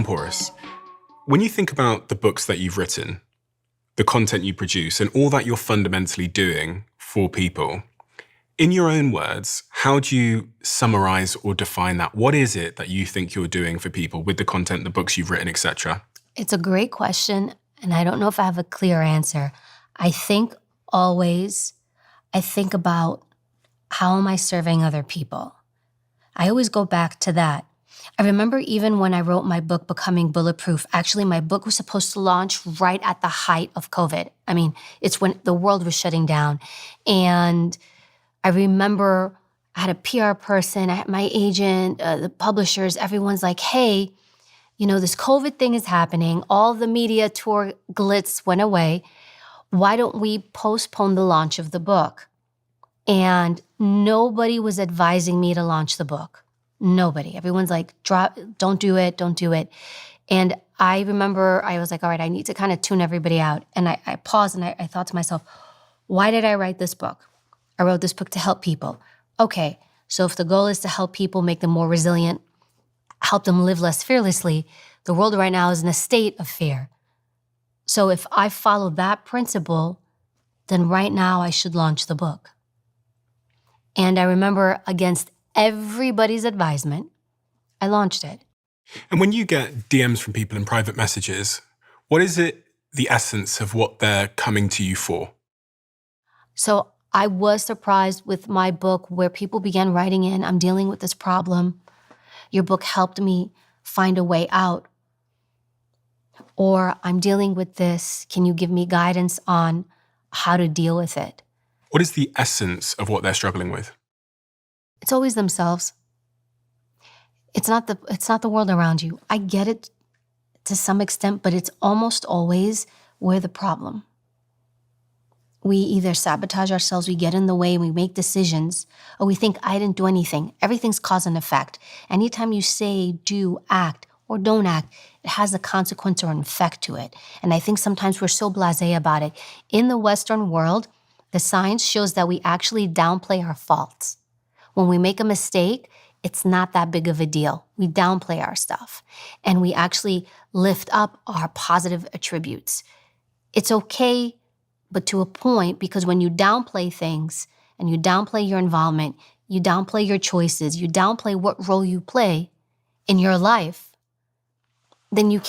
Porous. When you think about the books that you've written, the content you produce, and all that you're fundamentally doing for people, in your own words, how do you summarize or define that? What is it that you think you're doing for people with the content, the books you've written, etc.? It's a great question, and I don't know if I have a clear answer. I think about how am I serving other people? I always go back to that. I remember even when I wrote my book, Becoming Bulletproof, actually my book was supposed to launch right at the height of COVID. I mean, it's when the world was shutting down. And I remember I had a PR person, I had my agent, the publishers, everyone's like, hey, this COVID thing is happening. All the media tour glitz went away. Why don't we postpone the launch of the book? And nobody was advising me to launch the book. Nobody. Everyone's like, don't do it. And I remember I was like, all right, I need to kind of tune everybody out. And I paused and I thought to myself, why did I write this book? I wrote this book to help people. Okay, so if the goal is to help people, make them more resilient, help them live less fearlessly, the world right now is in a state of fear. So if I follow that principle, then right now I should launch the book. And I remember against everybody's advisement, I launched it. And when you get DMs from people in private messages, what is it, the essence of what they're coming to you for? So I was surprised with my book where people began writing in, I'm dealing with this problem. Your book helped me find a way out. Or I'm dealing with this. Can you give me guidance on how to deal with it? What is the essence of what they're struggling with? It's always themselves. It's not the world around you. I get it to some extent, but it's almost always we're the problem. We either sabotage ourselves, we get in the way, and we make decisions, or we think, I didn't do anything. Everything's cause and effect. Anytime you say, do, act, or don't act, it has a consequence or an effect to it. And I think sometimes we're so blasé about it. In the Western world, the science shows that we actually downplay our faults. When we make a mistake, it's not that big of a deal. We downplay our stuff, and we actually lift up our positive attributes. It's okay, but to a point, because when you downplay things and you downplay your involvement, you downplay your choices, you downplay what role you play in your life, then you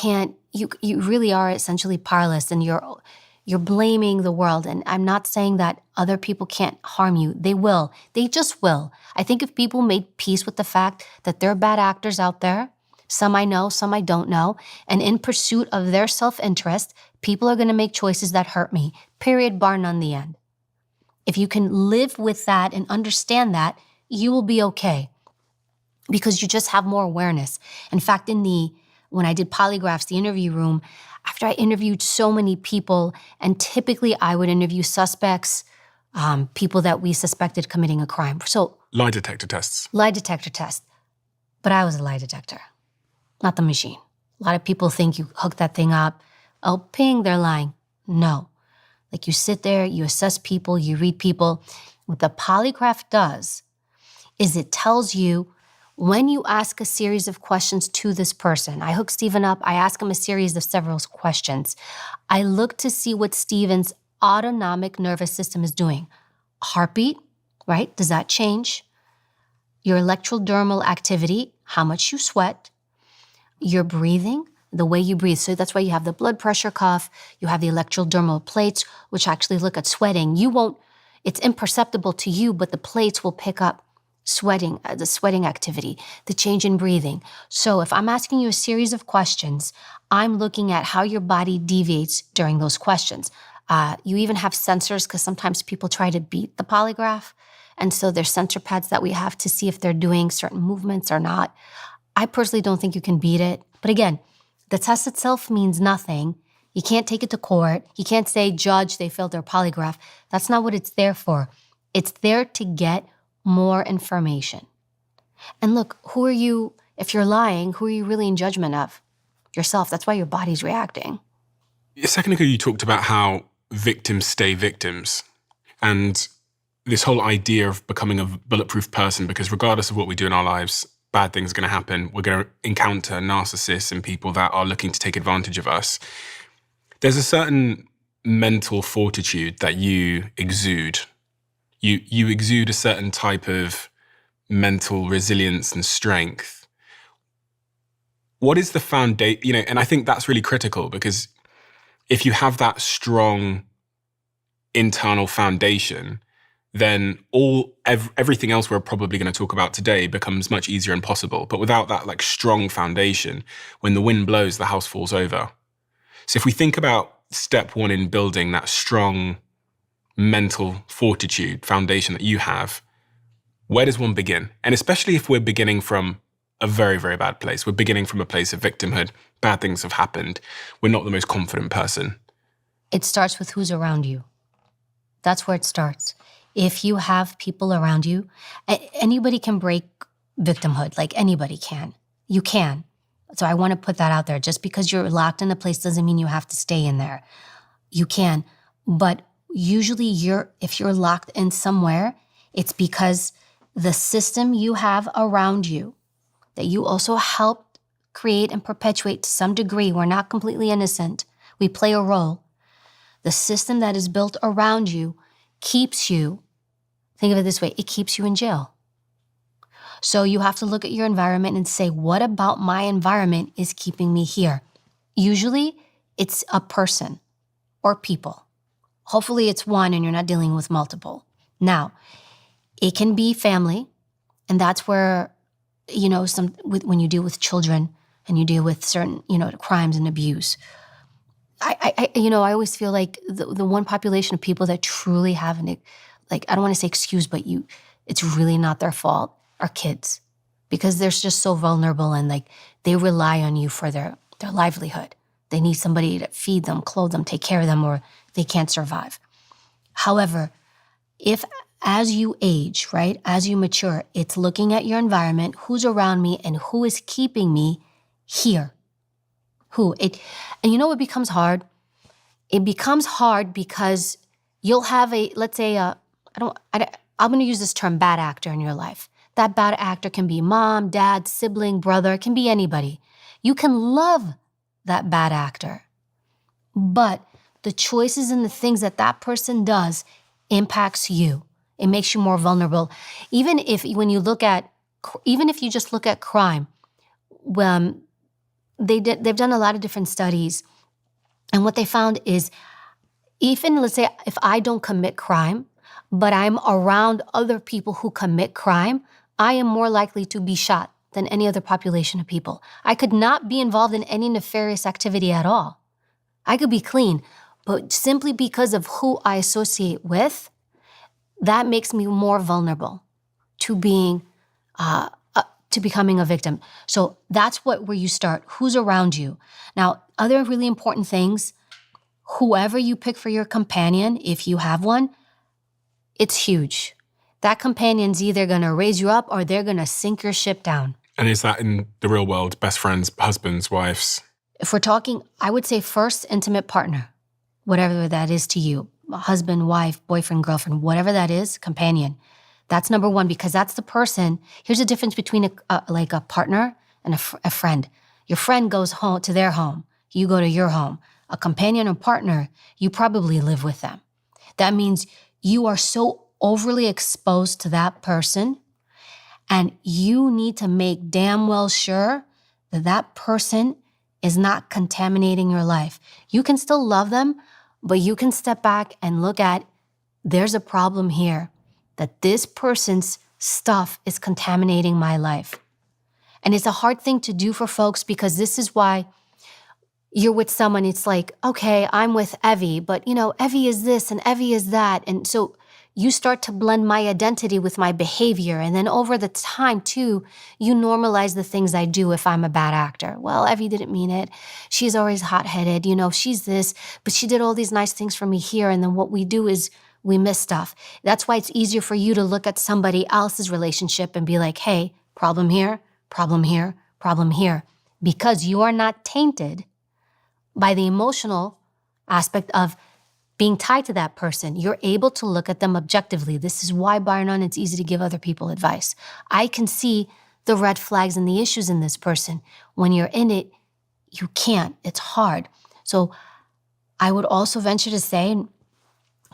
really are essentially powerless, and you're blaming the world. And I'm not saying that other people can't harm you. They will. They just will. I think if people made peace with the fact that there are bad actors out there, some I know, some I don't know, and in pursuit of their self-interest, people are going to make choices that hurt me, period, bar none, the end. If you can live with that and understand that, you will be okay because you just have more awareness. In fact, when I did polygraphs, the interview room, after I interviewed so many people, and typically I would interview suspects, people that we suspected committing a crime. So Lie detector tests. Lie detector test. But I was a lie detector, not the machine. A lot of people think you hook that thing up, oh, ping, they're lying. No. Like you sit there, you assess people, you read people. What the polygraph does is it tells you when you ask a series of questions to this person. I hook Steven up, I ask him a series of several questions. I look to see what Steven's autonomic nervous system is doing. Heartbeat, right? Does that change? Your electrodermal activity, how much you sweat, your breathing, the way you breathe. So that's why you have the blood pressure cuff, you have the electrodermal plates, which actually look at sweating. It's imperceptible to you, but the plates will pick up sweating, the sweating activity, the change in breathing. So if I'm asking you a series of questions, I'm looking at how your body deviates during those questions. You even have sensors because sometimes people try to beat the polygraph. And so there's sensor pads that we have to see if they're doing certain movements or not. I personally don't think you can beat it. But again, the test itself means nothing. You can't take it to court. You can't say, judge, they failed their polygraph. That's not what it's there for. It's there to get more information. And look, who are you, if you're lying, who are you really in judgment of? Yourself. That's why your body's reacting. A second ago, you talked about how victims stay victims. And this whole idea of becoming a bulletproof person, because regardless of what we do in our lives, bad things are going to happen. We're going to encounter narcissists and people that are looking to take advantage of us. There's a certain mental fortitude that you exude. You exude a certain type of mental resilience and strength. What is the foundation? And I think that's really critical, because if you have that strong internal foundation, then everything else we're probably going to talk about today becomes much easier and possible. But without that strong foundation, when the wind blows, the house falls over. So if we think about step one in building that strong mental fortitude foundation that you have, where does one begin? And especially if we're beginning from a very, very bad place, we're beginning from a place of victimhood, bad things have happened, we're not the most confident person. It starts with who's around you. That's where it starts. If you have people around you, anybody can break victimhood, anybody can. You can. So I want to put that out there. Just because you're locked in a place doesn't mean you have to stay in there. You can. But usually if you're locked in somewhere, it's because the system you have around you that you also helped create and perpetuate to some degree, we're not completely innocent. We play a role. The system that is built around you keeps you, think of it this way, it keeps you in jail. So you have to look at your environment and say, what about my environment is keeping me here? Usually it's a person or people. Hopefully it's one and you're not dealing with multiple. Now, it can be family, and that's where, when you deal with children and you deal with certain, crimes and abuse. I always feel like the one population of people that truly have I don't want to say excuse, but it's really not their fault, are kids, because they're just so vulnerable and they rely on you for their livelihood. They need somebody to feed them, clothe them, take care of them, or they can't survive. However, if as you age, right, as you mature, it's looking at your environment, who's around me and who is keeping me here. And you know what becomes hard? It becomes hard because you'll have let's say I'm going to use this term, bad actor in your life. That bad actor can be mom, dad, sibling, brother, it can be anybody. You can love that bad actor, but the choices and the things that person does impacts you. It makes you more vulnerable. Even if you just look at crime, they've done a lot of different studies, and what they found is, even let's say if I don't commit crime, but I'm around other people who commit crime, I am more likely to be shot than any other population of people. I could not be involved in any nefarious activity at all. I could be clean, but simply because of who I associate with, that makes me more vulnerable to being, to becoming a victim. So that's where you start. Who's around you? Now, other really important things, whoever you pick for your companion, if you have one, it's huge. That companion's either going to raise you up or they're going to sink your ship down. And is that in the real world, best friends, husbands, wives? If we're talking, I would say first intimate partner, whatever that is to you, husband, wife, boyfriend, girlfriend, whatever that is, companion. That's number one, because that's the person. Here's the difference between a partner and a friend. Your friend goes home to their home. You go to your home. A companion or partner, you probably live with them. That means you are so overly exposed to that person, and you need to make damn well sure that person is not contaminating your life. You can still love them, but you can step back and look at, there's a problem here, that this person's stuff is contaminating my life. And it's a hard thing to do for folks, because this is why you're with someone, it's like, okay, I'm with Evie, but Evie is this and Evie is that. And so you start to blend my identity with my behavior. And then over the time too, you normalize the things I do if I'm a bad actor. Well, Evie didn't mean it. She's always hot-headed. She's this, but she did all these nice things for me here. And then what we do is we miss stuff. That's why it's easier for you to look at somebody else's relationship and be like, hey, problem here, problem here, problem here. Because you are not tainted by the emotional aspect of being tied to that person. You're able to look at them objectively. This is why, bar none, it's easy to give other people advice. I can see the red flags and the issues in this person. When you're in it, you can't. It's hard. So I would also venture to say, and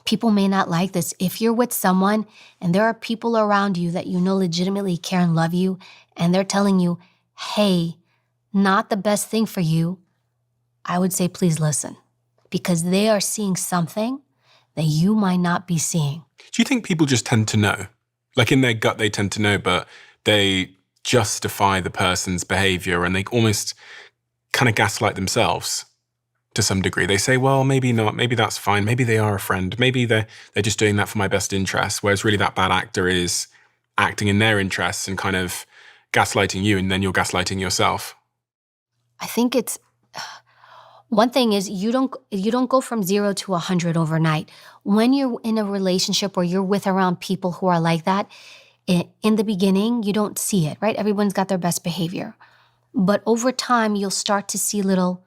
people may not like this, if you're with someone and there are people around you that you know legitimately care and love you, and they're telling you, hey, not the best thing for you, I would say please listen, because they are seeing something that you might not be seeing. Do you think people just tend to know? Like in their gut, they tend to know, but they justify the person's behavior and they almost kind of gaslight themselves to some degree. They say, well, maybe not, maybe that's fine, maybe they are a friend, maybe they're just doing that for my best interest, whereas really that bad actor is acting in their interests and kind of gaslighting you, and then you're gaslighting yourself. I think it's one thing is you don't go from 0 to 100 overnight. When you're in a relationship or you're with around people who are like that, in the beginning, you don't see it, right? Everyone's got their best behavior. But over time, you'll start to see little,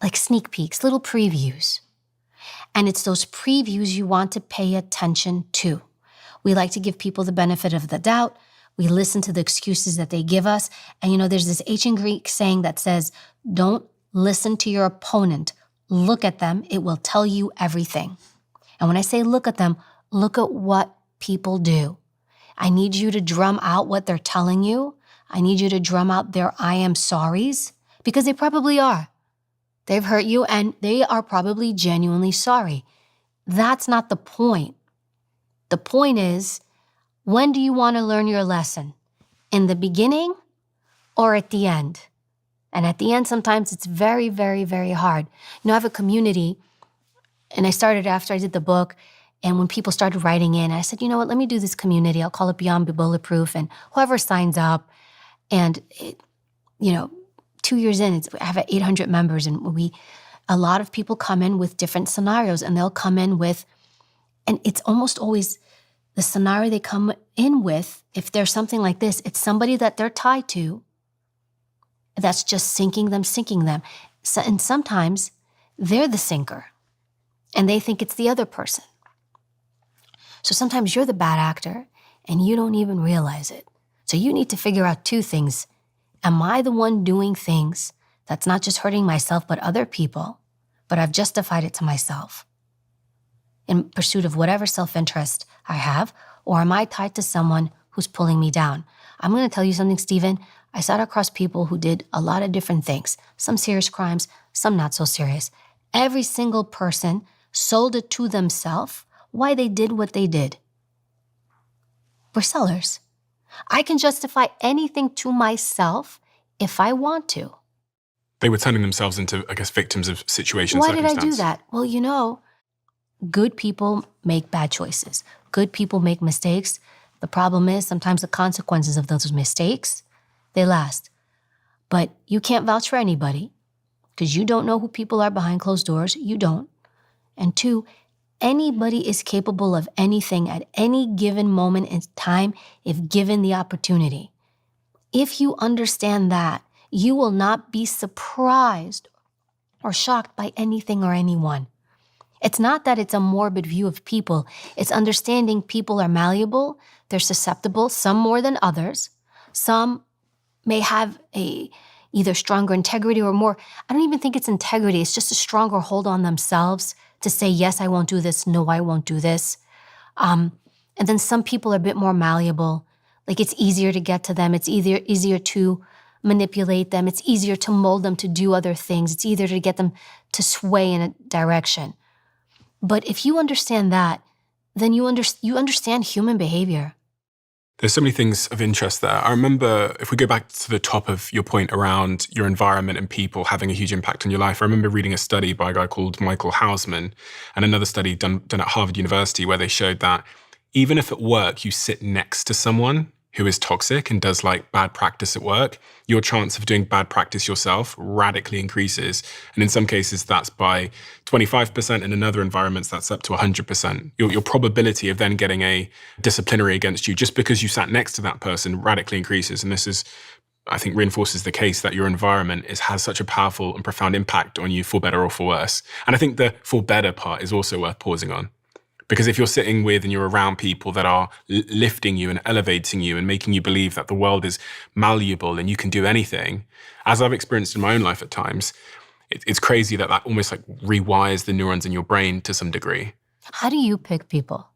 like sneak peeks, little previews. And it's those previews you want to pay attention to. We like to give people the benefit of the doubt. We listen to the excuses that they give us. And there's this ancient Greek saying that says, don't listen to your opponent. Look at them. It will tell you everything. And when I say look at them, look at what people do. I need you to drum out what they're telling you. I need you to drum out their I am sorries, because they probably are. They've hurt you and they are probably genuinely sorry. That's not the point. The point is, when do you want to learn your lesson? In the beginning or at the end? And at the end, sometimes it's very, very, very hard. I have a community, and I started after I did the book, and when people started writing in, I said, you know what, let me do this community. I'll call it Beyond Bulletproof, and whoever signs up, and 2 years in, I have 800 members, and a lot of people come in with different scenarios, and they'll come in with, and it's almost always the scenario they come in with, if there's something like this, it's somebody that they're tied to that's just sinking them. So, and sometimes they're the sinker, and they think it's the other person. So sometimes you're the bad actor, and you don't even realize it. So you need to figure out two things. Am I the one doing things that's not just hurting myself, but other people, but I've justified it to myself in pursuit of whatever self-interest I have, or am I tied to someone who's pulling me down? I'm going to tell you something, Stephen. I sat across people who did a lot of different things, some serious crimes, some not so serious. Every single person sold it to themselves why they did what they did. We're sellers. I can justify anything to myself if I want to. They were turning themselves into, I guess, victims of situation. Why did I do that? Well, good people make bad choices. Good people make mistakes. The problem is sometimes the consequences of those mistakes, they last. But you can't vouch for anybody because you don't know who people are behind closed doors. You don't. And two, anybody is capable of anything at any given moment in time if given the opportunity. If you understand that, you will not be surprised or shocked by anything or anyone. It's not that it's a morbid view of people. It's understanding people are malleable, they're susceptible, some more than others. Some may have either stronger integrity or more. I don't even think it's integrity. It's just a stronger hold on themselves to say, yes, I won't do this. No, I won't do this. And then some people are a bit more malleable. Like it's easier to get to them. It's easier to manipulate them. It's easier to mold them to do other things. It's easier to get them to sway in a direction. But if you understand that, then you understand human behavior. There's so many things of interest there. I remember, if we go back to the top of your point around your environment and people having a huge impact on your life, I remember reading a study by a guy called Michael Hausman and another study done at Harvard University where they showed that even if at work you sit next to someone who is toxic and does like bad practice at work, your chance of doing bad practice yourself radically increases. And in some cases, that's by 25%. In other environments, that's up to 100%. Your probability of then getting a disciplinary against you just because you sat next to that person radically increases. And this is, I think, reinforces the case that your environment has such a powerful and profound impact on you for better or for worse. And I think the for better part is also worth pausing on. Because if you're sitting with and you're around people that are lifting you and elevating you and making you believe that the world is malleable and you can do anything, as I've experienced in my own life at times, it's crazy that almost like rewires the neurons in your brain to some degree. How do you pick people?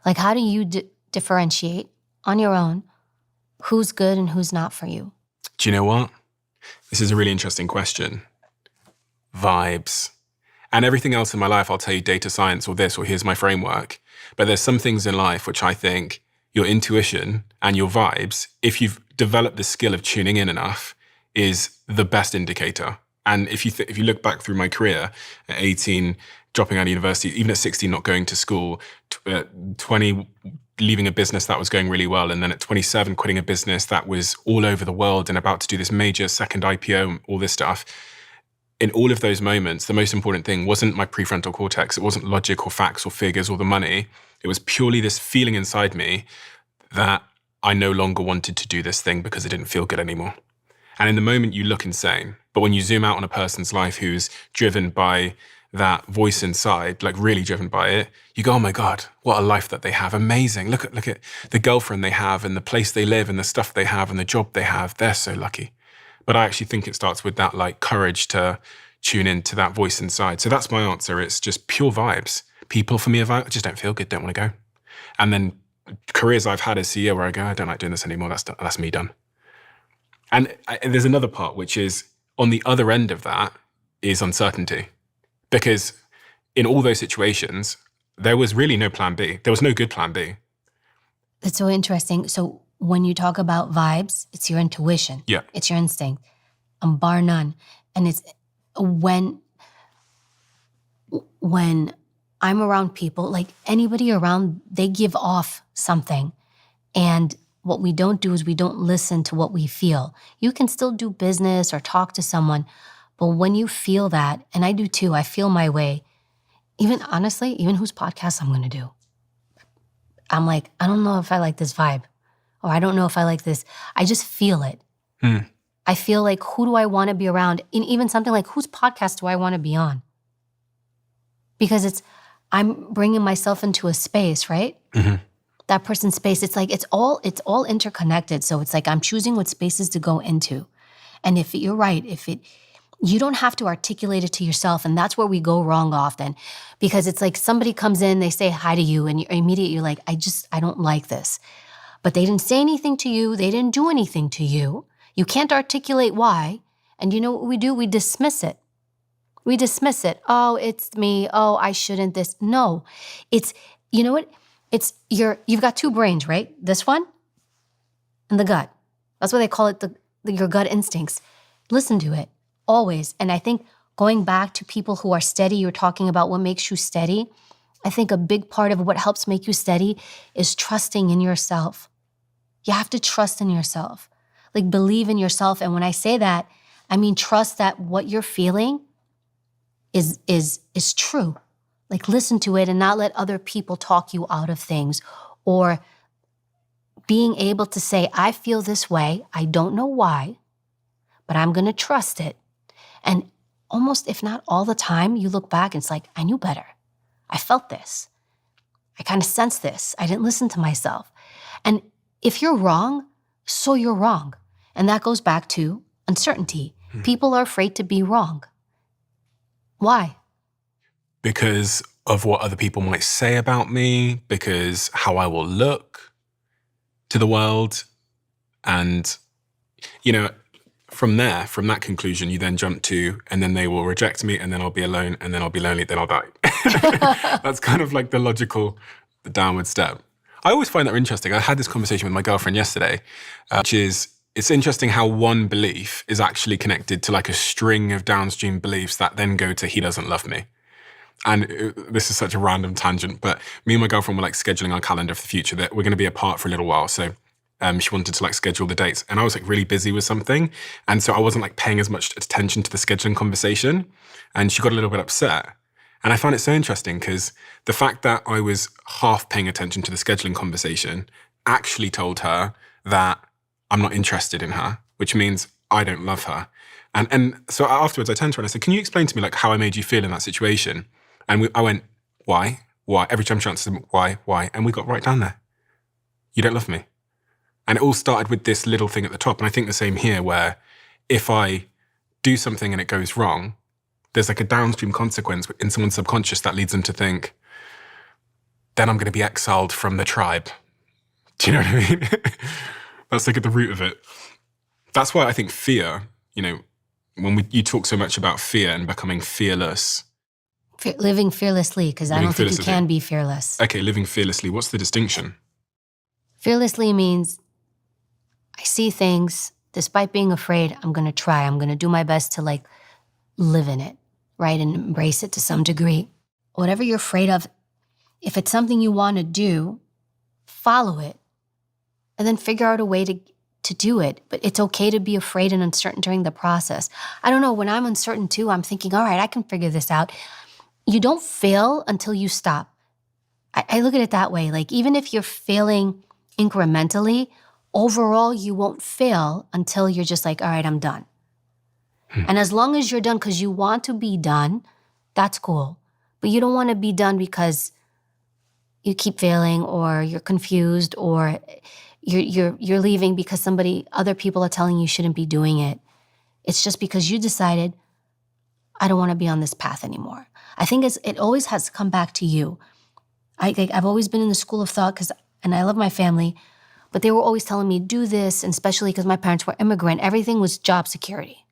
Like, how do you differentiate on your own who's good and who's not for you? Do you know what? This is a really interesting question. Vibes. And everything else in my life, I'll tell you data science or this, or here's my framework. But there's some things in life which I think your intuition and your vibes, if you've developed the skill of tuning in enough, is the best indicator. And if you look back through my career, at 18, dropping out of university, even at 16, not going to school, 20, leaving a business that was going really well, and then at 27, quitting a business that was all over the world and about to do this major second IPO, all this stuff. In all of those moments, the most important thing wasn't my prefrontal cortex. It wasn't logic or facts or figures or the money. It was purely this feeling inside me that I no longer wanted to do this thing because it didn't feel good anymore. And in the moment, you look insane. But when you zoom out on a person's life who's driven by that voice inside, like really driven by it, you go, oh my God, what a life that they have. Amazing. Look at the girlfriend they have and the place they live and the stuff they have and the job they have. They're so lucky. But I actually think it starts with that like courage to tune into that voice inside. So that's my answer. It's just pure vibes. People for me, I just don't feel good, don't want to go. And then careers I've had as CEO where I go, I don't like doing this anymore. That's me done. And there's another part, which is on the other end of that is uncertainty. Because in all those situations, there was really no plan B. There was no good plan B. That's so interesting. So when you talk about vibes, it's your intuition. Yeah. It's your instinct, bar none. And it's when I'm around people, like anybody around, they give off something. And what we don't do is we don't listen to what we feel. You can still do business or talk to someone, but when you feel that, and I do too, I feel my way, even honestly, even whose podcast I'm going to do. I'm like, I don't know if I like this vibe, or I don't know if I like this. I just feel it. I feel like, who do I want to be around? And even something like, whose podcast do I want to be on? Because I'm bringing myself into a space, right? Mm-hmm. That person's space, it's like, it's all interconnected. So it's like, I'm choosing what spaces to go into. And if you're right, you don't have to articulate it to yourself. And that's where we go wrong often. Because it's like somebody comes in, they say hi to you, and you're like, I don't like this. But they didn't say anything to you. They didn't do anything to you. You can't articulate why. And you know what we do? We dismiss it. We dismiss it. Oh, it's me. Oh, I shouldn't this. No, you know what? You've got two brains, right? This one and the gut. That's why they call it your gut instincts. Listen to it always. And I think going back to people who are steady, you're talking about what makes you steady. I think a big part of what helps make you steady is trusting in yourself. You have to trust in yourself, like believe in yourself. And when I say that, I mean trust that what you're feeling is true. Like listen to it and not let other people talk you out of things, or being able to say, I feel this way. I don't know why, but I'm going to trust it. And almost, if not all the time, you look back and it's like, I knew better. I felt this. I kind of sensed this. I didn't listen to myself. And if you're wrong, so you're wrong. And that goes back to uncertainty. People are afraid to be wrong. Why? Because of what other people might say about me, because how I will look to the world. And, from that conclusion, you then jump to, and then they will reject me, and then I'll be alone, and then I'll be lonely, then I'll die. That's kind of like the downward step. I always find that interesting. I had this conversation with my girlfriend yesterday, which is, it's interesting how one belief is actually connected to like a string of downstream beliefs that then go to, he doesn't love me. And this is such a random tangent, but me and my girlfriend were like scheduling our calendar for the future that we're going to be apart for a little while. So she wanted to like schedule the dates, and I was like really busy with something. And so I wasn't like paying as much attention to the scheduling conversation, and she got a little bit upset. And I found it so interesting because the fact that I was half paying attention to the scheduling conversation actually told her that I'm not interested in her, which means I don't love her. And so afterwards I turned to her and I said, can you explain to me like how I made you feel in that situation? And I went, why? Why? Every time she answers them, why? And we got right down there. You don't love me. And it all started with this little thing at the top. And I think the same here, where if I do something and it goes wrong, there's like a downstream consequence in someone's subconscious that leads them to think, then I'm going to be exiled from the tribe. Do you know what I mean? That's like at the root of it. That's why I think fear, when you talk so much about fear and becoming fearless. Living fearlessly, because I don't think you can be fearless. Okay, living fearlessly. What's the distinction? Fearlessly means I see things, despite being afraid, I'm going to try. I'm going to do my best to live in it, right? And embrace it to some degree. Whatever you're afraid of, if it's something you want to do, follow it. And then figure out a way to do it. But it's okay to be afraid and uncertain during the process. I don't know, when I'm uncertain too, I'm thinking, all right, I can figure this out. You don't fail until you stop. I look at it that way. Like, even if you're failing incrementally, overall, you won't fail until you're just like, all right, I'm done. And as long as you're done because you want to be done, that's cool. But you don't want to be done because you keep failing, or you're confused, or you're leaving because other people are telling you shouldn't be doing it. It's just because you decided, I don't want to be on this path anymore. I think it always has to come back to you. I've always been in the school of thought, and I love my family, but they were always telling me, do this, and especially because my parents were immigrant, everything was job security.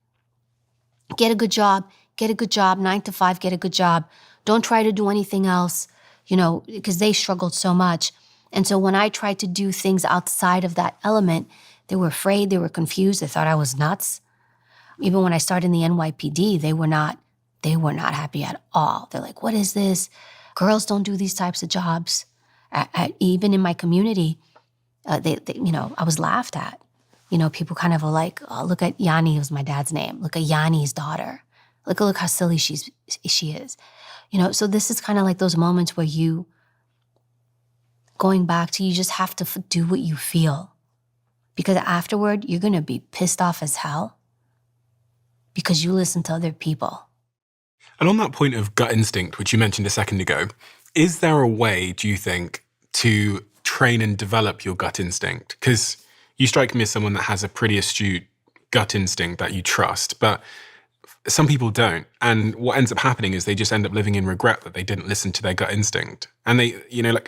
Get a good job, 9 to 5, get a good job. Don't try to do anything else, because they struggled so much. And so when I tried to do things outside of that element, they were afraid, they were confused, they thought I was nuts. Even when I started in the NYPD, they were not happy at all. They're like, what is this? Girls don't do these types of jobs. Even in my community, they I was laughed at. People kind of were like, oh, look at Yanni, was my dad's name. Look at Yanni's daughter. Look how silly she is. So this is kind of like those moments where going back to, you just have to do what you feel. Because afterward, you're going to be pissed off as hell because you listen to other people. And on that point of gut instinct, which you mentioned a second ago, is there a way, do you think, to train and develop your gut instinct? Because you strike me as someone that has a pretty astute gut instinct that you trust, but some people don't. And what ends up happening is they just end up living in regret that they didn't listen to their gut instinct. And they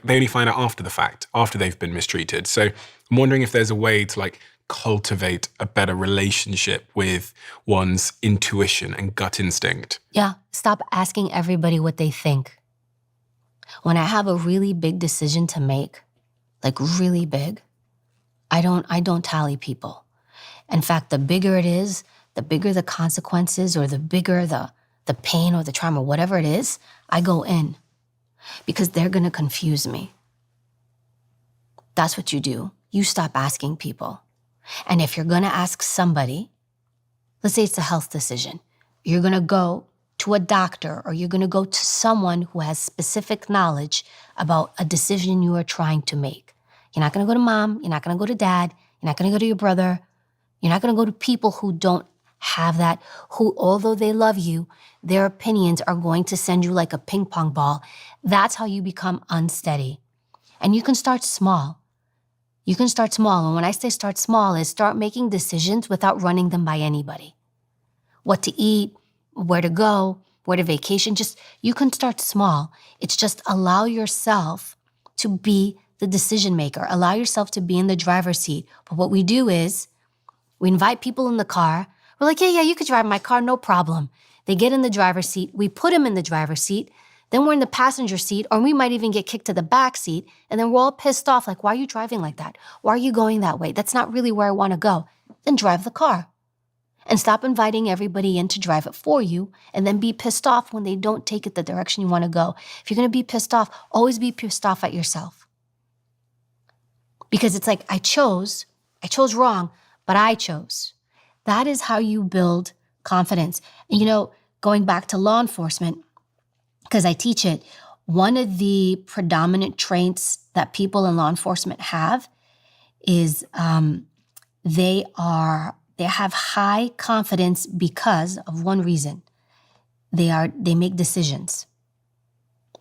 only find out after the fact, after they've been mistreated. So I'm wondering if there's a way to cultivate a better relationship with one's intuition and gut instinct. Yeah, stop asking everybody what they think. When I have a really big decision to make, really big, I don't tally people. In fact, the bigger it is, the bigger the consequences, or the bigger the pain or the trauma, whatever it is, I go in because they're going to confuse me. That's what you do. You stop asking people. And if you're going to ask somebody, let's say it's a health decision, you're going to go to a doctor, or you're going to go to someone who has specific knowledge about a decision you are trying to make. You're not going to go to mom. You're not going to go to dad. You're not going to go to your brother. You're not going to go to people who don't have that, who, although they love you, their opinions are going to send you like a ping pong ball. That's how you become unsteady. And you can start small. And when I say start small, is start making decisions without running them by anybody. What to eat, where to go, where to vacation, you can start small. It's just allow yourself to be the decision maker. Allow yourself to be in the driver's seat. But what we do is we invite people in the car. We're like, yeah, you could drive my car, no problem. They get in the driver's seat. We put them in the driver's seat. Then we're in the passenger seat, or we might even get kicked to the back seat. And then we're all pissed off, like, why are you driving like that? Why are you going that way? That's not really where I want to go. Then drive the car. And stop inviting everybody in to drive it for you, and then be pissed off when they don't take it the direction you want to go. If you're going to be pissed off, always be pissed off at yourself. Because it's like, I chose wrong, but I chose. That is how you build confidence. And going back to law enforcement, because I teach it, one of the predominant traits that people in law enforcement have is they have high confidence because of one reason. They make decisions.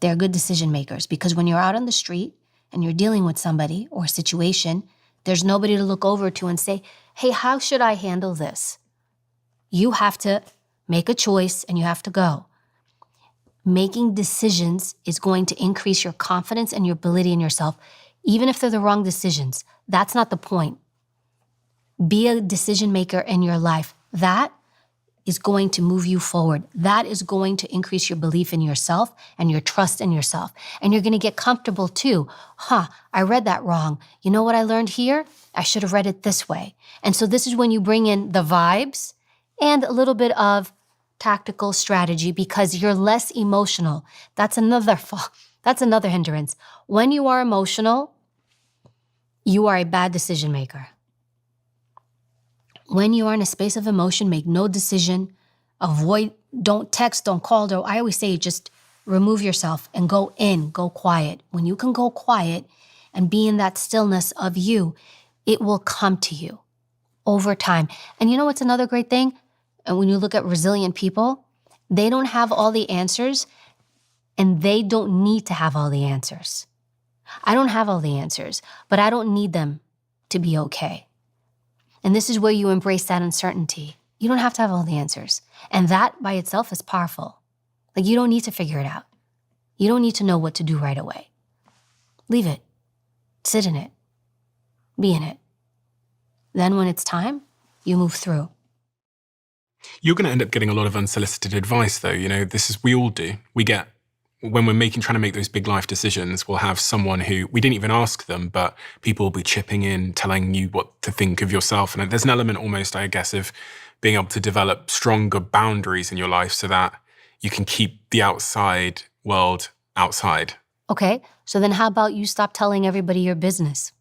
they're good decision makers. Because when you're out on the street and you're dealing with somebody or a situation, there's nobody to look over to and say, hey, how should I handle this? You have to make a choice and you have to go. Making decisions is going to increase your confidence and your ability in yourself, even if they're the wrong decisions. That's not the point. Be a decision maker in your life. That is going to move you forward. That is going to increase your belief in yourself and your trust in yourself. And you're going to get comfortable too. I read that wrong. You know what I learned here? I should have read it this way. And so this is when you bring in the vibes and a little bit of tactical strategy because you're less emotional. That's another hindrance. When you are emotional, you are a bad decision maker. When you are in a space of emotion, make no decision, don't text, don't call. I always say just remove yourself and go quiet. When you can go quiet and be in that stillness of you, it will come to you over time. And you know what's another great thing? And when you look at resilient people, they don't have all the answers and they don't need to have all the answers. I don't have all the answers, but I don't need them to be okay. And this is where you embrace that uncertainty. You don't have to have all the answers. And that by itself is powerful. Like you don't need to figure it out. You don't need to know what to do right away. Leave it. Sit in it. Be in it. Then when it's time, you move through. You're going to end up getting a lot of unsolicited advice though. We all do. When we're trying to make those big life decisions, we'll have someone who we didn't even ask them, but people will be chipping in, telling you what to think of yourself. And there's an element almost, I guess, of being able to develop stronger boundaries in your life so that you can keep the outside world outside. Okay, so then how about you stop telling everybody your business?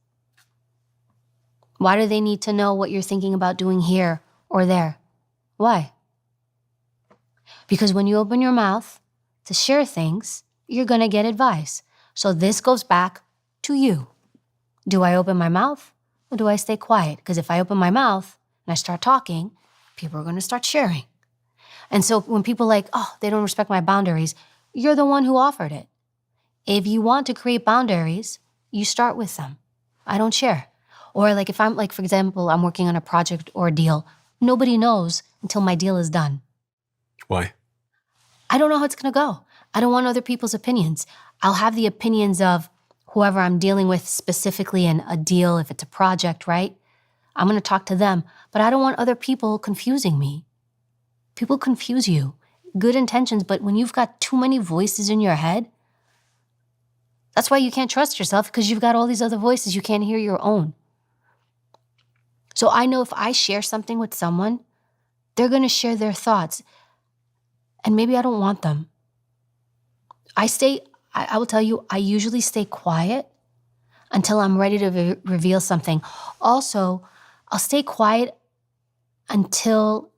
Why do they need to know what you're thinking about doing here or there? Why? Because when you open your mouth to share things, you're going to get advice. So this goes back to you. Do I open my mouth or do I stay quiet? Because if I open my mouth and I start talking, people are going to start sharing. And so when people they don't respect my boundaries, you're the one who offered it. If you want to create boundaries, you start with them. I don't share. Or if I'm for example, I'm working on a project or a deal, nobody knows until my deal is done. Why? I don't know how it's going to go. I don't want other people's opinions. I'll have the opinions of whoever I'm dealing with specifically in a deal, if it's a project, right? I'm going to talk to them, but I don't want other people confusing me. People confuse you. Good intentions, but when you've got too many voices in your head, that's why you can't trust yourself because you've got all these other voices. You can't hear your own. So I know if I share something with someone, they're going to share their thoughts. And maybe I don't want them. I will tell you, I usually stay quiet until I'm ready to reveal something. Also, I'll stay quiet until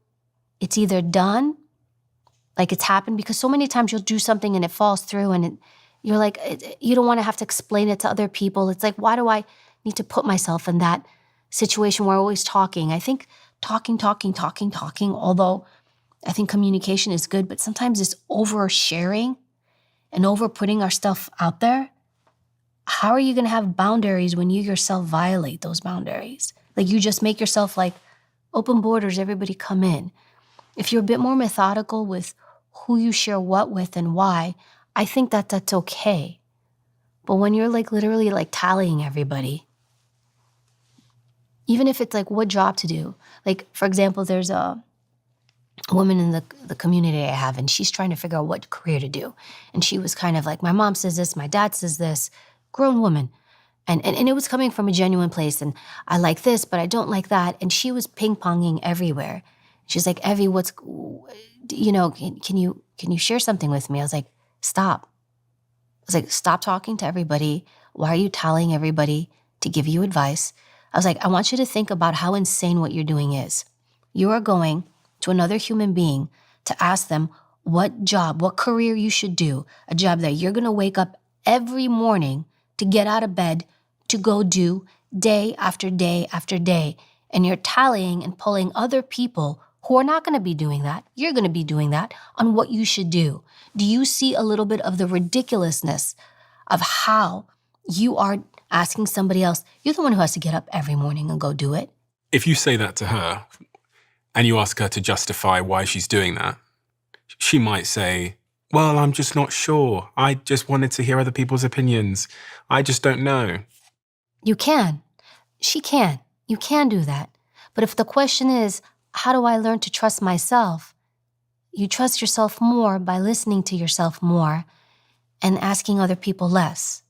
it's either done, like it's happened, because so many times you'll do something and it falls through and you're you don't want to have to explain it to other people. It's why do I need to put myself in that situation where we're always talking? I think talking, although I think communication is good, but sometimes it's oversharing and over putting our stuff out there. How are you going to have boundaries when you yourself violate those boundaries? You just make yourself open borders, everybody come in. If you're a bit more methodical with who you share what with and why, I think that's okay. But when you're literally tallying everybody, even if it's what job to do, for example, there's a woman in the community I have, and she's trying to figure out what career to do. And she was kind of my mom says this, my dad says this, grown woman. And it was coming from a genuine place. And I like this, but I don't like that. And she was ping-ponging everywhere. She's like, Evie, can you share something with me? I was like, stop. I was stop talking to everybody. Why are you tallying everybody to give you advice? I was I want you to think about how insane what you're doing is. You are going to another human being to ask them what job, what career you should do, a job that you're going to wake up every morning to get out of bed to go do day after day after day. And you're tallying and pulling other people who are not going to be doing that. You're going to be doing that on what you should do. Do you see a little bit of the ridiculousness of how you are asking somebody else? You're the one who has to get up every morning and go do it. If you say that to her and you ask her to justify why she's doing that, she might say, well, I'm just not sure. I just wanted to hear other people's opinions. I just don't know. You can. She can. You can do that. But if the question is, how do I learn to trust myself? You trust yourself more by listening to yourself more and asking other people less.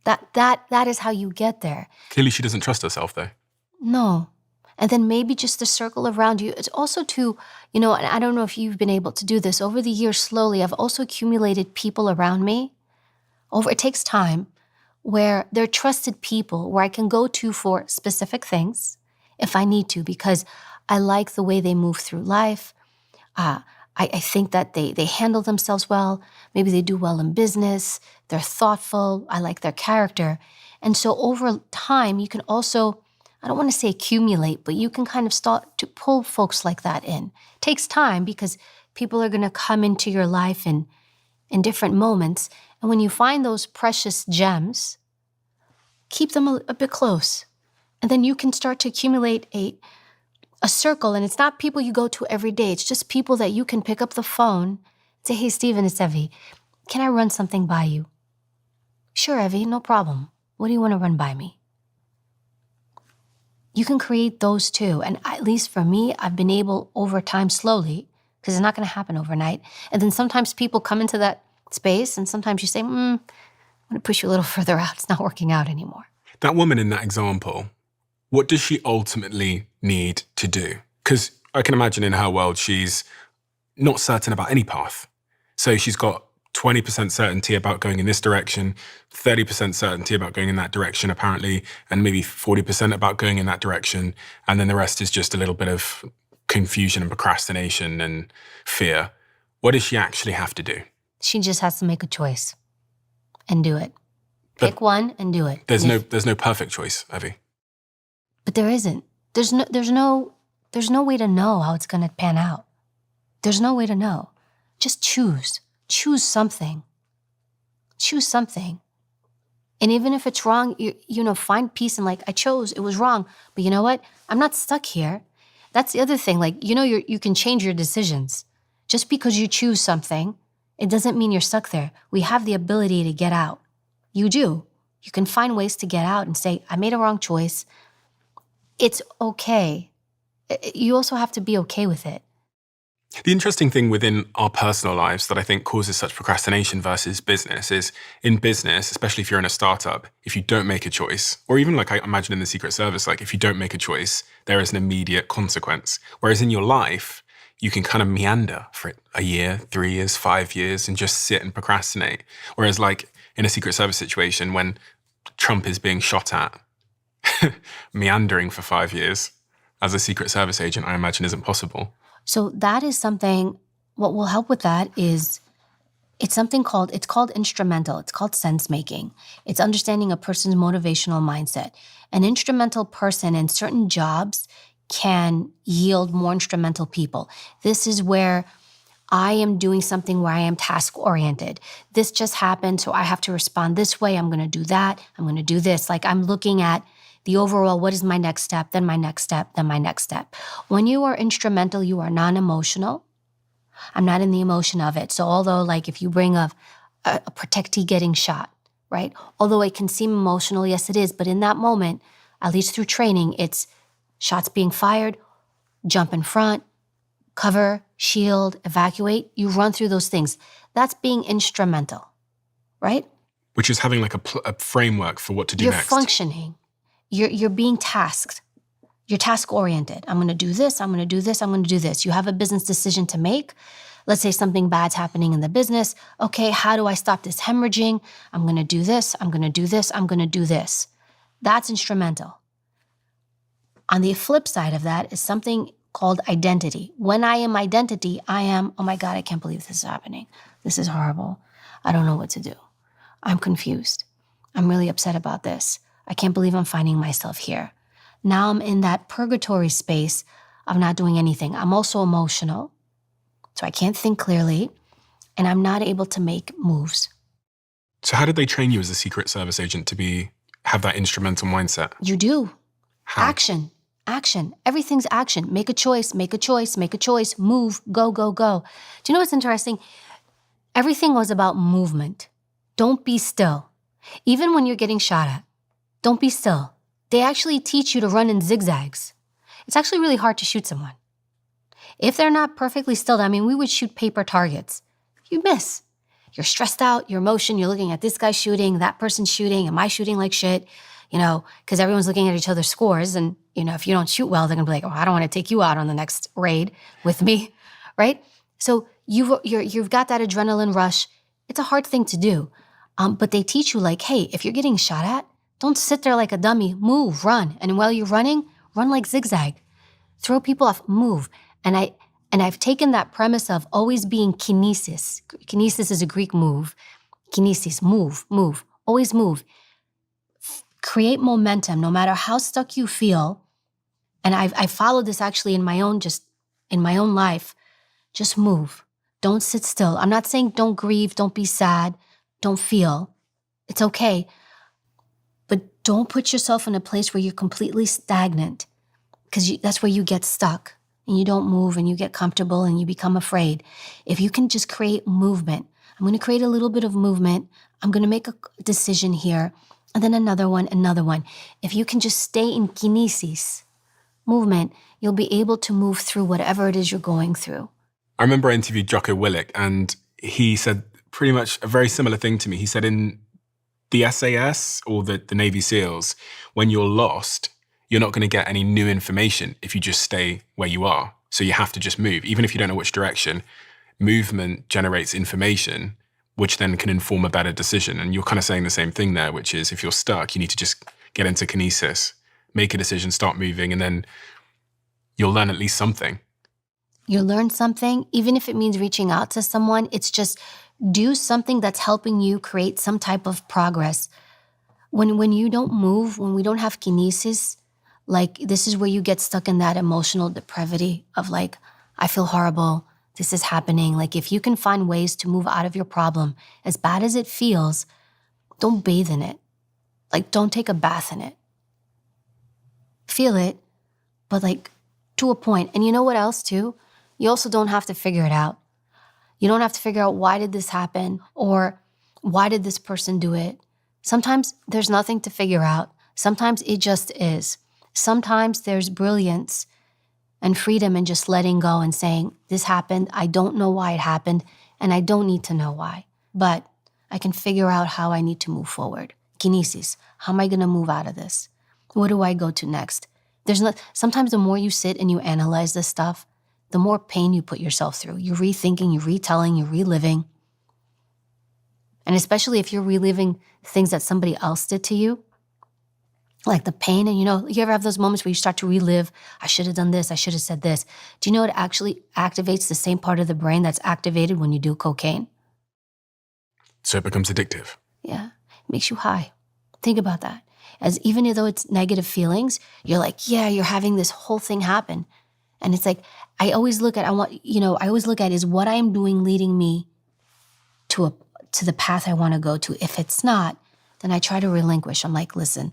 That is how you get there. Clearly she doesn't trust herself, though. No. And then maybe just the circle around you. It's also to, and I don't know if you've been able to do this. Over the years, slowly, I've also accumulated people around me. It takes time, where they're trusted people where I can go to for specific things if I need to, because I like the way they move through life. I think that they handle themselves well. Maybe they do well in business. They're thoughtful. I like their character. And so over time, you can also, I don't want to say accumulate, but you can kind of start to pull folks like that in. It takes time because people are going to come into your life in different moments. And when you find those precious gems, keep them a bit close. And then you can start to accumulate a circle. And it's not people you go to every day. It's just people that you can pick up the phone and say, hey, Steven, it's Evie. Can I run something by you? Sure, Evie, no problem. What do you want to run by me? You can create those too. And at least for me, I've been able over time slowly, because it's not going to happen overnight. And then sometimes people come into that space and sometimes you say, I'm going to push you a little further out. It's not working out anymore. That woman in that example, what does she ultimately need to do? Because I can imagine in her world, she's not certain about any path. So she's got 20% certainty about going in this direction, 30% certainty about going in that direction, apparently, and maybe 40% about going in that direction. And then the rest is just a little bit of confusion and procrastination and fear. What does she actually have to do? She just has to make a choice and do it. Pick one and do it. There's no perfect choice, Evie. But there isn't. There's no way to know how it's going to pan out. There's no way to know. Just choose. Choose something. Choose something. And even if it's wrong, find peace and I chose, it was wrong. But you know what? I'm not stuck here. That's the other thing. You can change your decisions. Just because you choose something, it doesn't mean you're stuck there. We have the ability to get out. You do. You can find ways to get out and say, I made a wrong choice. It's okay. You also have to be okay with it. The interesting thing within our personal lives that I think causes such procrastination versus business is in business, especially if you're in a startup, if you don't make a choice, or even I imagine in the Secret Service, if you don't make a choice, there is an immediate consequence. Whereas in your life, you can kind of meander for a year, 3 years, 5 years, and just sit and procrastinate. Whereas in a Secret Service situation, when Trump is being shot at, meandering for 5 years as a Secret Service agent, I imagine isn't possible. So that is something, what will help with that is it's called instrumental. It's called sense making. It's understanding a person's motivational mindset. An instrumental person in certain jobs can yield more instrumental people. This is where I am doing something where I am task oriented. This just happened, so I have to respond this way. I'm going to do that. I'm going to do this. I'm looking at the overall, what is my next step, then my next step, then my next step. When you are instrumental, you are non-emotional. I'm not in the emotion of it. So although if you bring a protectee getting shot, right? Although it can seem emotional, yes it is, but in that moment, at least through training, it's shots being fired, jump in front, cover, shield, evacuate. You run through those things. That's being instrumental, right? Which is having a framework for what to do You're next. You're functioning. You're being tasked. You're task-oriented. I'm going to do this. I'm going to do this. I'm going to do this. You have a business decision to make. Let's say something bad's happening in the business. Okay, how do I stop this hemorrhaging? I'm going to do this. I'm going to do this. I'm going to do this. That's instrumental. On the flip side of that is something called identity. When I am identity, I am, oh my God, I can't believe this is happening. This is horrible. I don't know what to do. I'm confused. I'm really upset about this. I can't believe I'm finding myself here. Now I'm in that purgatory space of not doing anything. I'm also emotional, so I can't think clearly, and I'm not able to make moves. So how did they train you as a Secret Service agent to have that instrumental mindset? You do. How? Action. Everything's action. Make a choice, move, go, go, go. Do you know what's interesting? Everything was about movement. Don't be still. Even when you're getting shot at, don't be still. They actually teach you to run in zigzags. It's actually really hard to shoot someone. If they're not perfectly still, we would shoot paper targets. You miss. You're stressed out, your emotion, you're looking at this guy shooting, that person's shooting, am I shooting like shit? Because everyone's looking at each other's scores, and, if you don't shoot well, they're gonna be like, oh, I don't wanna take you out on the next raid with me, right? So you've got that adrenaline rush. It's a hard thing to do. But they teach you like, hey, if you're getting shot at, don't sit there like a dummy, move, run. And while you're running, run like zigzag. Throw people off, move. And I've taken that premise of always being kinesis. Kinesis is a Greek move. Kinesis, move, always move. Create momentum, no matter how stuck you feel. And I followed this actually in my own life. Just move. Don't sit still. I'm not saying don't grieve, don't be sad, don't feel. It's okay. But don't put yourself in a place where you're completely stagnant, because that's where you get stuck and you don't move and you get comfortable and you become afraid. If you can just create movement, I'm going to create a little bit of movement. I'm going to make a decision here, and then another one. If you can just stay in kinesis, movement, you'll be able to move through whatever it is you're going through. I remember I interviewed Jocko Willink, and he said pretty much a very similar thing to me. He said in the SAS or the Navy SEALs, when you're lost, you're not going to get any new information if you just stay where you are. So you have to just move. Even if you don't know which direction, movement generates information, which then can inform a better decision. And you're kind of saying the same thing there, which is if you're stuck, you need to just get into kinesis, make a decision, start moving, and then you'll learn at least something. You'll learn something, even if it means reaching out to someone. It's just do something that's helping you create some type of progress. When you don't move, when we don't have kinesis, like this is where you get stuck in that emotional depravity of like, I feel horrible, this is happening. Like if you can find ways to move out of your problem, as bad as it feels, don't bathe in it. Like don't take a bath in it. Feel it, but like to a point. And you know what else too? You also don't have to figure it out. You don't have to figure out why did this happen or why did this person do it. Sometimes there's nothing to figure out. Sometimes it just is. Sometimes there's brilliance and freedom in just letting go and saying, this happened, I don't know why it happened, and I don't need to know why, but I can figure out how I need to move forward. Kinesis, how am I gonna move out of this? Where do I go to next? Sometimes the more you sit and you analyze this stuff, the more pain you put yourself through. You're rethinking, you're retelling, you're reliving. And especially if you're reliving things that somebody else did to you, like the pain, and you ever have those moments where you start to relive, I should have done this, I should have said this. Do you know it actually activates the same part of the brain that's activated when you do cocaine? So it becomes addictive. Yeah, it makes you high. Think about that. As even though it's negative feelings, you're like, yeah, you're having this whole thing happen. And it's like, I always look at is what I am doing leading me to the path I want to go to. If it's not, then I try to relinquish. I'm like, listen,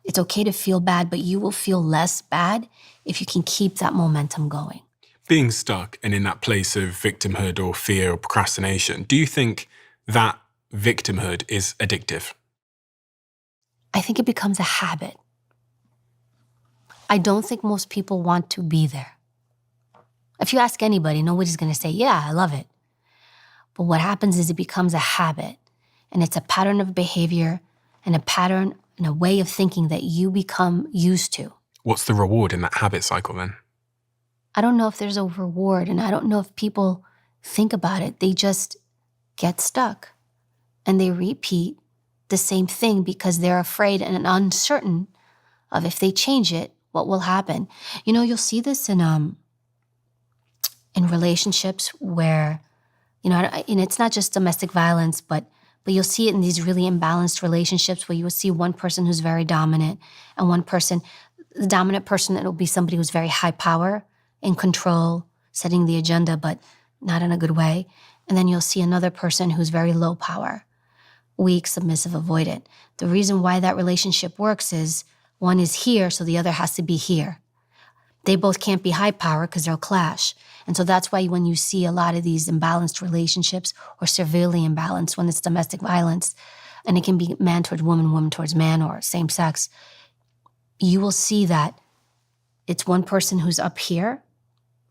it's okay to feel bad, but you will feel less bad if you can keep that momentum going. Being stuck and in that place of victimhood or fear or procrastination, do you think that victimhood is addictive? I think it becomes a habit. I don't think most people want to be there. If you ask anybody, nobody's going to say, yeah, I love it. But what happens is it becomes a habit, and it's a pattern of behavior and a pattern and a way of thinking that you become used to. What's the reward in that habit cycle then? I don't know if there's a reward, and I don't know if people think about it. They just get stuck and they repeat the same thing because they're afraid and uncertain of if they change it, what will happen. You'll see this in relationships where, and it's not just domestic violence, but you'll see it in these really imbalanced relationships where you will see one person who's very dominant and one person, the dominant person, it'll be somebody who's very high power, in control, setting the agenda, but not in a good way. And then you'll see another person who's very low power, weak, submissive, avoidant. The reason why that relationship works is one is here, so the other has to be here. They both can't be high power because they'll clash. And so that's why when you see a lot of these imbalanced relationships or severely imbalanced when it's domestic violence, and it can be man towards woman, woman towards man, or same sex, you will see that it's one person who's up here,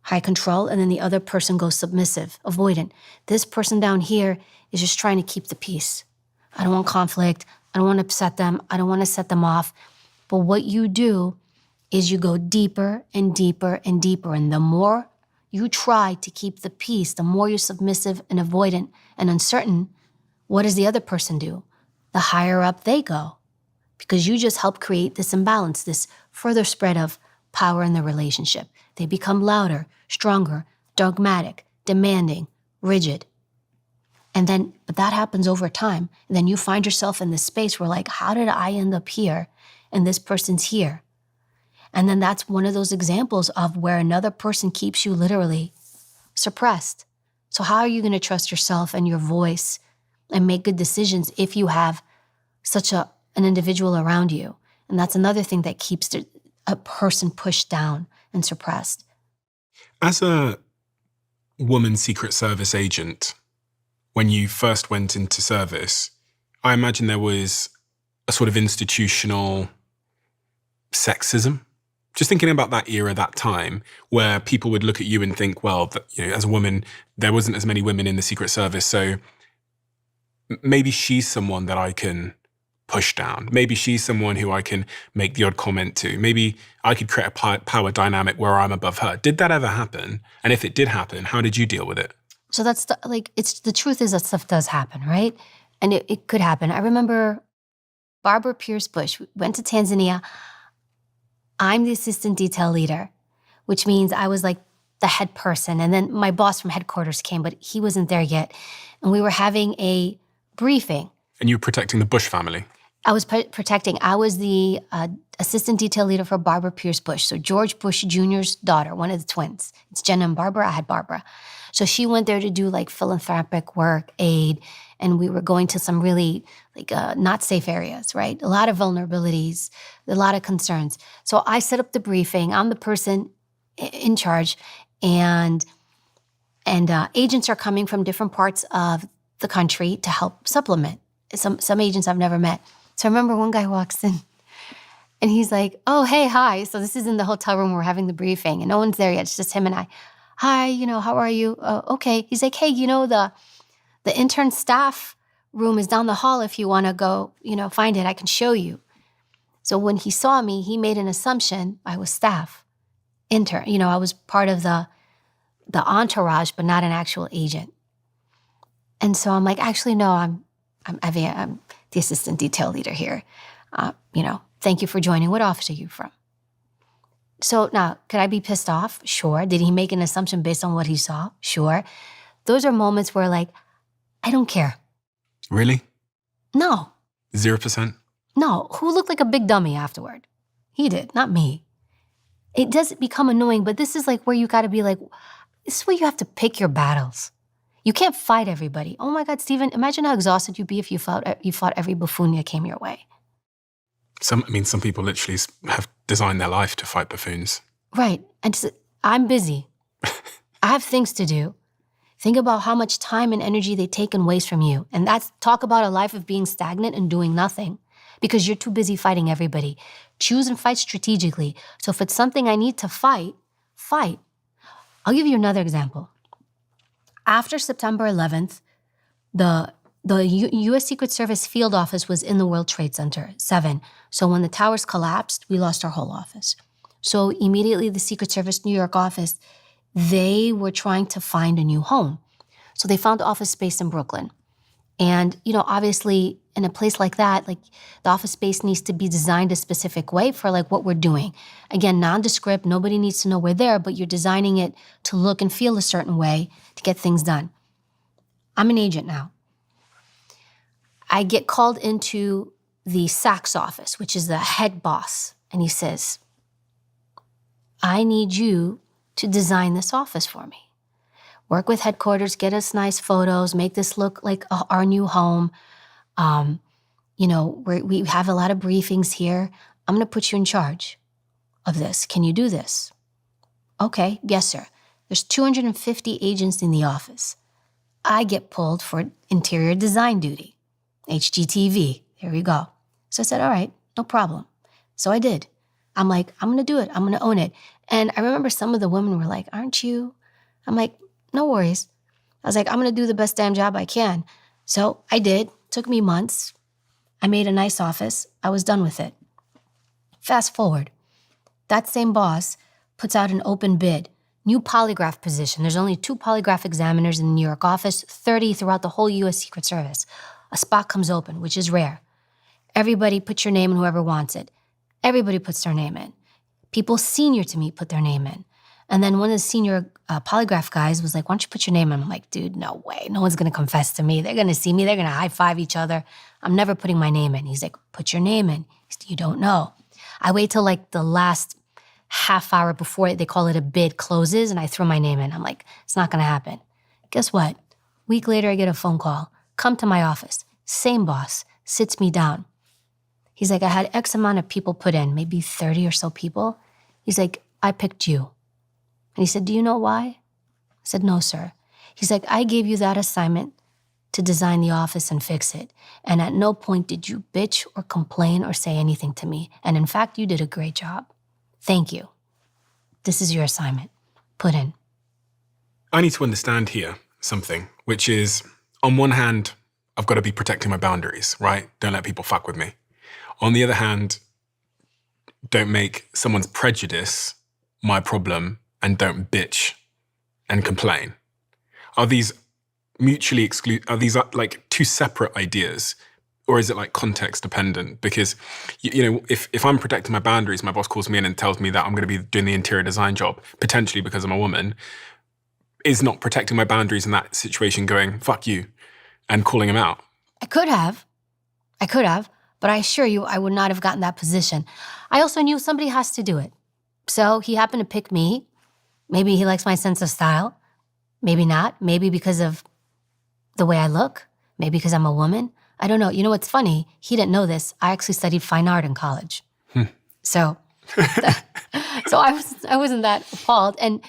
high control, and then the other person goes submissive, avoidant. This person down here is just trying to keep the peace. I don't want conflict. I don't want to upset them. I don't want to set them off. But what you do is you go deeper and deeper and deeper. And the more you try to keep the peace, the more you're submissive and avoidant and uncertain, what does the other person do? The higher up they go. Because you just help create this imbalance, this further spread of power in the relationship. They become louder, stronger, dogmatic, demanding, rigid. But that happens over time. And then you find yourself in this space where like, how did I end up here and this person's here? And then that's one of those examples of where another person keeps you literally suppressed. So how are you going to trust yourself and your voice and make good decisions if you have such an individual around you? And that's another thing that keeps a person pushed down and suppressed. As a woman Secret Service agent, when you first went into service, I imagine there was a sort of institutional sexism. Just thinking about that era, that time, where people would look at you and think, well, as a woman, there wasn't as many women in the Secret Service, so maybe she's someone that I can push down. Maybe she's someone who I can make the odd comment to. Maybe I could create a power dynamic where I'm above her. Did that ever happen? And if it did happen, how did you deal with it? So that's the truth is that stuff does happen, right? And it could happen. I remember Barbara Pierce Bush went to Tanzania. I'm the assistant detail leader, which means I was like the head person. And then my boss from headquarters came, but he wasn't there yet. And we were having a briefing. And you were protecting the Bush family? I was I was the assistant detail leader for Barbara Pierce Bush. So George Bush Jr.'s daughter, one of the twins. It's Jenna and Barbara. I had Barbara. So she went there to do like philanthropic work, aid, and we were going to some really not safe areas, right? A lot of vulnerabilities, a lot of concerns. So I set up the briefing. I'm the person in charge, and agents are coming from different parts of the country to help supplement. Some agents I've never met. So I remember one guy walks in, and he's like, "Oh, hey, hi." So this is in the hotel room. We're having the briefing, and no one's there yet. It's just him and I. "Hi, how are you?" "Okay." He's like, "Hey, the intern staff room is down the hall. If you want to go, find it, I can show you." So when he saw me, he made an assumption I was staff, intern. I was part of the entourage, but not an actual agent. And so I'm like, "Actually, no, I'm the assistant detail leader here. Thank you for joining. What office are you from?" So now, could I be pissed off? Sure. Did he make an assumption based on what he saw? Sure. Those are moments where I don't care. Really? No. 0%? No. Who looked like a big dummy afterward? He did, not me. It does become annoying, but this is where you got to be this is where you have to pick your battles. You can't fight everybody. Oh my God, Stephen, imagine how exhausted you'd be if you fought every buffoon that came your way. Some people literally have designed their life to fight buffoons. Right. And I'm busy. I have things to do. Think about how much time and energy they take and waste from you. And talk about a life of being stagnant and doing nothing because you're too busy fighting everybody. Choose and fight strategically. So if it's something I need to fight, fight. I'll give you another example. After September 11th, the U.S. Secret Service field office was in the World Trade Center, 7. So when the towers collapsed, we lost our whole office. So immediately the Secret Service New York office, they were trying to find a new home. So they found office space in Brooklyn. And, obviously in a place like that, the office space needs to be designed a specific way for what we're doing. Again, nondescript, nobody needs to know we're there, but you're designing it to look and feel a certain way to get things done. I'm an agent now. I get called into the Saks office, which is the head boss. And he says, "I need you to design this office for me. Work with headquarters, get us nice photos, make this look like our new home. We have a lot of briefings here. I'm going to put you in charge of this. Can you do this? Okay, yes, sir. There's 250 agents in the office. I get pulled for interior design duty. HGTV, there we go. So I said, all right, no problem. So I did. I'm like, I'm going to do it. I'm going to own it. And I remember some of the women were like, aren't you? I'm like, no worries. I was like, I'm going to do the best damn job I can. So I did. Took me months. I made a nice office. I was done with it. Fast forward. That same boss puts out an open bid. New polygraph position. There's only 2 polygraph examiners in the New York office, 30 throughout the whole U.S. Secret Service. A spot comes open, which is rare. Everybody put your name in, whoever wants it. Everybody puts their name in. People senior to me put their name in. And then one of the senior polygraph guys was like, why don't you put your name in? I'm like, dude, no way. No one's going to confess to me. They're going to see me. They're going to high-five each other. I'm never putting my name in. He's like, put your name in. You don't know. I wait till like the last half hour before they call it a bid closes and I throw my name in. I'm like, it's not going to happen. Guess what? Week later, I get a phone call. Come to my office. Same boss. Sits me down. He's like, I had X amount of people put in, maybe 30 or so people. He's like, I picked you. And he said, do you know why? I said, no, sir. He's like, I gave you that assignment to design the office and fix it. And at no point did you bitch or complain or say anything to me. And in fact, you did a great job. Thank you. This is your assignment. Put in. I need to understand here something, which is, on one hand, I've got to be protecting my boundaries, right? Don't let people fuck with me. On the other hand, don't make someone's prejudice my problem and don't bitch and complain. Are these mutually exclusive? Are these like 2 separate ideas? Or is it like context dependent? Because, if I'm protecting my boundaries, my boss calls me in and tells me that I'm going to be doing the interior design job, potentially because I'm a woman, is not protecting my boundaries in that situation going, fuck you, and calling him out. I could have, but I assure you I would not have gotten that position. I also knew somebody has to do it. So he happened to pick me. Maybe he likes my sense of style. Maybe not. Maybe because of the way I look. Maybe because I'm a woman. I don't know. You know what's funny? He didn't know this. I actually studied fine art in college. So I wasn't that appalled. And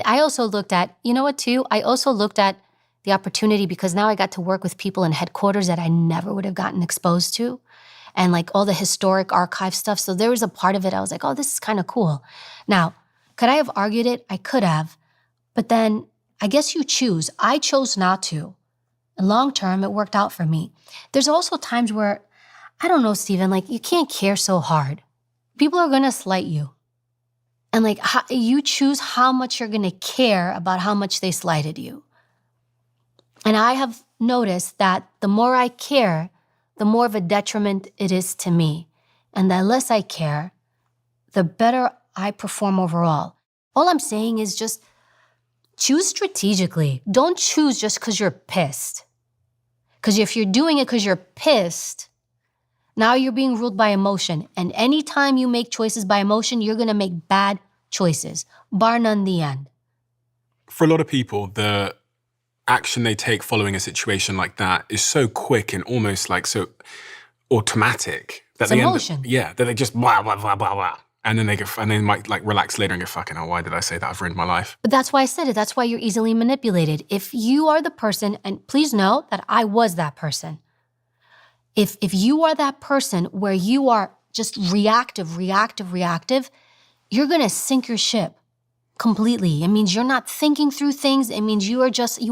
I also looked at, you know what too? I also looked at the opportunity because now I got to work with people in headquarters that I never would have gotten exposed to. And like all the historic archive stuff. So there was a part of it I was like, oh, this is kind of cool. Now, could I have argued it? I could have. But then I guess you choose. I chose not to. And long term, it worked out for me. There's also times where, I don't know, Stephen, like you can't care so hard. People are going to slight you. And like you choose how much you're going to care about how much they slighted you. And I have noticed that the more I care, the more of a detriment it is to me. And the less I care, the better I perform overall. All I'm saying is just choose strategically. Don't choose just because you're pissed. Because if you're doing it because you're pissed, now you're being ruled by emotion. And anytime you make choices by emotion, you're going to make bad choices, bar none the end. For a lot of people, the action they take following a situation like that is so quick and almost like so automatic that It's they emotion. that they just blah, blah, blah, blah, blah. And then they might like relax later and go, fucking hell, why did I say that? I've ruined my life. But that's why I said it. That's why you're easily manipulated. If you are the person, and please know that I was that person. If you are that person where you are just reactive, you're going to sink your ship completely. It means you're not thinking through things. It means you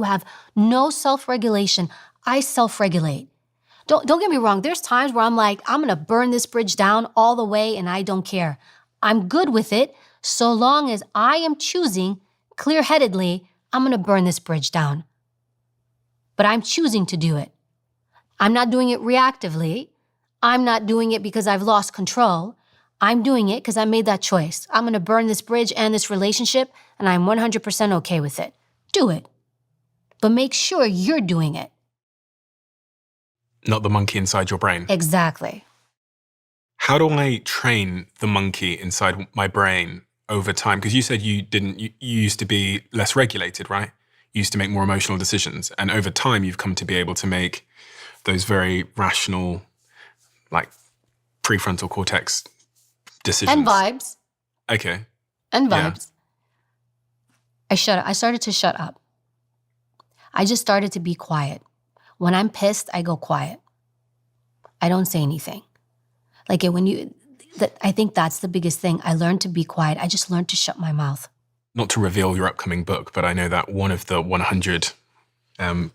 have no self-regulation. I self-regulate. Don't get me wrong. There's times where I'm like, I'm going to burn this bridge down all the way and I don't care. I'm good with it so long as I am choosing clear-headedly, I'm going to burn this bridge down. But I'm choosing to do it. I'm not doing it reactively. I'm not doing it because I've lost control. I'm doing it because I made that choice. I'm going to burn this bridge and this relationship, and I'm 100% okay with it. Do it. But make sure you're doing it. Not the monkey inside your brain. Exactly. How do I train the monkey inside my brain over time? Because you said you used to be less regulated, right? You used to make more emotional decisions. And over time, you've come to be able to make those very rational, like prefrontal cortex decisions. And vibes. Okay. And Yeah. vibes. I started to shut up. I just started to be quiet. When I'm pissed, I go quiet. I don't say anything. Like I think that's the biggest thing. I learned to be quiet. I just learned to shut my mouth. Not to reveal your upcoming book, but I know that one of the 100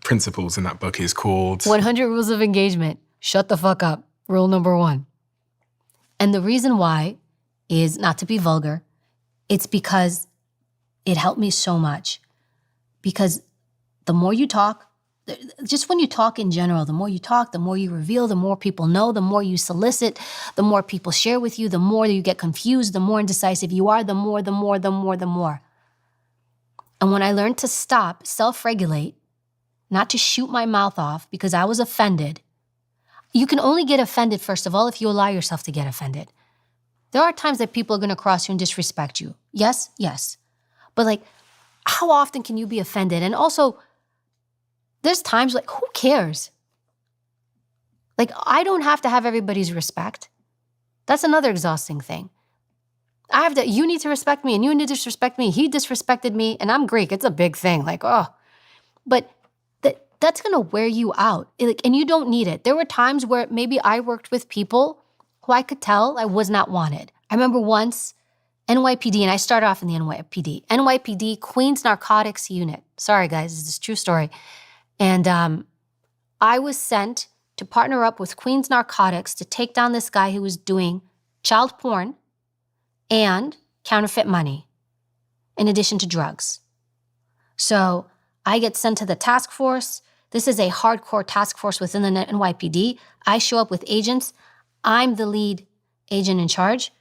principles in that book is called 100 Rules of Engagement. Shut the fuck up. Rule number 1. And the reason why is not to be vulgar. It's because it helped me so much. Because the more you talk, just when you talk in general, the more you talk, the more you reveal, the more people know, the more you solicit, the more people share with you, the more you get confused, the more indecisive you are, the more. And when I learned to stop, self-regulate, not to shoot my mouth off because I was offended. You can only get offended, first of all, if you allow yourself to get offended. There are times that people are going to cross you and disrespect you. Yes. But like, how often can you be offended? And also, there's times like, who cares? Like, I don't have to have everybody's respect. That's another exhausting thing. You need to respect me and you need to disrespect me. He disrespected me and I'm Greek. It's a big thing. Like, oh. But that's going to wear you out. And you don't need it. There were times where maybe I worked with people who I could tell I was not wanted. I remember once, NYPD, and I started off in the NYPD, Queens Narcotics Unit. Sorry, guys, this is a true story. And I was sent to partner up with Queens Narcotics to take down this guy who was doing child porn and counterfeit money, in addition to drugs. So I get sent to the task force. This is a hardcore task force within the NYPD. I show up with agents. I'm the lead agent in charge.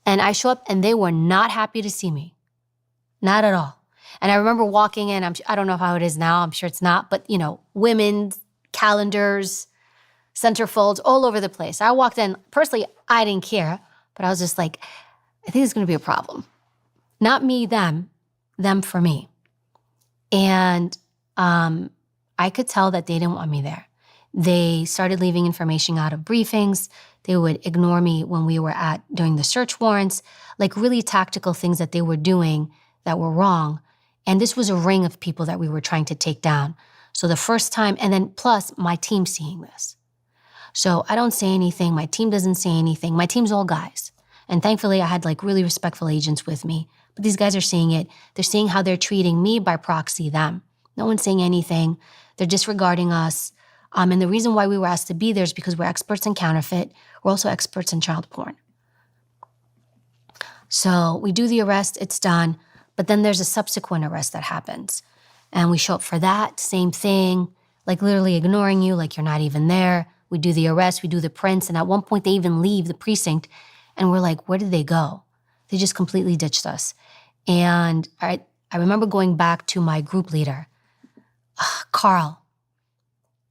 And I show up and they were not happy to see me. Not at all. And I remember walking in, I don't know how it is now, I'm sure it's not, but women's calendars, centerfolds, all over the place. I walked in, personally, I didn't care, but I was just like, I think it's gonna be a problem. Not me, them for me. And I could tell that they didn't want me there. They started leaving information out of briefings. They would ignore me when we were doing the search warrants, like really tactical things that they were doing that were wrong. And this was a ring of people that we were trying to take down. So the first time, and then plus my team seeing this. So I don't say anything. My team doesn't say anything. My team's all guys. And thankfully I had like really respectful agents with me. But these guys are seeing it. They're seeing how they're treating me, by proxy them. No one's saying anything. They're disregarding us. And the reason why we were asked to be there is because we're experts in counterfeit. We're also experts in child porn. So we do the arrest, it's done. But then there's a subsequent arrest that happens. And we show up for that, same thing, like literally ignoring you, like you're not even there. We do the arrest, we do the prints. And at one point they even leave the precinct. And we're like, where did they go? They just completely ditched us. And I remember going back to my group leader, Carl.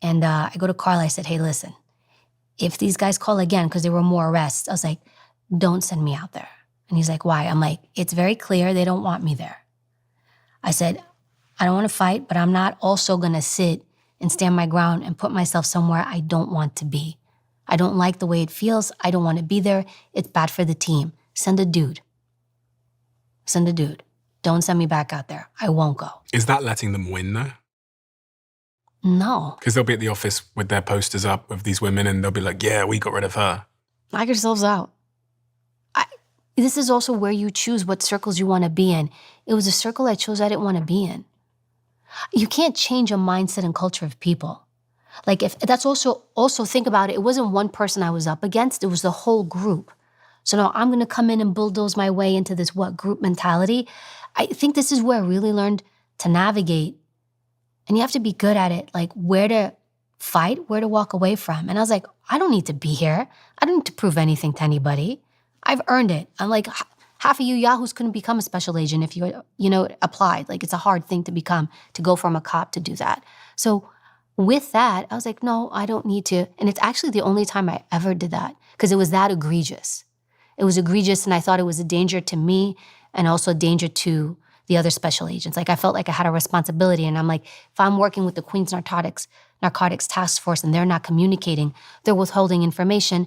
And I go to Carl, I said, hey, listen, if these guys call again, because there were more arrests, I was like, don't send me out there. And he's like, why? I'm like, it's very clear they don't want me there. I said, I don't want to fight, but I'm not also going to sit and stand my ground and put myself somewhere I don't want to be. I don't like the way it feels. I don't want to be there. It's bad for the team. Send a dude. Send a dude. Don't send me back out there. I won't go. Is that letting them win, though? No. Because they'll be at the office with their posters up of these women and they'll be like, yeah, we got rid of her. Knock yourselves out. This is also where you choose what circles you want to be in. It was a circle I chose I didn't want to be in. You can't change a mindset and culture of people. Like if that's also think about it. It wasn't one person I was up against. It was the whole group. So now I'm going to come in and bulldoze my way into this group mentality. I think this is where I really learned to navigate. And you have to be good at it, like where to fight, where to walk away from. And I was like, I don't need to be here. I don't need to prove anything to anybody. I've earned it. I'm like, half of you yahoos couldn't become a special agent if you applied. Like it's a hard thing to go from a cop to do that. So with that, I was like, no, I don't need to. And it's actually the only time I ever did that because it was that egregious. It was egregious, and I thought it was a danger to me and also a danger to the other special agents. Like, I felt like I had a responsibility, and I'm like, if I'm working with the Queens Narcotics Task Force and they're not communicating, they're withholding information,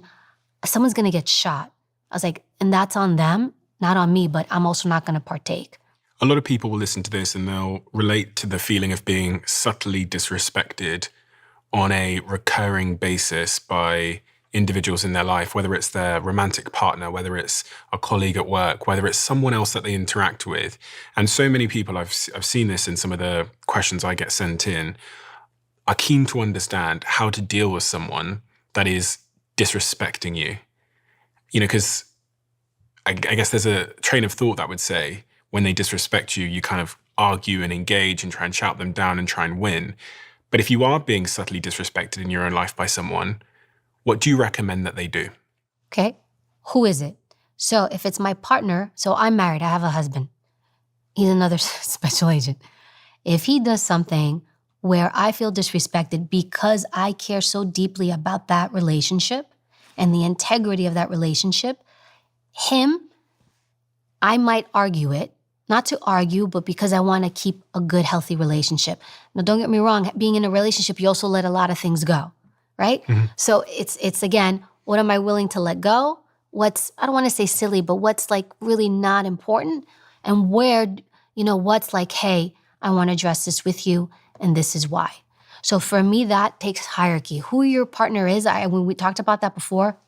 someone's gonna get shot. I was like, and that's on them, not on me, but I'm also not gonna partake. A lot of people will listen to this and they'll relate to the feeling of being subtly disrespected on a recurring basis by individuals in their life, whether it's their romantic partner, whether it's a colleague at work, whether it's someone else that they interact with. And so many people, I've seen this in some of the questions I get sent in, are keen to understand how to deal with someone that is disrespecting you. You know, because I guess there's a train of thought that would say, when they disrespect you, you kind of argue and engage and try and shout them down and try and win. But if you are being subtly disrespected in your own life by someone, what do you recommend that they do? Okay, who is it? So if it's my partner, so I'm married, I have a husband. He's another special agent. If he does something where I feel disrespected because I care so deeply about that relationship and the integrity of that relationship, I might argue it. Not to argue, but because I want to keep a good, healthy relationship. Now, don't get me wrong, being in a relationship, you also let a lot of things go, right? Mm-hmm. So it's again, what am I willing to let go? What's, I don't want to say silly, but what's like really not important? And where, what's like, hey, I want to address this with you, and this is why. So for me, that takes hierarchy. Who your partner is, when we talked about that before,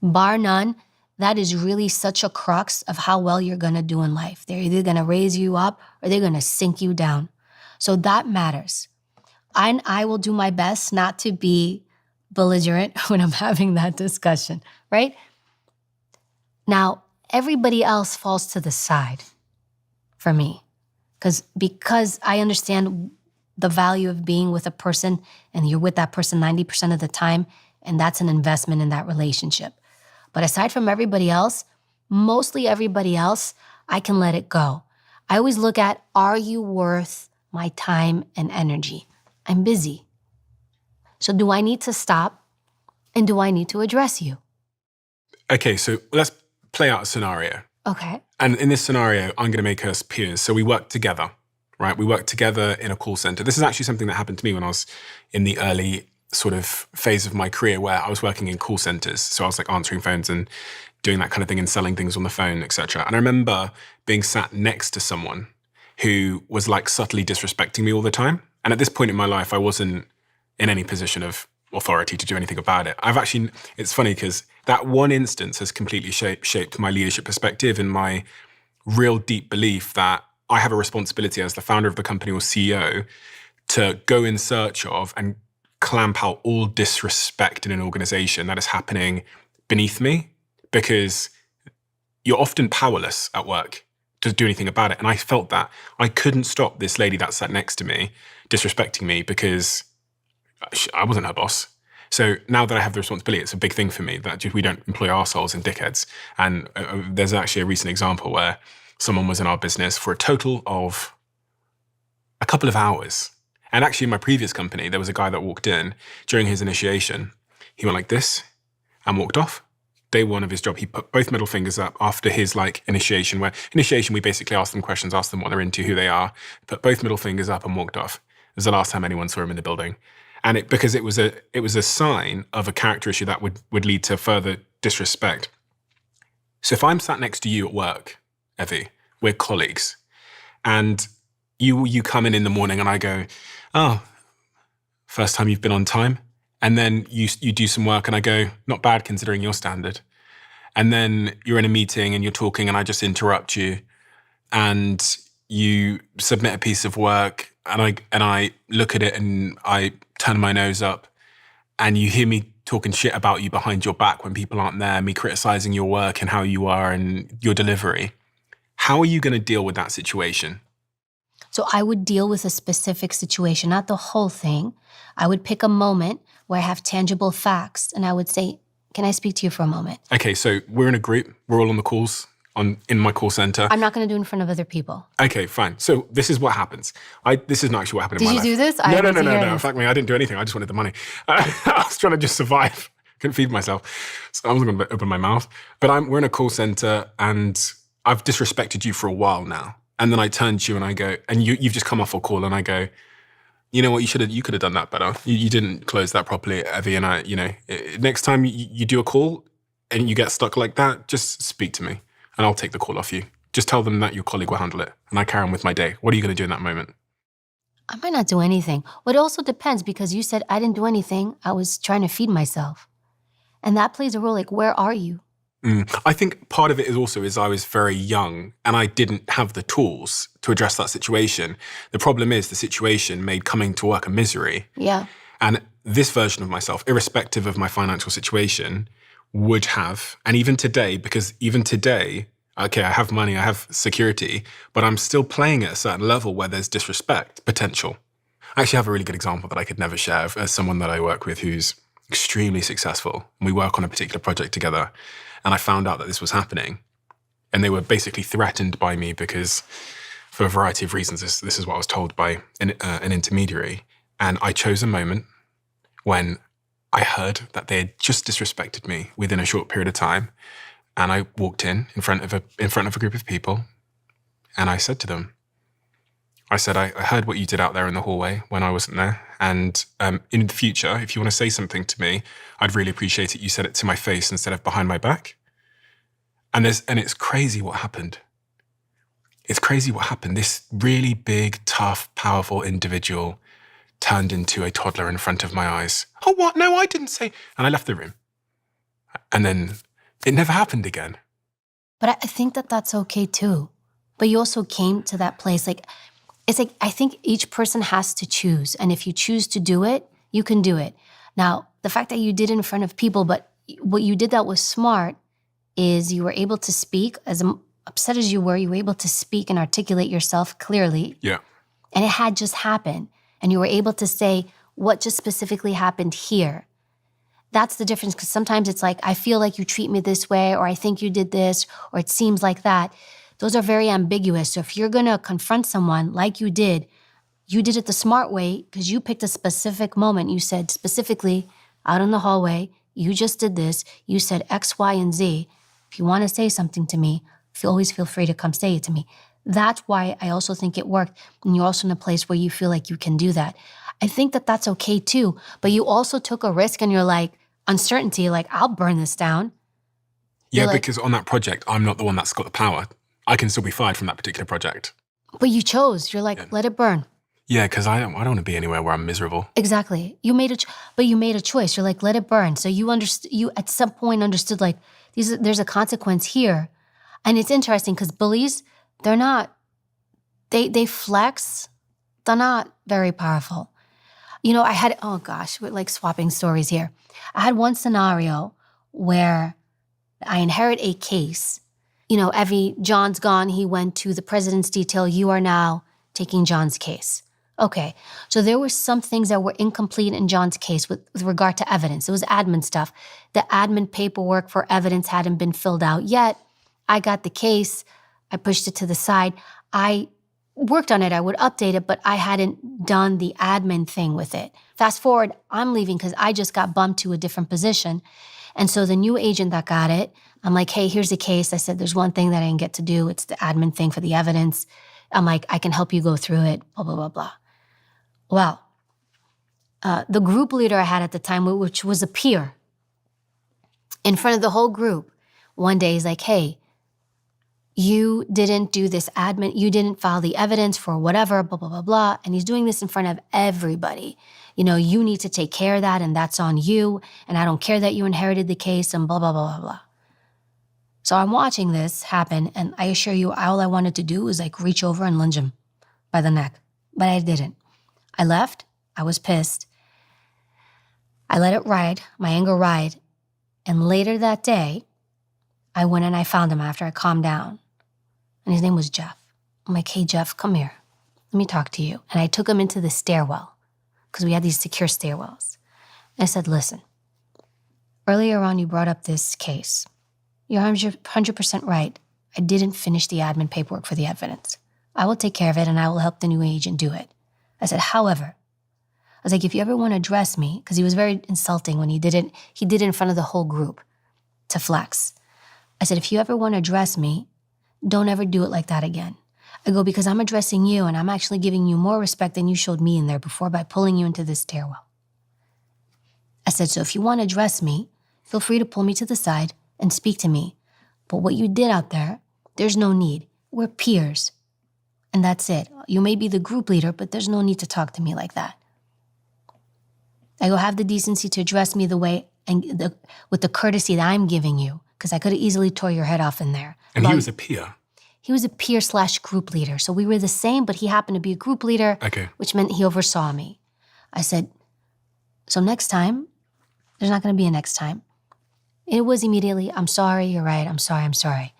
bar none, that is really such a crux of how well you're going to do in life. They're either going to raise you up or they're going to sink you down. So that matters. I will do my best not to be belligerent when I'm having that discussion, right? Now, everybody else falls to the side for me because I understand the value of being with a person, and you're with that person 90% of the time, and that's an investment in that relationship. But aside from everybody else, mostly everybody else, I can let it go. I always look at, are you worth my time and energy? I'm busy. So do I need to stop, and do I need to address you? Okay, so let's play out a scenario. Okay. And in this scenario, I'm going to make us peers. So we work together, right? We work together in a call center. This is actually something that happened to me when I was in the early sort of phase of my career where I was working in call centers. So I was like answering phones and doing that kind of thing and selling things on the phone, etc. And I remember being sat next to someone who was like subtly disrespecting me all the time. And at this point in my life, I wasn't in any position of authority to do anything about it. It's funny because that one instance has completely shaped my leadership perspective and my real deep belief that I have a responsibility as the founder of the company or CEO to go in search of and clamp out all disrespect in an organization that is happening beneath me, because you're often powerless at work to do anything about it. And I felt that I couldn't stop this lady that sat next to me disrespecting me because I wasn't her boss. So now that I have the responsibility, it's a big thing for me that we don't employ arseholes and dickheads. And there's actually a recent example where someone was in our business for a total of a couple of hours. And actually in my previous company, there was a guy that walked in during his initiation. He went like this and walked off. Day one of his job, he put both middle fingers up after his initiation, where we basically ask them questions, ask them what they're into, who they are, put both middle fingers up and walked off. It was the last time anyone saw him in the building. And because it was a sign of a character issue that would lead to further disrespect. So if I'm sat next to you at work, Evie, we're colleagues, and you come in the morning and I go, oh, first time you've been on time. And then you do some work and I go, not bad considering your standard. And then you're in a meeting and you're talking and I just interrupt you and you submit a piece of work and I look at it and I turn my nose up and you hear me talking shit about you behind your back when people aren't there, me criticizing your work and how you are and your delivery. How are you going to deal with that situation? So I would deal with a specific situation, not the whole thing. I would pick a moment where I have tangible facts and I would say, can I speak to you for a moment? Okay, so we're in a group. We're all on the calls in my call center. I'm not going to do it in front of other people. Okay, fine. So this is what happens. This is not actually what happened in my life. Did you do this? No. In fact, I didn't do anything. I just wanted the money. I was trying to just survive couldn't feed myself. So I wasn't going to open my mouth. But we're in a call center and I've disrespected you for a while now. And then I turn to you and I go, and you've just come off a call and I go, you know what, you could have done that better. You didn't close that properly, Evie. And next time you do a call and you get stuck like that, just speak to me and I'll take the call off you. Just tell them that your colleague will handle it and I carry on with my day. What are you going to do in that moment? I might not do anything. But it also depends because you said I didn't do anything. I was trying to feed myself. And that plays a role. Like, where are you? I think part of it is I was very young and I didn't have the tools to address that situation. The problem is the situation made coming to work a misery. Yeah. And this version of myself, irrespective of my financial situation, would have, and even today, because even today, okay, I have money, I have security, but I'm still playing at a certain level where there's disrespect potential. I actually have a really good example that I could never share as someone that I work with who's extremely successful. We work on a particular project together. And I found out that this was happening. And they were basically threatened by me because, for a variety of reasons, this is what I was told by an intermediary. And I chose a moment when I heard that they had just disrespected me within a short period of time. And I walked in front of a group of people. And I said to them, I heard what you did out there in the hallway when I wasn't there. And in the future, if you want to say something to me, I'd really appreciate it. You said it to my face instead of behind my back. And it's crazy what happened. It's crazy what happened. This really big, tough, powerful individual turned into a toddler in front of my eyes. Oh, what? No, I didn't say. And I left the room. And then it never happened again. But I think that that's okay too. But you also came to that place. It's like, I think each person has to choose. And if you choose to do it, you can do it. Now, the fact that you did it in front of people, but what you did that was smart is you were able to speak, as upset as you were able to speak and articulate yourself clearly. Yeah. And it had just happened. And you were able to say what just specifically happened here. That's the difference, because sometimes it's like, I feel like you treat me this way, or I think you did this, or it seems like that. Those are very ambiguous. So if you're going to confront someone like you did it the smart way because you picked a specific moment. You said specifically out in the hallway, you just did this. You said X, Y, and Z. If you want to say something to me, always feel free to come say it to me. That's why I also think it worked. And you're also in a place where you feel like you can do that. I think that that's okay too. But you also took a risk and you're like, uncertainty, like, I'll burn this down. Yeah, because on that project, I'm not the one that's got the power. I can still be fired from that particular project. But you chose. You're like, let it burn. Yeah, because I don't want to be anywhere where I'm miserable. Exactly. You made a choice. You're like, let it burn. So you at some point understood like there's a consequence here. And it's interesting because bullies, they flex. They're not very powerful. We're like swapping stories here. I had one scenario where I inherit a case. Evie, John's gone. He went to the president's detail. You are now taking John's case. Okay, so there were some things that were incomplete in John's case with regard to evidence. It was admin stuff. The admin paperwork for evidence hadn't been filled out yet. I got the case. I pushed it to the side. I worked on it. I would update it, but I hadn't done the admin thing with it. Fast forward, I'm leaving because I just got bumped to a different position. And so the new agent that got it, I'm like, hey, here's the case. I said, there's one thing that I didn't get to do. It's the admin thing for the evidence. I'm like, I can help you go through it, blah, blah, blah, blah. Well, the group leader I had at the time, which was a peer, in front of the whole group, one day he's like, hey, you didn't do this admin, you didn't file the evidence for whatever, blah, blah, blah, blah. And he's doing this in front of everybody. You need to take care of that and that's on you. And I don't care that you inherited the case and blah, blah, blah, blah, blah. So I'm watching this happen and I assure you all I wanted to do was like reach over and lunge him by the neck. But I didn't. I left. I was pissed. I let it ride, my anger ride. And later that day, I went and I found him after I calmed down. And his name was Jeff. I'm like, hey, Jeff, come here. Let me talk to you. And I took him into the stairwell because we had these secure stairwells. And I said, listen, earlier on you brought up this case. You're 100% right. I didn't finish the admin paperwork for the evidence. I will take care of it and I will help the new agent do it. I said, however, was like, if you ever want to address me, because he was very insulting when he did it in front of the whole group to flex. I said, if you ever want to address me, don't ever do it like that again. I go, because I'm addressing you and I'm actually giving you more respect than you showed me in there before by pulling you into this stairwell. I said, so if you want to address me, feel free to pull me to the side and speak to me. But what you did out there, there's no need. We're peers. And that's it. You may be the group leader, but there's no need to talk to me like that. I go, have the decency to address me the way and with the courtesy that I'm giving you, because I could have easily tore your head off in there. And he was a peer? He was a peer/group leader. So we were the same, but he happened to be a group leader, which meant he oversaw me. I said, so next time, there's not going to be a next time. It was immediately, I'm sorry, you're right, I'm sorry.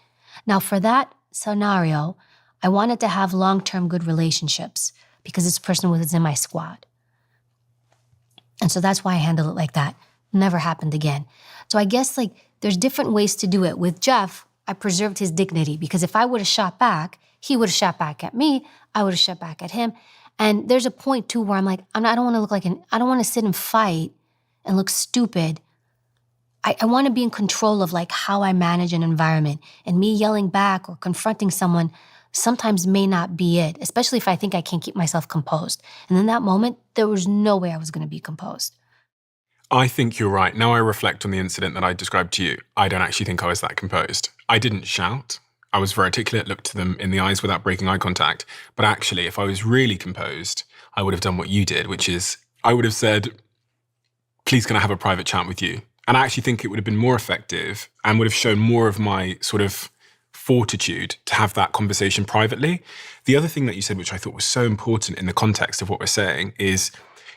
Now, for that scenario, I wanted to have long-term good relationships because this person was in my squad. And so that's why I handled it like that. Never happened again. So I guess there's different ways to do it. With Jeff, I preserved his dignity because if I would have shot back, he would have shot back at me, I would have shot back at him. And there's a point too where I'm like, I don't want to look like I don't want to sit and fight and look stupid. I want to be in control of how I manage an environment, and me yelling back or confronting someone sometimes may not be it, especially if I think I can't keep myself composed. And in that moment, there was no way I was going to be composed. I think you're right. Now I reflect on the incident that I described to you. I don't actually think I was that composed. I didn't shout. I was very articulate, looked to them in the eyes without breaking eye contact. But actually, if I was really composed, I would have done what you did, which is I would have said, please, can I have a private chat with you? And I actually think it would have been more effective and would have shown more of my sort of fortitude to have that conversation privately. The other thing that you said, which I thought was so important in the context of what we're saying, is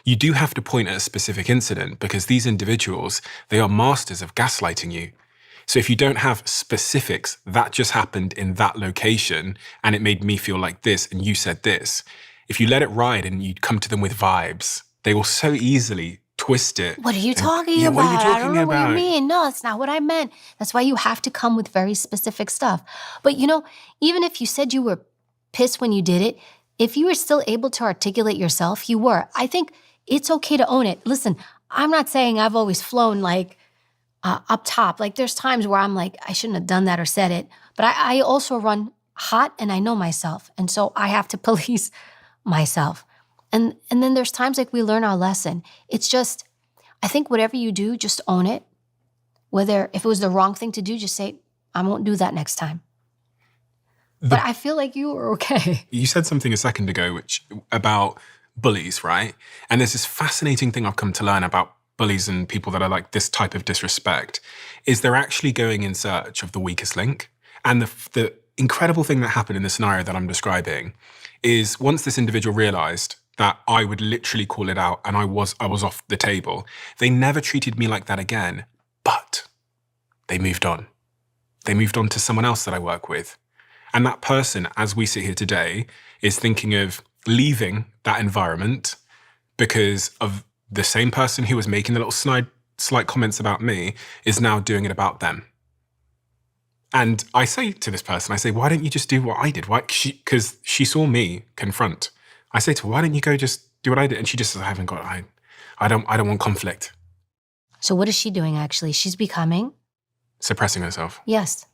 you do have to point at a specific incident because these individuals, they are masters of gaslighting you. So if you don't have specifics, that just happened in that location and it made me feel like this and you said this. If you let it ride and you come to them with vibes, they will so easily twist it. What are you talking about? What are you talking I don't know about? what you mean. No, that's not what I meant. That's why you have to come with very specific stuff. But even if you said you were pissed when you did it, if you were still able to articulate yourself, you were. I think it's okay to own it. Listen, I'm not saying I've always flown up top. There's times where I'm like, I shouldn't have done that or said it. But I also run hot and I know myself. And so I have to police myself. And then there's times we learn our lesson. It's just, I think whatever you do, just own it. Whether if it was the wrong thing to do, just say, I won't do that next time. But I feel like you were okay. You said something a second ago about bullies, right? And there's this fascinating thing I've come to learn about bullies and people that are like this type of disrespect, is they're actually going in search of the weakest link. And the incredible thing that happened in the scenario that I'm describing is once this individual realized that I would literally call it out and I was off the table, they never treated me like that again, but they moved on. They moved on to someone else that I work with. And that person, as we sit here today, is thinking of leaving that environment because of the same person who was making the little slight comments about me is now doing it about them. And I say to this person, I say, why don't you just do what I did? Why? Because she saw me confront. I say to her, why don't you go just do what I did? And she just says, I don't want conflict. So what is she doing actually? She's becoming? Suppressing herself. Yes.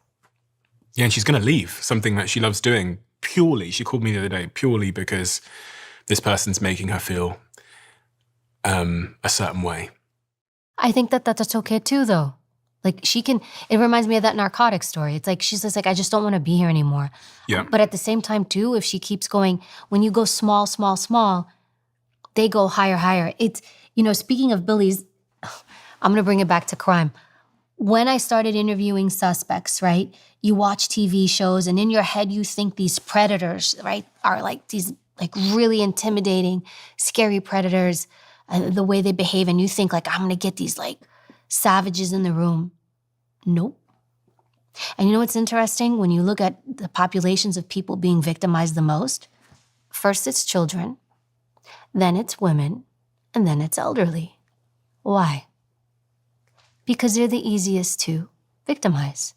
Yeah, and she's going to leave something that she loves doing purely, she called me the other day, purely because this person's making her feel a certain way. I think that's okay too, though. It reminds me of that narcotics story. It's she's just I just don't want to be here anymore. Yeah. But at the same time too, if she keeps going, when you go small, small, small, they go higher, higher. It's, speaking of bullies, I'm going to bring it back to crime. When I started interviewing suspects, right, you watch TV shows and in your head you think these predators, right, are these really intimidating, scary predators, the way they behave, and you think I'm going to get these savages in the room. Nope. And you know what's interesting? When you look at the populations of people being victimized the most, first it's children, then it's women, and then it's elderly. Why? Because they're the easiest to victimize.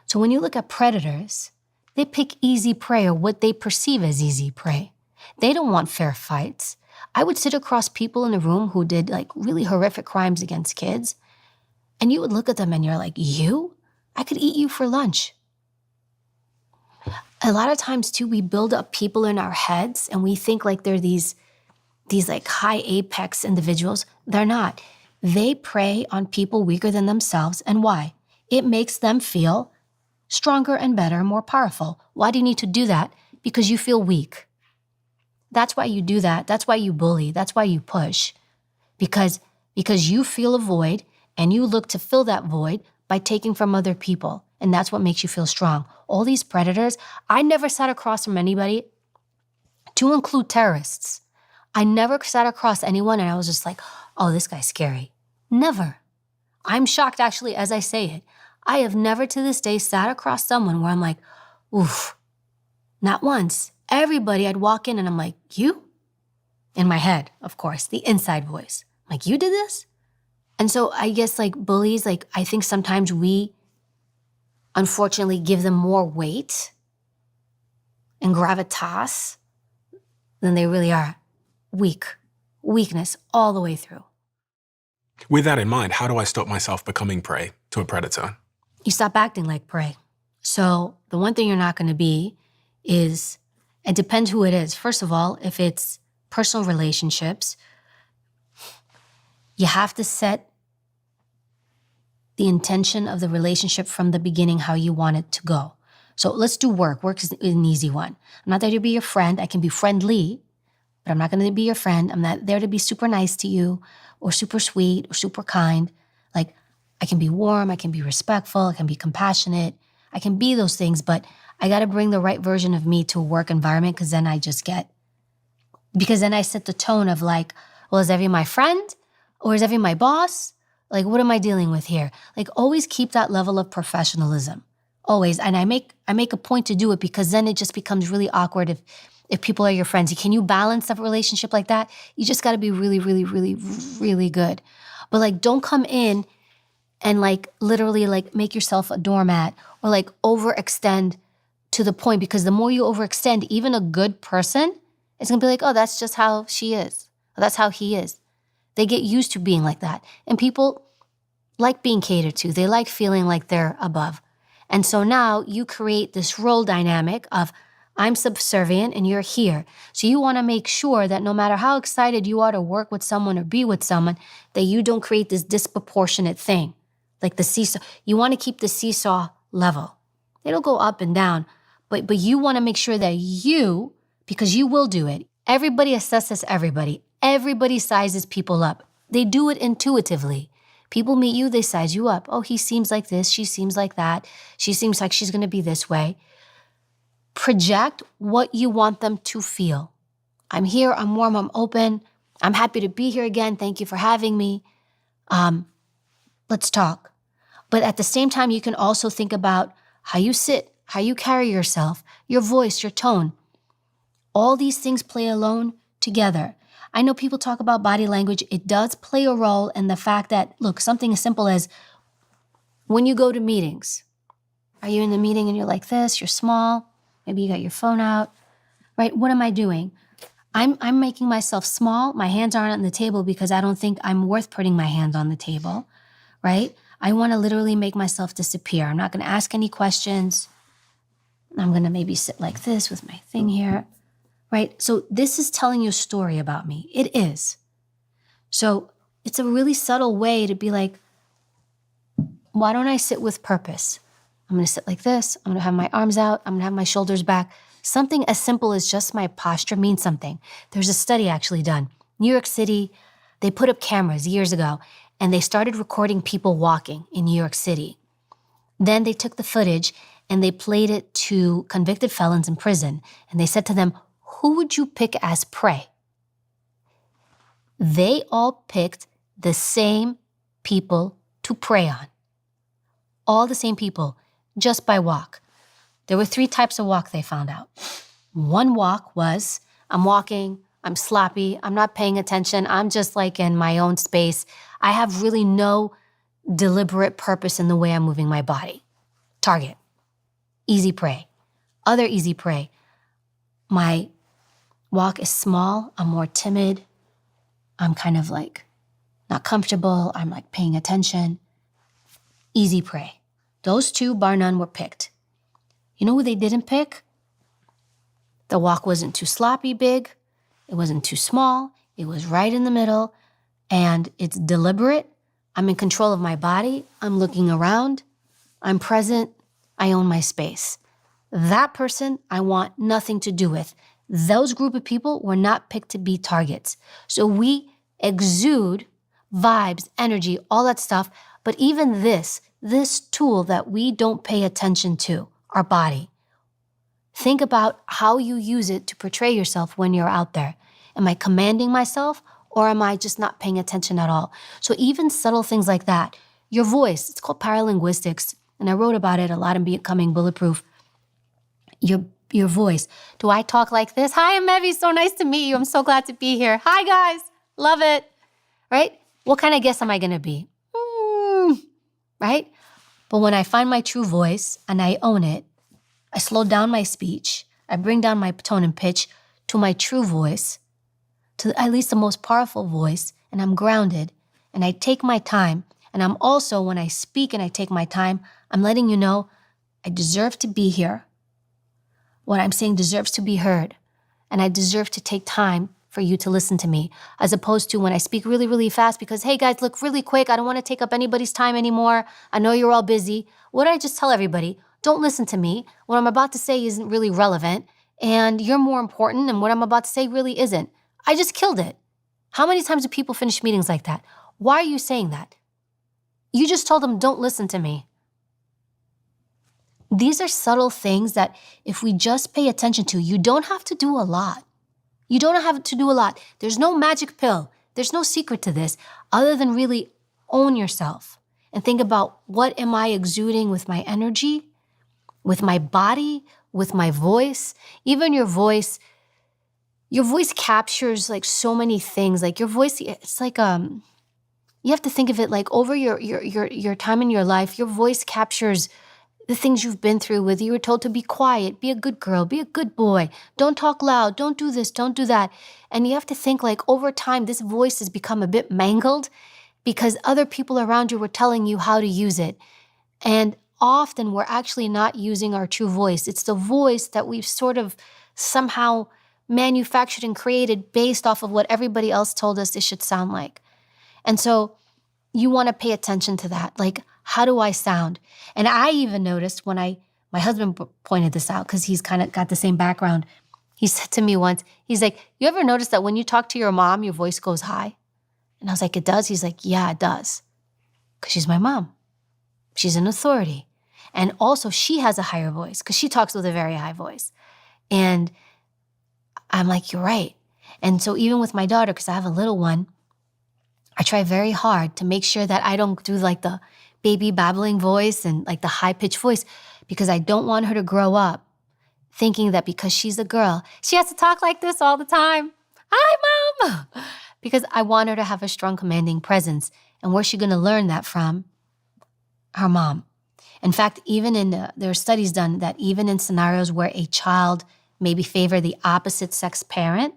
So when you look at predators, they pick easy prey or what they perceive as easy prey. They don't want fair fights. I would sit across people in the room who did like really horrific crimes against kids, and you would look at them and you're like, you? I could eat you for lunch. A lot of times too, we build up people in our heads and we think like they're these like high apex individuals. They're not. They prey on people weaker than themselves. And why? It makes them feel stronger and better, more powerful. Why do you need to do that? Because you feel weak. That's why you do that. That's why you bully. That's why you push. Because you feel a void and you look to fill that void by taking from other people. And that's what makes you feel strong. All these predators, I never sat across from anybody, to include terrorists. I never sat across anyone and I was just like, oh, this guy's scary. Never. I'm shocked actually as I say it. I have never to this day sat across someone where I'm like, oof, not once. Everybody, I'd walk in and I'm like, you? In my head, of course, the inside voice. I'm like, you did this? And so I guess like bullies, like I think sometimes we unfortunately give them more weight and gravitas than they really are. Weakness all the way through. With that in mind, how do I stop myself becoming prey to a predator? You stop acting like prey. So the one thing you're not going to be is, it depends who it is. First of all, if it's personal relationships, you have to set the intention of the relationship from the beginning, how you want it to go. So let's do work. Work is an easy one. I'm not there to be your friend. I can be friendly, but I'm not going to be your friend. I'm not there to be super nice to you or super sweet or super kind. Like, I can be warm, I can be respectful, I can be compassionate. I can be those things, but I got to bring the right version of me to a work environment because then I set the tone of like, well, is Evie my friend or is Evie my boss? Like, what am I dealing with here? Like, always keep that level of professionalism. Always. And I make a point to do it because then it just becomes really awkward if people are your friends. Can you balance a relationship like that? You just got to be really, really, really, really good. But like, don't come in and like literally like make yourself a doormat or like overextend to the point, because the more you overextend, even a good person is gonna be like, oh, that's just how she is. That's how he is. They get used to being like that. And people like being catered to. They like feeling like they're above. And so now you create this role dynamic of I'm subservient and you're here. So you want to make sure that no matter how excited you are to work with someone or be with someone, that you don't create this disproportionate thing. Like the seesaw. You want to keep the seesaw level. It'll go up and down, but you want to make sure that you, because you will do it. Everybody assesses everybody. Everybody sizes people up. They do it intuitively. People meet you, they size you up. Oh, he seems like this, she seems like that. She seems like she's going to be this way. Project what you want them to feel. I'm here, I'm warm, I'm open. I'm happy to be here again. Thank you for having me. Let's talk. But at the same time, you can also think about how you sit, how you carry yourself, your voice, your tone. All these things play alone together. I know people talk about body language. It does play a role in the fact that, look, something as simple as when you go to meetings. Are you in the meeting and you're like this, you're small, maybe you got your phone out, right? What am I doing? I'm making myself small. My hands aren't on the table because I don't think I'm worth putting my hand on the table, right? I want to literally make myself disappear. I'm not going to ask any questions. I'm going to maybe sit like this with my thing here, right? So this is telling you a story about me. It is. So it's a really subtle way to be like, why don't I sit with purpose? I'm going to sit like this. I'm going to have my arms out. I'm going to have my shoulders back. Something as simple as just my posture means something. There's a study actually done. New York City, they put up cameras years ago, and they started recording people walking in New York City. Then they took the footage and they played it to convicted felons in prison. And they said to them, who would you pick as prey? They all picked the same people to prey on. All the same people, just by walk. There were 3 types of walk they found out. One walk was, I'm walking, I'm sloppy, I'm not paying attention, I'm just like in my own space. I have really no deliberate purpose in the way I'm moving my body. Target, easy prey. Other easy prey, my walk is small, I'm more timid, I'm kind of like not comfortable. I'm like paying attention. Easy prey. Those two, bar none, were picked. You know who they didn't pick? The walk wasn't too sloppy big. It wasn't too small. It was right in the middle. And it's deliberate. I'm in control of my body. I'm looking around. I'm present. I own my space. That person I want nothing to do with. Those group of people were not picked to be targets. So we exude vibes, energy, all that stuff. But even this tool that we don't pay attention to, our body, think about how you use it to portray yourself when you're out there. Am I commanding myself, or am I just not paying attention at all? So even subtle things like that, your voice, it's called paralinguistics, and I wrote about it a lot in Becoming Bulletproof. Your voice. Do I talk like this? Hi, I'm Evie. So nice to meet you. I'm so glad to be here. Hi, guys. Love it. Right? What kind of guest am I going to be? Right? But when I find my true voice and I own it, I slow down my speech. I bring down my tone and pitch to my true voice, to at least the most powerful voice, and I'm grounded, and I take my time. And I'm also, when I speak and I take my time, I'm letting you know I deserve to be here. What I'm saying deserves to be heard, and I deserve to take time for you to listen to me, as opposed to when I speak really, really fast because, hey guys, look really quick. I don't want to take up anybody's time anymore. I know you're all busy. What did I just tell everybody? Don't listen to me. What I'm about to say isn't really relevant, and you're more important, and what I'm about to say really isn't. I just killed it. How many times do people finish meetings like that? Why are you saying that? You just told them, don't listen to me. These are subtle things that if we just pay attention to, you don't have to do a lot. You don't have to do a lot. There's no magic pill. There's no secret to this other than really own yourself and think about, what am I exuding with my energy, with my body, with my voice? Even your voice captures like so many things. Like your voice, it's like you have to think of it like over your time in your life, your voice captures the things you've been through, whether you were told to be quiet, be a good girl, be a good boy, don't talk loud, don't do this, don't do that. And you have to think like over time, this voice has become a bit mangled because other people around you were telling you how to use it. And often we're actually not using our true voice. It's the voice that we've sort of somehow manufactured and created based off of what everybody else told us it should sound like. And so you want to pay attention to that. Like, how do I sound? And I even noticed when my husband pointed this out because he's kind of got the same background. He said to me once, he's like, you ever notice that when you talk to your mom, your voice goes high? And I was like, it does? He's like, yeah, it does. Because she's my mom. She's an authority. And also she has a higher voice because she talks with a very high voice. And I'm like, you're right. And so even with my daughter, because I have a little one, I try very hard to make sure that I don't do like the baby babbling voice and like the high-pitched voice, because I don't want her to grow up thinking that because she's a girl, she has to talk like this all the time. Hi, Mom! Because I want her to have a strong, commanding presence. And where's she going to learn that from? Her mom. In fact, even there are studies done that even in scenarios where a child maybe favor the opposite sex parent,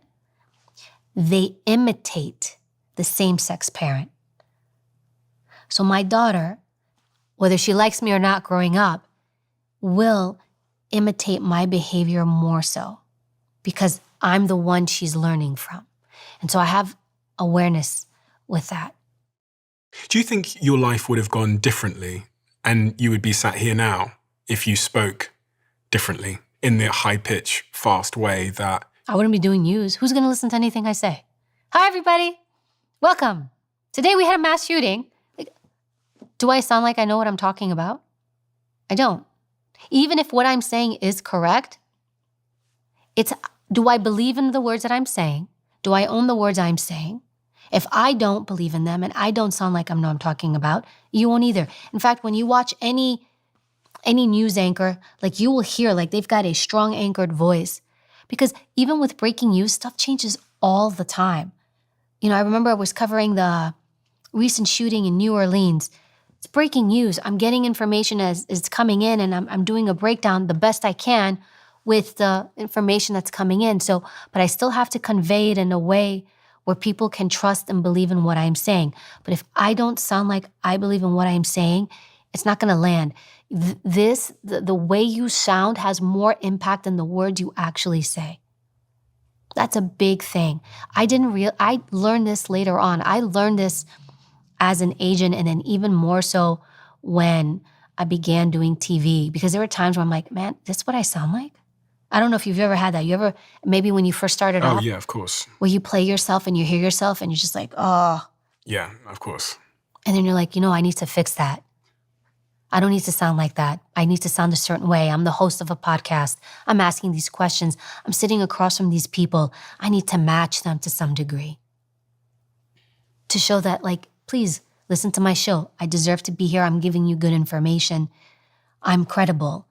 they imitate the same-sex parent. So my daughter, whether she likes me or not growing up, will imitate my behavior more so because I'm the one she's learning from. And so I have awareness with that. Do you think your life would have gone differently and you would be sat here now if you spoke differently in the high-pitch, fast way that... I wouldn't be doing news. Who's going to listen to anything I say? Hi, everybody. Welcome. Today we had a mass shooting. Do I sound like I know what I'm talking about? I don't. Even if what I'm saying is correct, do I believe in the words that I'm saying? Do I own the words I'm saying? If I don't believe in them and I don't sound like I know what I'm talking about, you won't either. In fact, when you watch any news anchor, like you will hear like they've got a strong anchored voice. Because even with breaking news, stuff changes all the time. You know, I remember I was covering the recent shooting in New Orleans. It's breaking news. I'm getting information as it's coming in, and I'm doing a breakdown the best I can with the information that's coming in. So, but I still have to convey it in a way where people can trust and believe in what I'm saying. But if I don't sound like I believe in what I'm saying, it's not going to land. The way you sound has more impact than the words you actually say. That's a big thing. I learned this later on. I learned this as an agent, and then even more so when I began doing TV, because there were times where I'm like, man, this is what I sound like? I don't know if you've ever had that. You ever, maybe when you first started Oh, off, yeah, of course. where you play yourself and you hear yourself and you're just like, oh. Yeah, of course. And then you're like, I need to fix that. I don't need to sound like that. I need to sound a certain way. I'm the host of a podcast. I'm asking these questions. I'm sitting across from these people. I need to match them to some degree. To show that, like, please listen to my show. I deserve to be here. I'm giving you good information. I'm credible.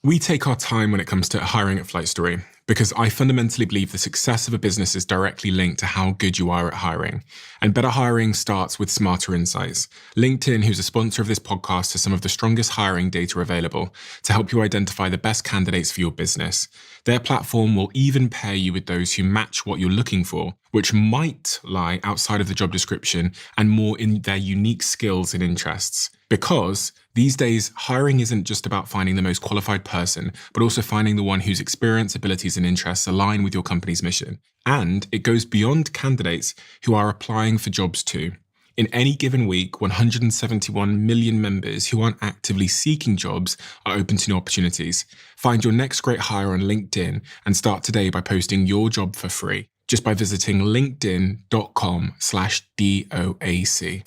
We take our time when it comes to hiring at Flight Story because I fundamentally believe the success of a business is directly linked to how good you are at hiring. And better hiring starts with smarter insights. LinkedIn, who's a sponsor of this podcast, has some of the strongest hiring data available to help you identify the best candidates for your business. Their platform will even pair you with those who match what you're looking for, which might lie outside of the job description and more in their unique skills and interests. Because these days, hiring isn't just about finding the most qualified person, but also finding the one whose experience, abilities, and interests align with your company's mission. And it goes beyond candidates who are applying for jobs too. In any given week, 171 million members who aren't actively seeking jobs are open to new opportunities. Find your next great hire on LinkedIn and start today by posting your job for free, just by visiting linkedin.com/DOAC.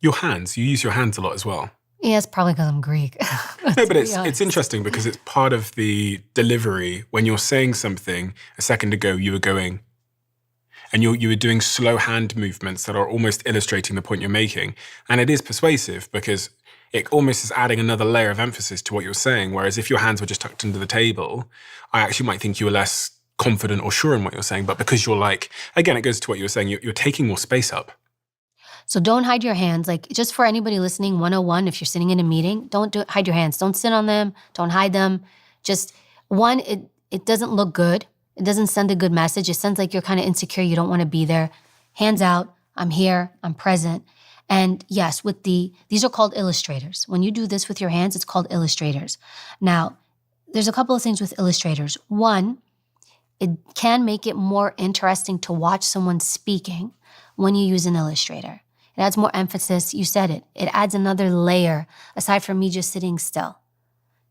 Your hands, you use your hands a lot as well. Yeah, it's probably because I'm Greek. No, but it's interesting because it's part of the delivery. When you're saying something, a second ago you were going, and you were doing slow hand movements that are almost illustrating the point you're making. And it is persuasive because it almost is adding another layer of emphasis to what you're saying. Whereas if your hands were just tucked under the table, I actually might think you were less confident or sure in what you're saying. But because you're like, again, it goes to what you were saying, you're taking more space up. So don't hide your hands. Like, just for anybody listening, 101, if you're sitting in a meeting, hide your hands. Don't sit on them. Don't hide them. Just, one, it doesn't look good. It doesn't send a good message. It sends like you're kind of insecure. You don't want to be there. Hands out. I'm here. I'm present. And yes, these are called illustrators. When you do this with your hands, it's called illustrators. Now, there's a couple of things with illustrators. One, it can make it more interesting to watch someone speaking when you use an illustrator. It adds more emphasis. You said it. It adds another layer aside from me just sitting still,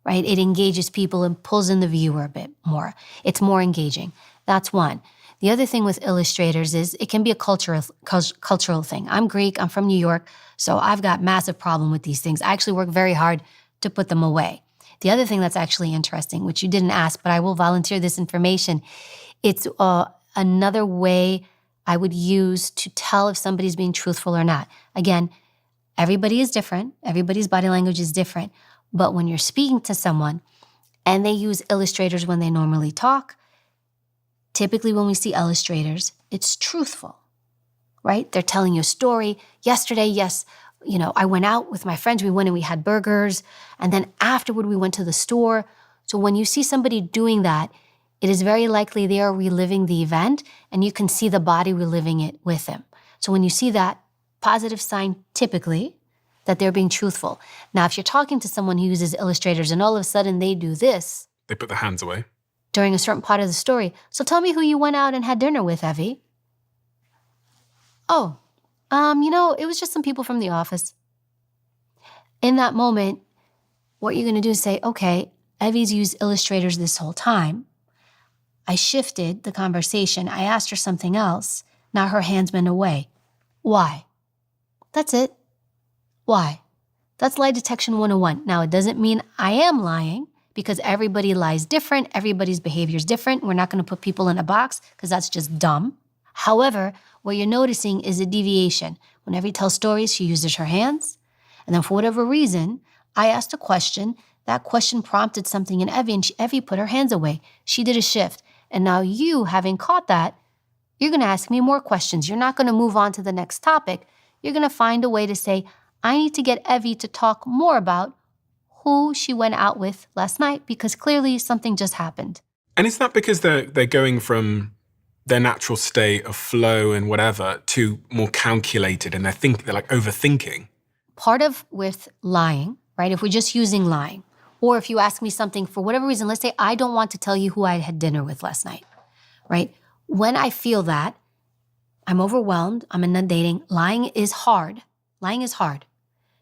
right? It engages people and pulls in the viewer a bit more. It's more engaging. That's one. The other thing with illustrators is it can be a cultural thing. I'm Greek. I'm from New York. So I've got massive problem with these things. I actually work very hard to put them away. The other thing that's actually interesting, which you didn't ask, but I will volunteer this information. It's another way I would use to tell if somebody's being truthful or not. Again, everybody is different. Everybody's body language is different. But when you're speaking to someone and they use illustrators when they normally talk, typically when we see illustrators, it's truthful, right? They're telling you a story. Yesterday, yes, I went out with my friends. We went and we had burgers. And then afterward, we went to the store. So when you see somebody doing that, it is very likely they are reliving the event, and you can see the body reliving it with them. So when you see that, positive sign typically that they're being truthful. Now, if you're talking to someone who uses illustrators and all of a sudden they do this. They put their hands away. During a certain part of the story. So tell me who you went out and had dinner with, Evie. Oh, it was just some people from the office. In that moment, what you're going to do is say, okay, Evie's used illustrators this whole time. I shifted the conversation. I asked her something else. Now her hand's been away. Why? That's it. Why? That's lie detection 101. Now, it doesn't mean I am lying because everybody lies different. Everybody's behavior is different. We're not going to put people in a box because that's just dumb. However, what you're noticing is a deviation. Whenever you tell stories, she uses her hands. And then for whatever reason, I asked a question. That question prompted something in Evie, and Evie put her hands away. She did a shift. And now you, having caught that, you're going to ask me more questions. You're not going to move on to the next topic. You're going to find a way to say, I need to get Evie to talk more about who she went out with last night because clearly something just happened. And is that because they're going from their natural state of flow and whatever to more calculated, and they're like overthinking. Part of with lying, right? If we're just using lying, or if you ask me something for whatever reason, let's say I don't want to tell you who I had dinner with last night, right? When I feel that, I'm overwhelmed, I'm inundating, lying is hard. Lying is hard.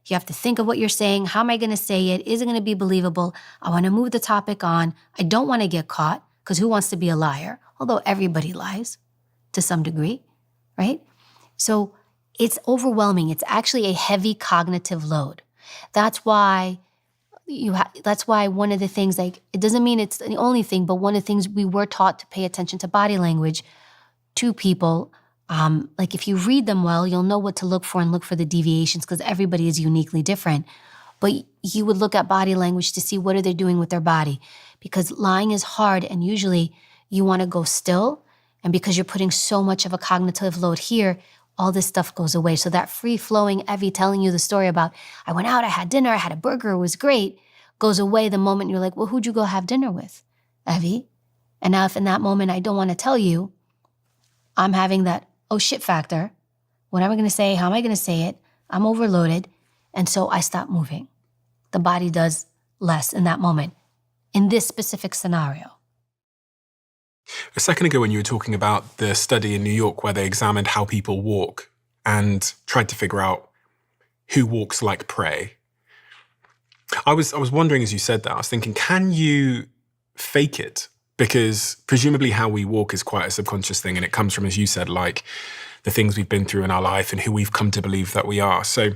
You have to think of what you're saying. How am I going to say it? Is it going to be believable? I want to move the topic on. I don't want to get caught, because who wants to be a liar? Although everybody lies to some degree, right? So it's overwhelming. It's actually a heavy cognitive load. That's why that's why one of the things, like, it doesn't mean it's the only thing, but one of the things we were taught to pay attention to body language to people. Like if you read them well, you'll know what to look for and look for the deviations, because everybody is uniquely different. But you would look at body language to see what are they doing with their body, because lying is hard, and usually you want to go still. And because you're putting so much of a cognitive load here, all this stuff goes away. So that free-flowing Evie telling you the story about, I went out, I had dinner, I had a burger, it was great, goes away the moment you're like, well, who'd you go have dinner with, Evie? And now if in that moment I don't want to tell you, I'm having that oh shit factor. What am I going to say? How am I going to say it? I'm overloaded. And so I stop moving. The body does less in that moment, in this specific scenario. A second ago, when you were talking about the study in New York where they examined how people walk and tried to figure out who walks like prey, I was wondering, as you said that, I was thinking, can you fake it? Because presumably how we walk is quite a subconscious thing, and it comes from, as you said, like the things we've been through in our life and who we've come to believe that we are. So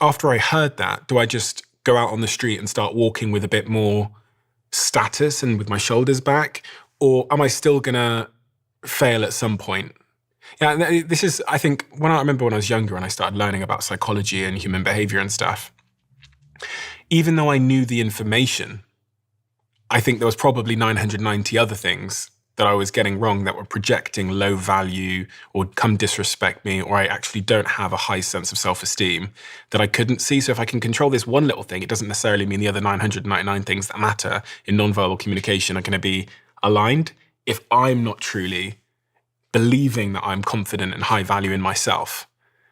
after I heard that, do I just go out on the street and start walking with a bit more status and with my shoulders back? Or am I still going to fail at some point? Yeah, this is, I think, I remember when I was younger and I started learning about psychology and human behavior and stuff, even though I knew the information, I think there was probably 990 other things that I was getting wrong that were projecting low value or come disrespect me, or I actually don't have a high sense of self-esteem that I couldn't see. So if I can control this one little thing, it doesn't necessarily mean the other 999 things that matter in nonverbal communication are going to be aligned if I'm not truly believing that I'm confident and high value in myself.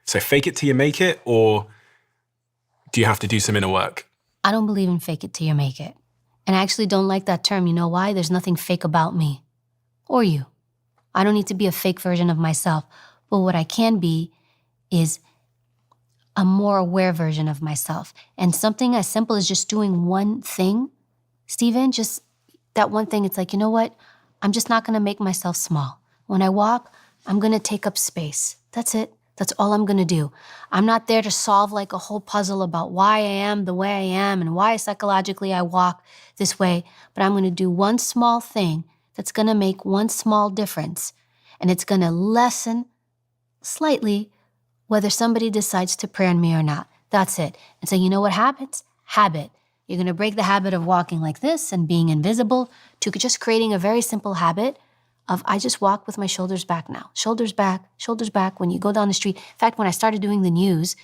So fake it till you make it, or do you have to do some inner work? I don't believe in fake it till you make it. And I actually don't like that term. You know why? There's nothing fake about me or you. I don't need to be a fake version of myself. But what I can be is a more aware version of myself. And something as simple as just doing one thing, Stephen, just that one thing, it's like, you know what? I'm just not going to make myself small. When I walk, I'm going to take up space. That's it. That's all I'm going to do. I'm not there to solve like a whole puzzle about why I am the way I am and why psychologically I walk this way, but I'm going to do one small thing that's going to make one small difference, and it's going to lessen slightly whether somebody decides to prey on me or not. That's it. And so you know what happens? Habit. You're going to break the habit of walking like this and being invisible to just creating a very simple habit of I just walk with my shoulders back now. Shoulders back when you go down the street. In fact, when I started doing the news,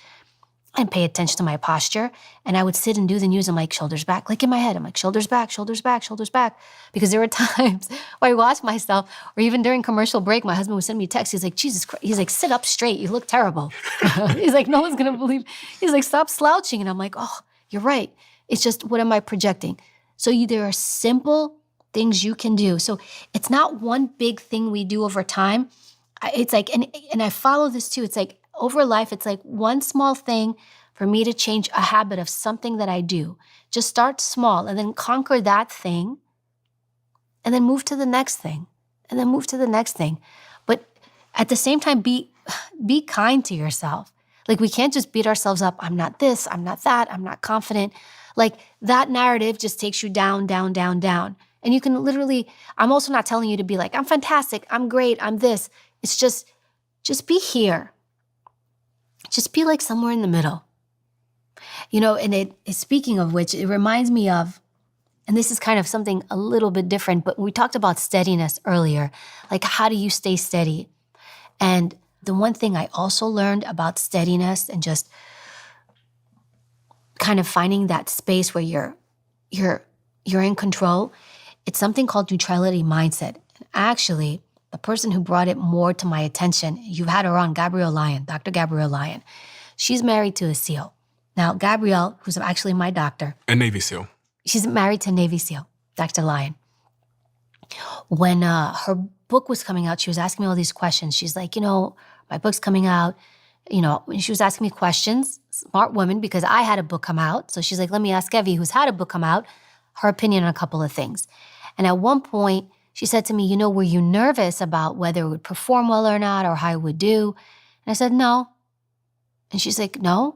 I didn't pay attention to my posture, and I would sit and do the news. I'm like, shoulders back, like in my head. I'm like, shoulders back, shoulders back, shoulders back. Because there were times where I watched myself, or even during commercial break, my husband would send me a text. He's like, Jesus Christ. He's like, sit up straight. You look terrible. He's like, no one's going to believe. He's like, stop slouching. And I'm like, oh, you're right. It's just, what am I projecting? So there are simple things you can do. So it's not one big thing we do over time. It's like, and I follow this too. It's like over life, it's like one small thing for me to change a habit of something that I do. Just start small and then conquer that thing and then move to the next thing and then move to the next thing. But at the same time, be kind to yourself. Like we can't just beat ourselves up. I'm not this, I'm not that, I'm not confident. Like that narrative just takes you down, down, down, down. And you can literally, I'm also not telling you to be like, I'm fantastic, I'm great, I'm this. It's just be here. Just be like somewhere in the middle. You know, and speaking of which, it reminds me of, and this is kind of something a little bit different, but we talked about steadiness earlier. Like, how do you stay steady? And the one thing I also learned about steadiness and just kind of finding that space where you're in control, it's something called neutrality mindset. And actually, the person who brought it more to my attention, you've had her on, Gabrielle Lyon, Dr. Gabrielle Lyon. She's married to a SEAL. Now, Gabrielle, who's actually my doctor. A Navy SEAL. She's married to a Navy SEAL, Dr. Lyon. When her book was coming out, she was asking me all these questions. She's like, my book's coming out. She was asking me questions, smart woman, because I had a book come out. So she's like, let me ask Evie, who's had a book come out, her opinion on a couple of things. And at one point, she said to me, were you nervous about whether it would perform well or not or how it would do? And I said, no. And she's like, no?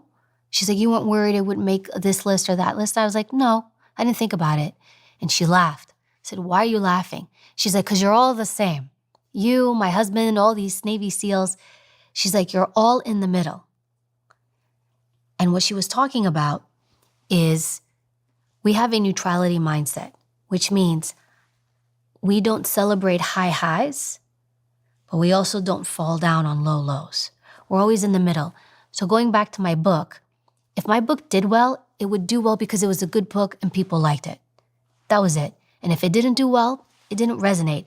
She's like, you weren't worried it would make this list or that list? I was like, no, I didn't think about it. And she laughed. I said, why are you laughing? She's like, because you're all the same. You, my husband, all these Navy SEALs. She's like, you're all in the middle. And what she was talking about is we have a neutrality mindset, which means we don't celebrate high highs, but we also don't fall down on low lows. We're always in the middle. So going back to my book, if my book did well, it would do well because it was a good book and people liked it. That was it. And if it didn't do well, it didn't resonate.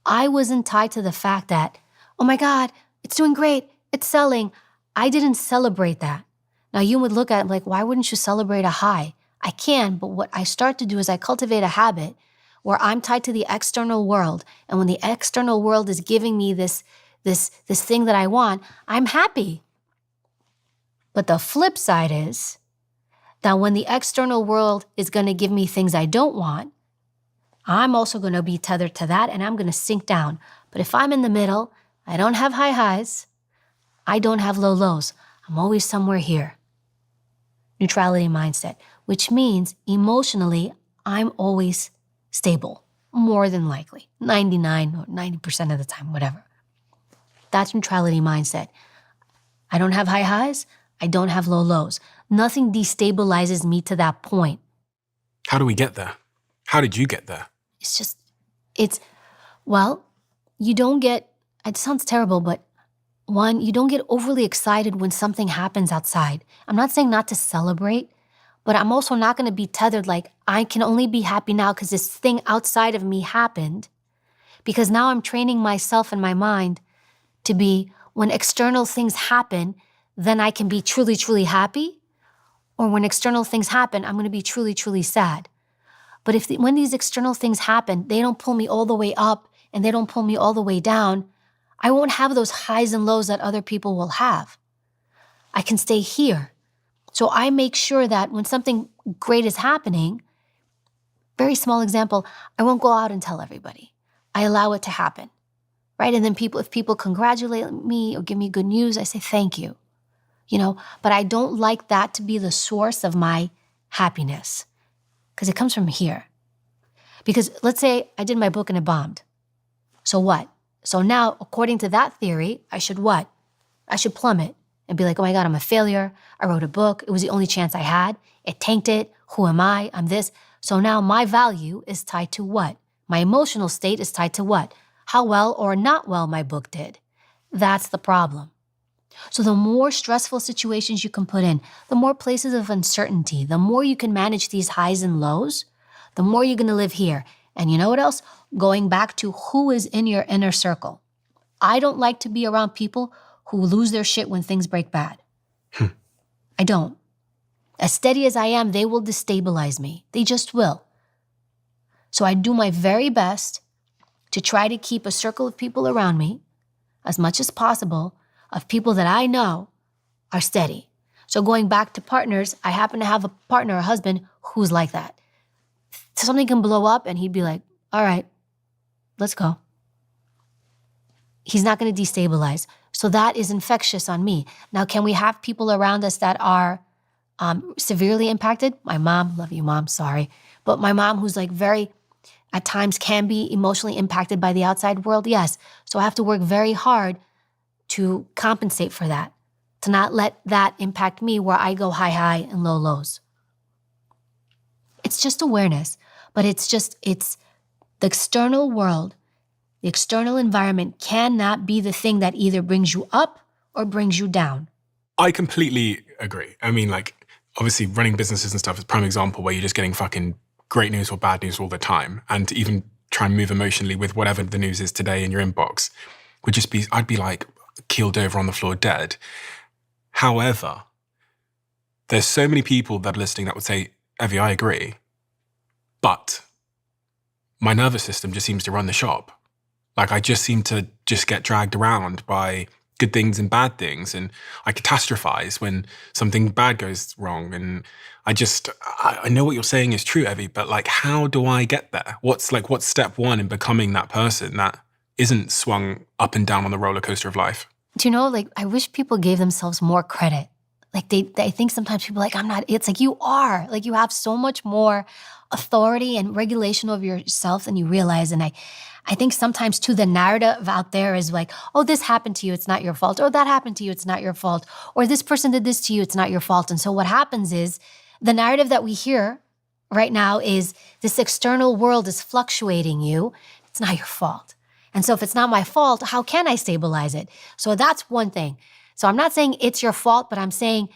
I wasn't tied to the fact that, oh my God, it's doing great, it's selling. I didn't celebrate that. Now you would look at it like, why wouldn't you celebrate a high? I can, but what I start to do is I cultivate a habit where I'm tied to the external world. And when the external world is giving me this thing that I want, I'm happy. But the flip side is that when the external world is going to give me things I don't want, I'm also going to be tethered to that and I'm going to sink down. But if I'm in the middle, I don't have high highs, I don't have low lows. I'm always somewhere here. Neutrality mindset, which means emotionally, I'm always stable, more than likely, 99 or 90% of the time, whatever. That's neutrality mindset. I don't have high highs, I don't have low lows. Nothing destabilizes me to that point. How do we get there? How did you get there? You don't get, it sounds terrible, but one, you don't get overly excited when something happens outside. I'm not saying not to celebrate, but I'm also not going to be tethered like I can only be happy now because this thing outside of me happened. Because now I'm training myself and my mind to be, when external things happen, then I can be truly, truly happy. Or when external things happen, I'm going to be truly, truly sad. But when these external things happen, they don't pull me all the way up and they don't pull me all the way down, I won't have those highs and lows that other people will have. I can stay here. So I make sure that when something great is happening, very small example, I won't go out and tell everybody. I allow it to happen, right? And then if people congratulate me or give me good news, I say thank you, But I don't like that to be the source of my happiness because it comes from here. Because let's say I did my book and it bombed. So what? So now, according to that theory, I should what? I should plummet and be like, oh my God, I'm a failure. I wrote a book. It was the only chance I had. It tanked it. Who am I? I'm this. So now my value is tied to what? My emotional state is tied to what? How well or not well my book did. That's the problem. So the more stressful situations you can put in, the more places of uncertainty, the more you can manage these highs and lows, the more you're going to live here. And you know what else? Going back to who is in your inner circle. I don't like to be around people who lose their shit when things break bad. I don't. As steady as I am, they will destabilize me. They just will. So I do my very best to try to keep a circle of people around me, as much as possible, of people that I know are steady. So going back to partners, I happen to have a partner, a husband, who's like that. Something can blow up and he'd be like, all right, let's go. He's not going to destabilize. So that is infectious on me. Now, can we have people around us that are severely impacted? My mom, love you, mom, sorry. But my mom, who's like at times can be emotionally impacted by the outside world, yes. So I have to work very hard to compensate for that, to not let that impact me where I go high and low lows. It's just awareness, but it's the external world, the external environment cannot be the thing that either brings you up or brings you down. I completely agree. I mean, obviously running businesses and stuff is a prime example where you're just getting fucking great news or bad news all the time. And to even try and move emotionally with whatever the news is today in your inbox, I'd be like keeled over on the floor dead. However, there's so many people that are listening that would say, Evie, I agree, but my nervous system just seems to run the shop. Like I just seem to just get dragged around by good things and bad things. And I catastrophize when something bad goes wrong. And I know what you're saying is true, Evie, but like, how do I get there? What's step one in becoming that person that isn't swung up and down on the roller coaster of life? Do you know, like, I wish people gave themselves more credit. Like I think sometimes people are like, I'm not, it's like you are. Like you have so much more authority and regulation over yourself than you realize. And I think sometimes too, the narrative out there is like, oh, this happened to you, it's not your fault. Or that happened to you, it's not your fault. Or this person did this to you, it's not your fault. And so what happens is the narrative that we hear right now is this external world is fluctuating you. It's not your fault. And so if it's not my fault, how can I stabilize it? So that's one thing. So I'm not saying it's your fault, but I'm saying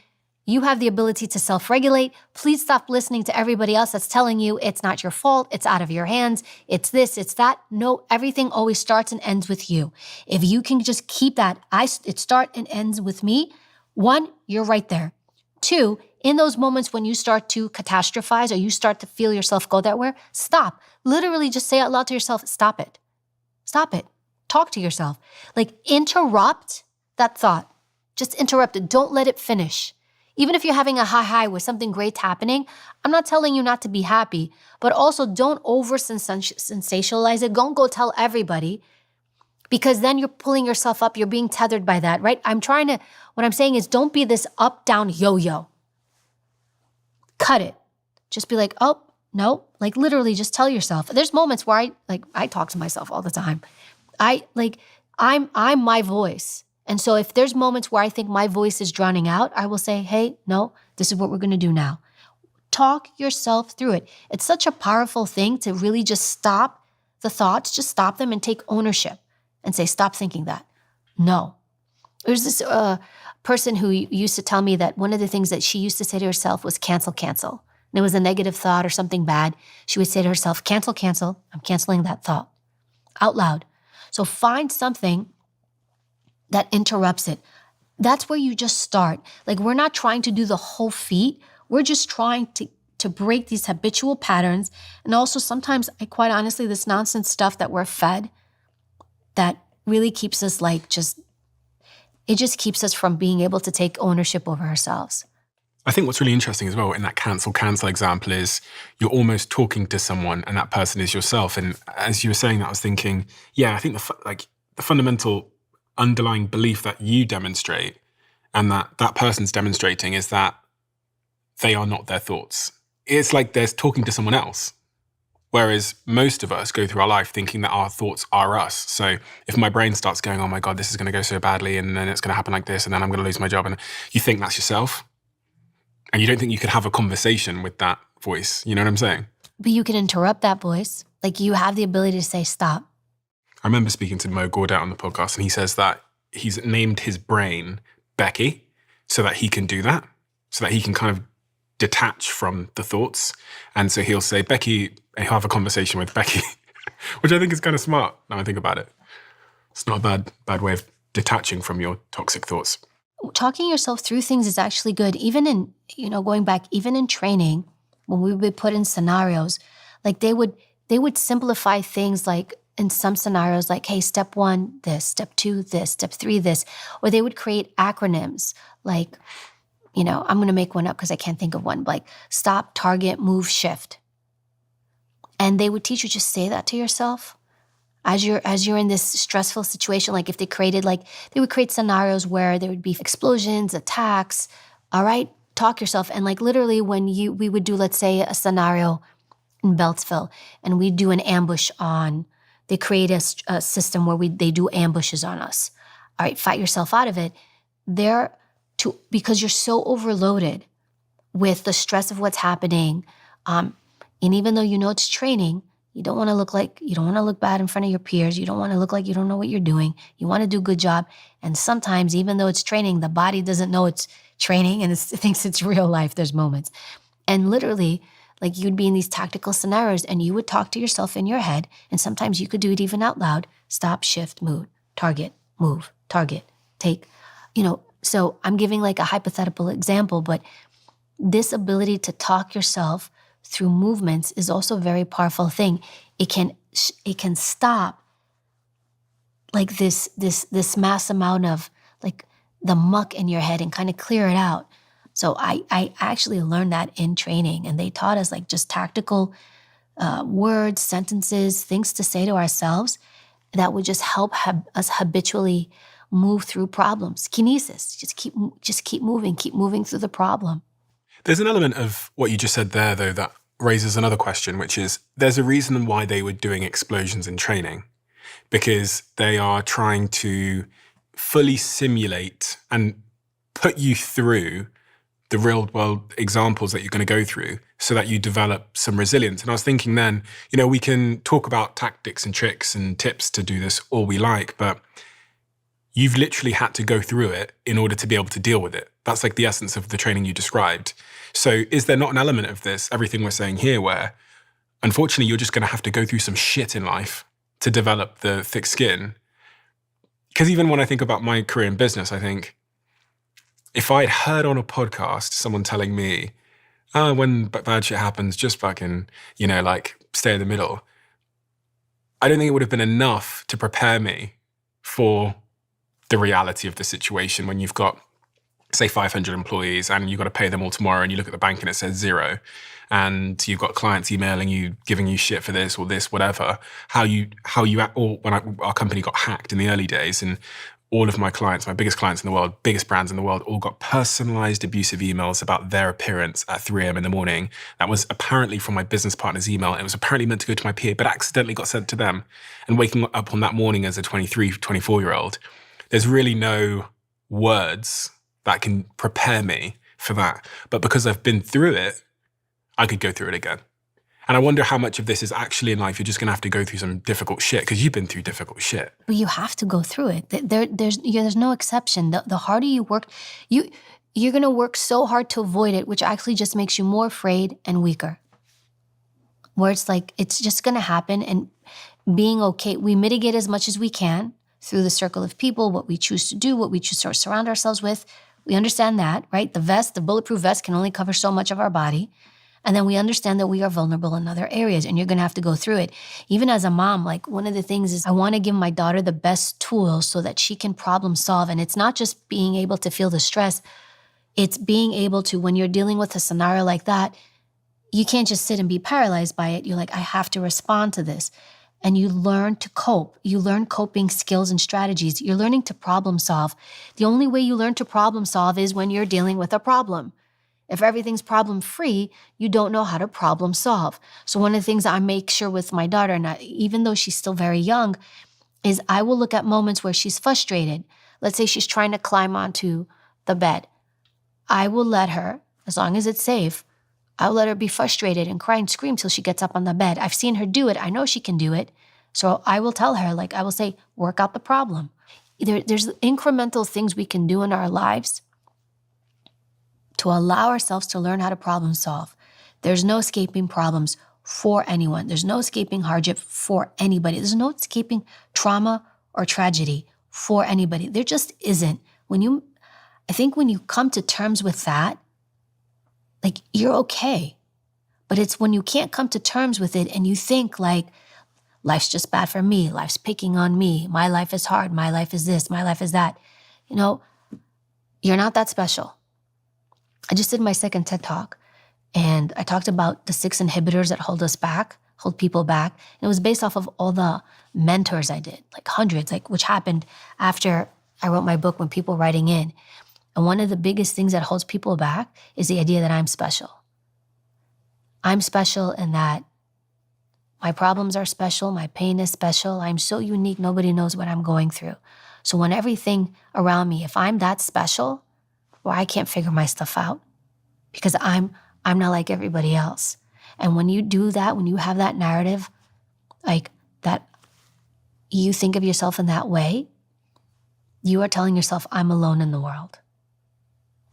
you have the ability to self-regulate. Please stop listening to everybody else that's telling you it's not your fault, it's out of your hands, it's this, it's that. No, everything always starts and ends with you. If you can just keep that, it starts and ends with me, one, you're right there. Two, in those moments when you start to catastrophize or you start to feel yourself go that way, stop. Literally just say out loud to yourself, stop it. Stop it. Talk to yourself. Like interrupt that thought. Just interrupt it. Don't let it finish. Even if you're having a high with something great happening, I'm not telling you not to be happy, but also don't over-sensationalize it. Don't go tell everybody because then you're pulling yourself up. You're being tethered by that, right? What I'm saying is don't be this up-down yo-yo. Cut it. Just be like, oh, no, like literally just tell yourself. There's moments where I talk to myself all the time. I'm my voice. And so if there's moments where I think my voice is drowning out, I will say, hey, no, this is what we're going to do now. Talk yourself through it. It's such a powerful thing to really just stop the thoughts, just stop them and take ownership and say, stop thinking that. No. There's this person who used to tell me that one of the things that she used to say to herself was cancel, cancel. And it was a negative thought or something bad. She would say to herself, cancel, cancel. I'm canceling that thought out loud. So find something that interrupts it. That's where you just start. Like we're not trying to do the whole feat. We're just trying to break these habitual patterns. And also sometimes, quite honestly, this nonsense stuff that we're fed that really keeps us it just keeps us from being able to take ownership over ourselves. I think what's really interesting as well in that cancel example is you're almost talking to someone and that person is yourself. And as you were saying that, I was thinking, yeah, I think the fundamental underlying belief that you demonstrate and that person's demonstrating is that they are not their thoughts. It's like they're talking to someone else. Whereas most of us go through our life thinking that our thoughts are us. So if my brain starts going, oh my God, this is going to go so badly and then it's going to happen like this and then I'm going to lose my job. And you think that's yourself. And you don't think you could have a conversation with that voice. You know what I'm saying? But you can interrupt that voice. Like you have the ability to say, stop. I remember speaking to Mo Gaudet on the podcast and he says that he's named his brain Becky so that he can do that, so that he can kind of detach from the thoughts. And so he'll say, Becky, and he'll have a conversation with Becky, which I think is kind of smart now I think about it. It's not a bad way of detaching from your toxic thoughts. Talking yourself through things is actually good. Even in, going back, even in training, when we would be put in scenarios, like they would simplify things like in some scenarios, like, hey, step 1, this, step 2, this, step 3, this, or they would create acronyms like, I'm going to make one up because I can't think of one, like stop, target, move, shift. And they would teach you just say that to yourself as you're in this stressful situation. Like if they would create scenarios where there would be explosions, attacks. All right, talk yourself. And like literally when we would do, let's say a scenario in Beltsville and we do an ambush they create a system where they do ambushes on us. All right, fight yourself out of it. Because you're so overloaded with the stress of what's happening. And even though it's training, you don't want to look bad in front of your peers. You don't want to look like you don't know what you're doing. You want to do a good job. And sometimes, even though it's training, the body doesn't know it's training and it thinks it's real life. There's moments. And literally, Like you'd be in these tactical scenarios and you would talk to yourself in your head, and sometimes you could do it even out loud. Stop, shift, move, target, move, target, take, so I'm giving like a hypothetical example, but this ability to talk yourself through movements is also a very powerful thing. It can stop like this mass amount of like the muck in your head and kind of clear it out. So I actually learned that in training, and they taught us like just tactical words, sentences, things to say to ourselves that would just help us habitually move through problems. Kinesis, just keep moving through the problem. There's an element of what you just said there, though, that raises another question, which is there's a reason why they were doing explosions in training, because they are trying to fully simulate and put you through the real world examples that you're going to go through so that you develop some resilience. And I was thinking then, we can talk about tactics and tricks and tips to do this all we like, but you've literally had to go through it in order to be able to deal with it. That's like the essence of the training you described. So is there not an element of this, everything we're saying here, where unfortunately you're just going to have to go through some shit in life to develop the thick skin? Because even when I think about my career in business, I think if I'd heard on a podcast someone telling me, when bad shit happens, just fucking, stay in the middle, I don't think it would have been enough to prepare me for the reality of the situation when you've got, say, 500 employees and you've got to pay them all tomorrow, and you look at the bank and it says 0, and you've got clients emailing you, giving you shit for this or this, whatever. Our company got hacked in the early days, and all of my clients, my biggest clients in the world, biggest brands in the world, all got personalized abusive emails about their appearance at 3 a.m. in the morning. That was apparently from my business partner's email. It was apparently meant to go to my PA, but accidentally got sent to them. And waking up on that morning as a 23, 24-year-old, there's really no words that can prepare me for that. But because I've been through it, I could go through it again. And I wonder how much of this is actually in life you're just going to have to go through some difficult shit, because you've been through difficult shit. But you have to go through it. There's no exception. The harder you work, you're going to work so hard to avoid it, which actually just makes you more afraid and weaker. Where it's like, it's just going to happen, and being okay, we mitigate as much as we can through the circle of people, what we choose to do, what we choose to surround ourselves with. We understand that, right? The bulletproof vest can only cover so much of our body. And then we understand that we are vulnerable in other areas, and you're going to have to go through it. Even as a mom, like one of the things is I want to give my daughter the best tools so that she can problem solve. And it's not just being able to feel the stress. It's being able to, when you're dealing with a scenario like that, you can't just sit and be paralyzed by it. You're like, I have to respond to this. And you learn to cope. You learn coping skills and strategies. You're learning to problem solve. The only way you learn to problem solve is when you're dealing with a problem. If everything's problem-free, you don't know how to problem solve. So one of the things I make sure with my daughter, and even though she's still very young, is I will look at moments where she's frustrated. Let's say she's trying to climb onto the bed. I will let her, as long as it's safe, I'll let her be frustrated and cry and scream till she gets up on the bed. I've seen her do it. I know she can do it. So I will tell her, I will say, work out the problem. There's incremental things we can do in our lives to allow ourselves to learn how to problem solve. There's no escaping problems for anyone. There's no escaping hardship for anybody. There's no escaping trauma or tragedy for anybody. There just isn't. I think when you come to terms with that, you're okay. But it's when you can't come to terms with it and you think life's just bad for me. Life's picking on me. My life is hard. My life is this. My life is that. You're not that special. I just did my second TED Talk, and I talked about the 6 inhibitors that hold people back. And it was based off of all the mentors I did, hundreds, which happened after I wrote my book, when people were writing in. And one of the biggest things that holds people back is the idea that I'm special. I'm special in that my problems are special, my pain is special, I'm so unique, nobody knows what I'm going through. So when everything around me, if I'm that special, I can't figure my stuff out because I'm not like everybody else. And when you do that, when you have that narrative, that you think of yourself in that way, you are telling yourself, I'm alone in the world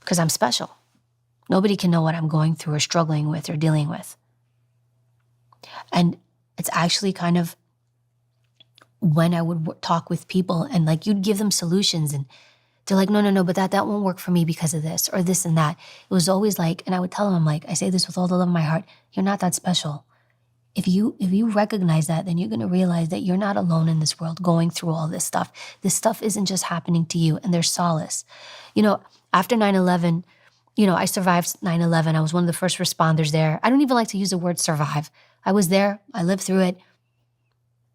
because I'm special. Nobody can know what I'm going through or struggling with or dealing with. And it's actually kind of when I would talk with people and like you'd give them solutions and they're like, no, but that won't work for me because of this or this and that. It was always like, and I would tell them, I'm like, I say this with all the love in my heart, you're not that special. If you recognize that, then you're going to realize that you're not alone in this world going through all this stuff. This stuff isn't just happening to you, and there's solace. After 9/11, I survived 9/11. I was one of the first responders there. I don't even like to use the word survive. I was there. I lived through it.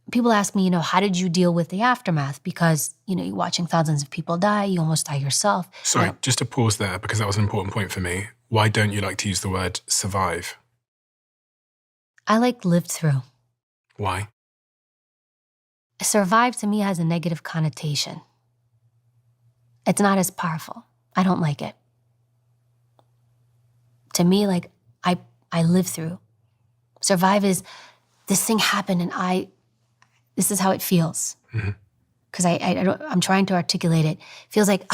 People ask me, how did you deal with the aftermath? Because, you're watching thousands of people die. You almost die yourself. Sorry, just to pause there, because that was an important point for me. Why don't you like to use the word survive? I like lived through. Why? Survive to me has a negative connotation. It's not as powerful. I don't like it. To me, like, I lived through. Survive is this thing happened and this is how it feels. Because I'm trying to articulate it. It feels like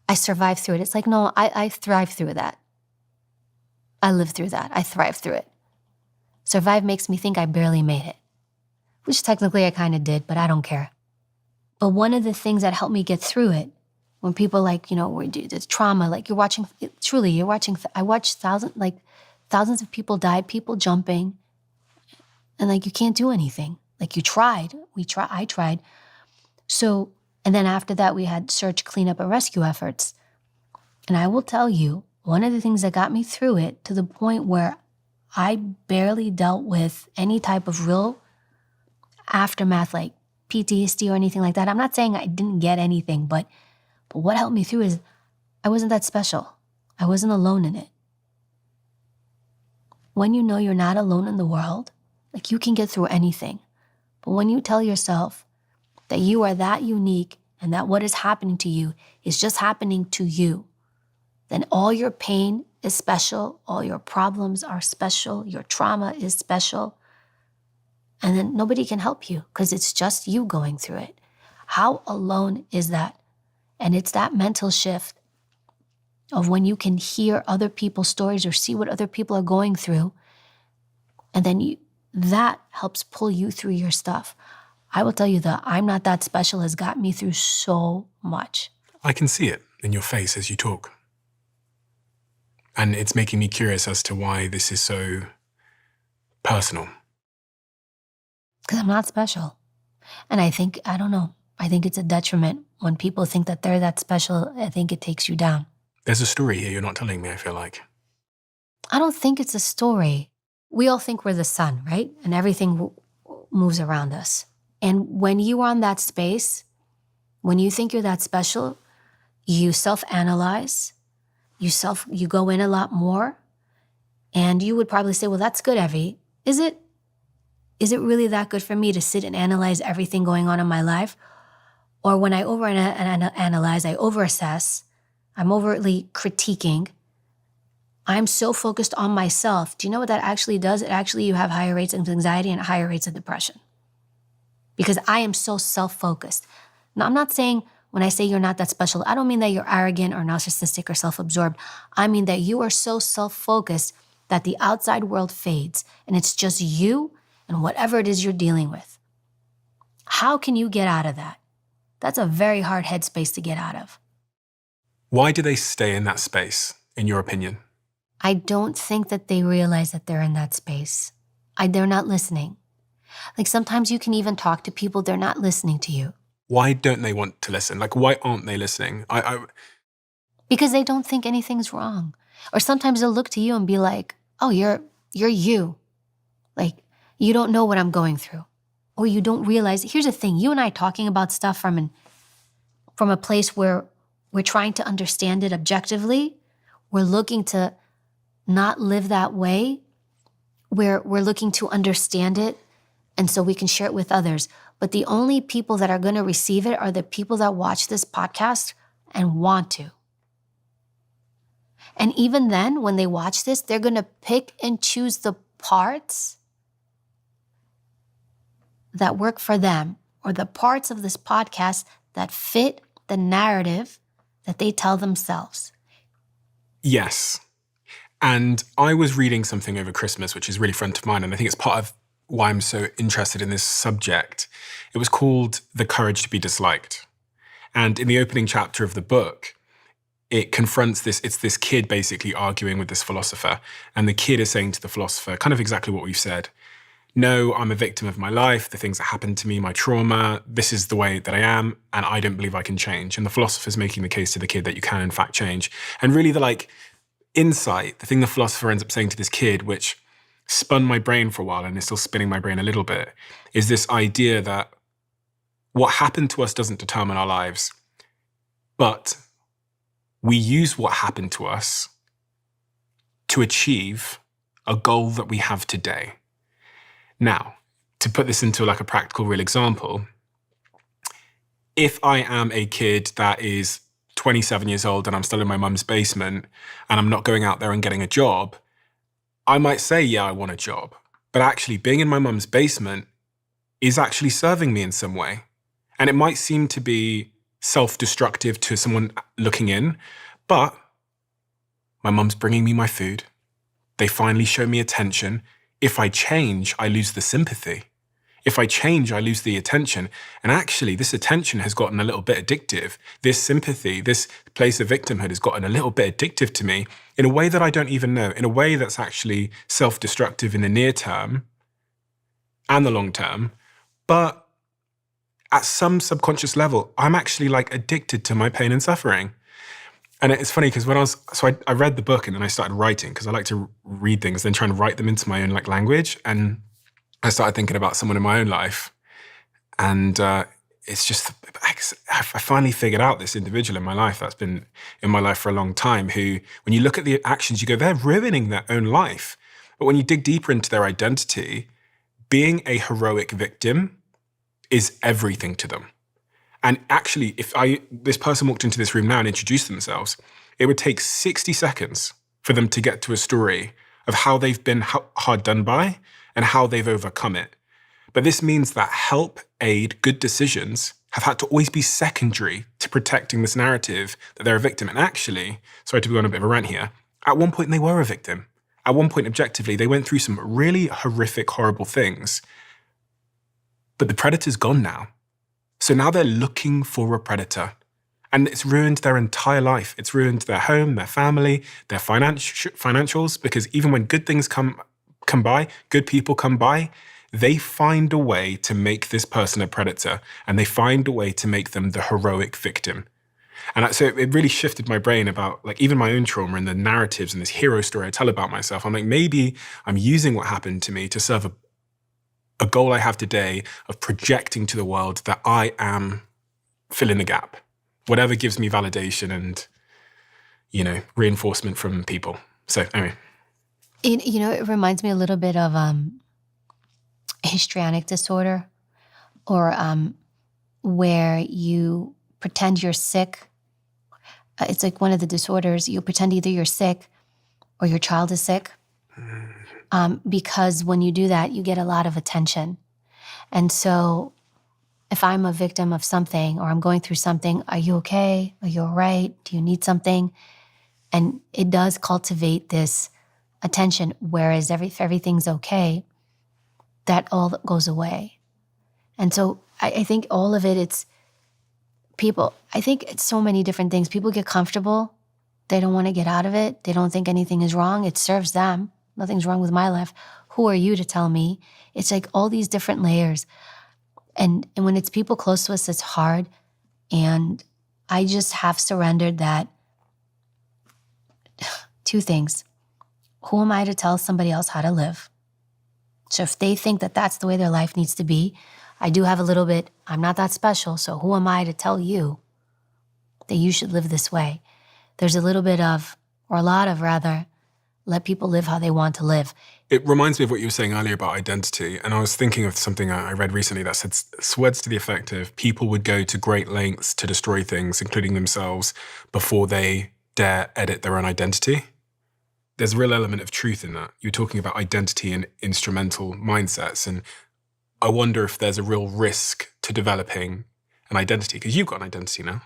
I survived through it. It's like, no, I thrived through that. I lived through that. I thrived through it. Survive makes me think I barely made it, which technically I kind of did, but I don't care. But one of the things that helped me get through it, when people we do the trauma, like I watched thousands of people died, people jumping, and like you can't do anything. Like you tried, I tried. So, and then after that we had search, cleanup, and rescue efforts. And I will tell you, one of the things that got me through it to the point where I barely dealt with any type of real aftermath, like PTSD or anything like that. I'm not saying I didn't get anything, but what helped me through is I wasn't that special. I wasn't alone in it. When you know you're not alone in the world, like you can get through anything. But when you tell yourself that you are that unique and that what is happening to you is just happening to you, then all your pain is special, all your problems are special, your trauma is special, and then nobody can help you because it's just you going through it. How alone is that? And it's that mental shift of when you can hear other people's stories or see what other people are going through, and then that helps pull you through your stuff. I will tell you that I'm not that special has got me through so much. I can see it in your face as you talk. And it's making me curious as to why this is so personal. Because I'm not special. And I think it's a detriment when people think that they're that special. I think it takes you down. There's a story here you're not telling me, I feel like. I don't think it's a story. We all think we're the sun, right? And everything moves around us. And when you are in that space, when you think you're that special, you self-analyze, you go in a lot more, and you would probably say, well, that's good, Evie. Is it really that good for me to sit and analyze everything going on in my life? Or when I overanalyze, I overassess, I'm overtly critiquing, I'm so focused on myself. Do you know what that actually does? You have higher rates of anxiety and higher rates of depression. Because I am so self-focused. Now, I'm not saying when I say you're not that special, I don't mean that you're arrogant or narcissistic or self-absorbed. I mean that you are so self-focused that the outside world fades and it's just you and whatever it is you're dealing with. How can you get out of that? That's a very hard headspace to get out of. Why do they stay in that space, in your opinion? I don't think that they realize that they're in that space. They're not listening. Like sometimes you can even talk to people, they're not listening to you. Why don't they want to listen? Like, why aren't they listening? Because they don't think anything's wrong. Or sometimes they'll look to you and be like, oh, you're you. Like, you don't know what I'm going through. Or you don't realize, here's the thing, you and I talking about stuff from a place where we're trying to understand it objectively. We're looking to not live that way. We're looking to understand it, and so we can share it with others. But the only people that are going to receive it are the people that watch this podcast and want to. And even then, when they watch this, they're going to pick and choose the parts that work for them or the parts of this podcast that fit the narrative that they tell themselves. Yes. And I was reading something over Christmas, which is really front of mind, and I think it's part of why I'm so interested in this subject. It was called The Courage to be Disliked. And in the opening chapter of the book, it confronts it's this kid basically arguing with this philosopher. And the kid is saying to the philosopher kind of exactly what we've said. No, I'm a victim of my life, the things that happened to me, my trauma, this is the way that I am, and I don't believe I can change. And the philosopher's making the case to the kid that you can in fact change. And really the insight, the thing the philosopher ends up saying to this kid, which spun my brain for a while and is still spinning my brain a little bit, is this idea that what happened to us doesn't determine our lives, but we use what happened to us to achieve a goal that we have today. Now, to put this into a practical, real example, if I am a kid that is 27 years old and I'm still in my mum's basement and I'm not going out there and getting a job, I might say, yeah, I want a job. But actually being in my mum's basement is actually serving me in some way. And it might seem to be self-destructive to someone looking in, but my mum's bringing me my food. They finally show me attention. If I change, I lose the sympathy. If I change, I lose the attention. And actually, this attention has gotten a little bit addictive. This sympathy, this place of victimhood has gotten a little bit addictive to me in a way that I don't even know, in a way that's actually self-destructive in the near term and the long term. But at some subconscious level, I'm actually addicted to my pain and suffering. And it's funny because I read the book and then I started writing because I like to read things, then try and write them into my own language. And I started thinking about someone in my own life. And it's just, I finally figured out this individual in my life that's been in my life for a long time who, when you look at the actions, you go, they're ruining their own life. But when you dig deeper into their identity, being a heroic victim is everything to them. And actually, if this person walked into this room now and introduced themselves, it would take 60 seconds for them to get to a story of how they've been hard done by and how they've overcome it. But this means that help, aid, good decisions have had to always be secondary to protecting this narrative that they're a victim. And actually, sorry to be on a bit of a rant here, at one point they were a victim. At one point, objectively, they went through some really horrific, horrible things. But the predator's gone now. So now they're looking for a predator. And it's ruined their entire life. It's ruined their home, their family, their financials, because even when good things come by, good people come by, they find a way to make this person a predator, and they find a way to make them the heroic victim. And so it really shifted my brain about even my own trauma and the narratives and this hero story I tell about myself. I'm maybe I'm using what happened to me to serve a goal I have today of projecting to the world that I am fill in the gap. Whatever gives me validation and, reinforcement from people. So anyway. It reminds me a little bit of histrionic disorder, or where you pretend you're sick. It's like one of the disorders. You pretend either you're sick or your child is sick. Because when you do that, you get a lot of attention. And so if I'm a victim of something or I'm going through something, are you okay? Are you all right? Do you need something? And it does cultivate this attention, whereas if everything's okay, that all goes away. And so I think all of it, it's people, I think it's so many different things. People get comfortable. They don't want to get out of it. They don't think anything is wrong. It serves them. Nothing's wrong with my life. Who are you to tell me? It's all these different layers. And when it's people close to us, it's hard. And I just have surrendered that. Two things. Who am I to tell somebody else how to live? So if they think that that's the way their life needs to be, I do have a little bit, I'm not that special, so who am I to tell you that you should live this way? There's a little bit of, or a lot of rather, let people live how they want to live. It reminds me of what you were saying earlier about identity. And I was thinking of something I read recently that said words to the effect of people would go to great lengths to destroy things, including themselves, before they dare edit their own identity. There's a real element of truth in that. You're talking about identity and instrumental mindsets. And I wonder if there's a real risk to developing an identity, because you've got an identity now.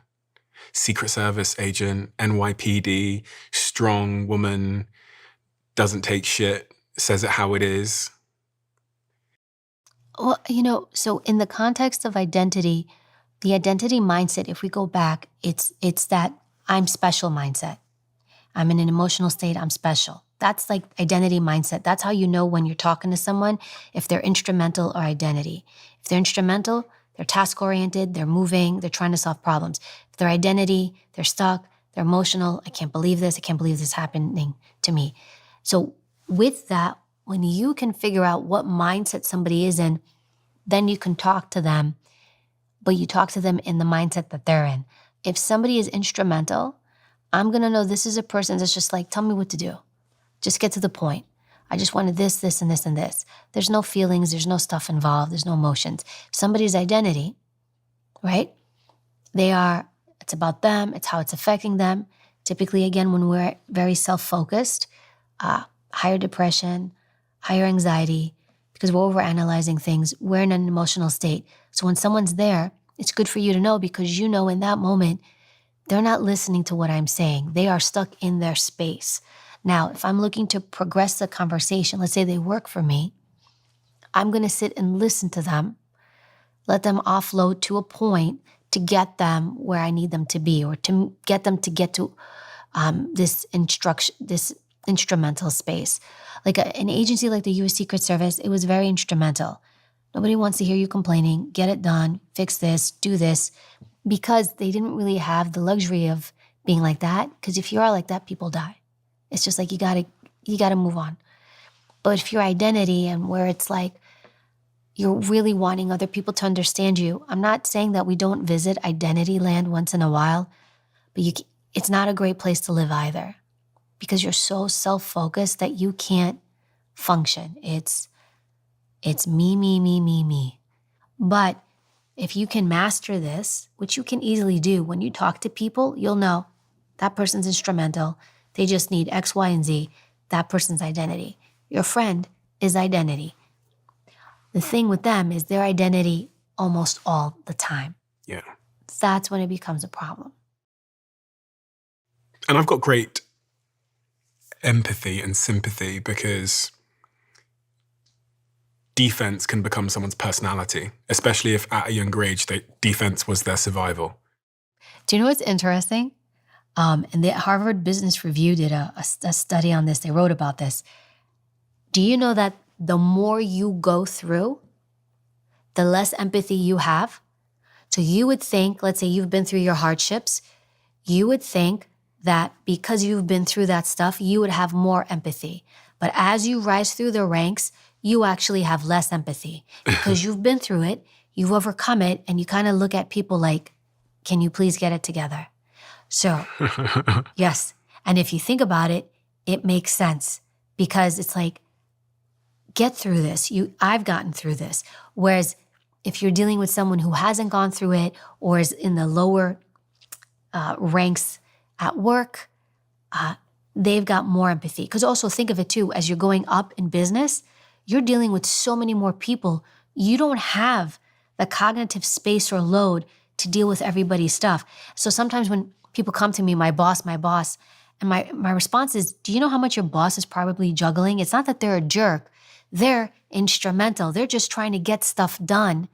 Secret Service agent, NYPD, strong woman, doesn't take shit, says it how it is. Well, so in the context of identity, the identity mindset, if we go back, it's that I'm special mindset. I'm in an emotional state, I'm special. That's like identity mindset. That's how you know when you're talking to someone, if they're instrumental or identity. If they're instrumental, they're task-oriented, they're moving, they're trying to solve problems. If they're identity, they're stuck, they're emotional. I can't believe this is happening to me. So with that, when you can figure out what mindset somebody is in, then you can talk to them, but you talk to them in the mindset that they're in. If somebody is instrumental, I'm going to know this is a person that's just like, tell me what to do. Just get to the point. I just wanted this, this, and this, and this. There's no feelings. There's no stuff involved. There's no emotions. Somebody's identity, right? It's about them. It's how it's affecting them. Typically, again, when we're very self-focused, higher depression, higher anxiety, because we're overanalyzing things. We're in an emotional state. So when someone's there, it's good for you to know because you know in that moment, they're not listening to what I'm saying. They are stuck in their space. Now, if I'm looking to progress the conversation, let's say they work for me, I'm going to sit and listen to them, let them offload to a point to get them where I need them to be or to get them to get to this instrumental space. Like an agency like the U.S. Secret Service, it was very instrumental. Nobody wants to hear you complaining. Get it done. Fix this. Do this. Because they didn't really have the luxury of being like that. Because if you are like that, people die. It's just like you gotta move on. But if your identity and where it's like you're really wanting other people to understand you, I'm not saying that we don't visit identity land once in a while, but it's not a great place to live either. Because you're so self-focused that you can't function. It's me, me, me, me, me. But if you can master this, which you can easily do when you talk to people, you'll know that person's instrumental. They just need X, Y, and Z. That person's identity. Your friend is identity. The thing with them is their identity almost all the time. Yeah. That's when it becomes a problem. And I've got great empathy and sympathy because defense can become someone's personality, especially if at a younger age, defense was their survival. Do you know what's interesting? And the Harvard Business Review did a study on this. They wrote about this. Do you know that the more you go through, the less empathy you have? So you would think, let's say you've been through your hardships, you would think that because you've been through that stuff, you would have more empathy. But as you rise through the ranks, you actually have less empathy because you've been through it, you've overcome it, and you kind of look at people like, can you please get it together? So, yes. And if you think about it, it makes sense because it's like, get through this. I've gotten through this. Whereas if you're dealing with someone who hasn't gone through it or is in the lower ranks at work, they've got more empathy. Because also think of it too, as you're going up in business, you're dealing with so many more people. You don't have the cognitive space or load to deal with everybody's stuff. So sometimes when people come to me, my boss, and my response is, do you know how much your boss is probably juggling? It's not that they're a jerk. They're instrumental. They're just trying to get stuff done.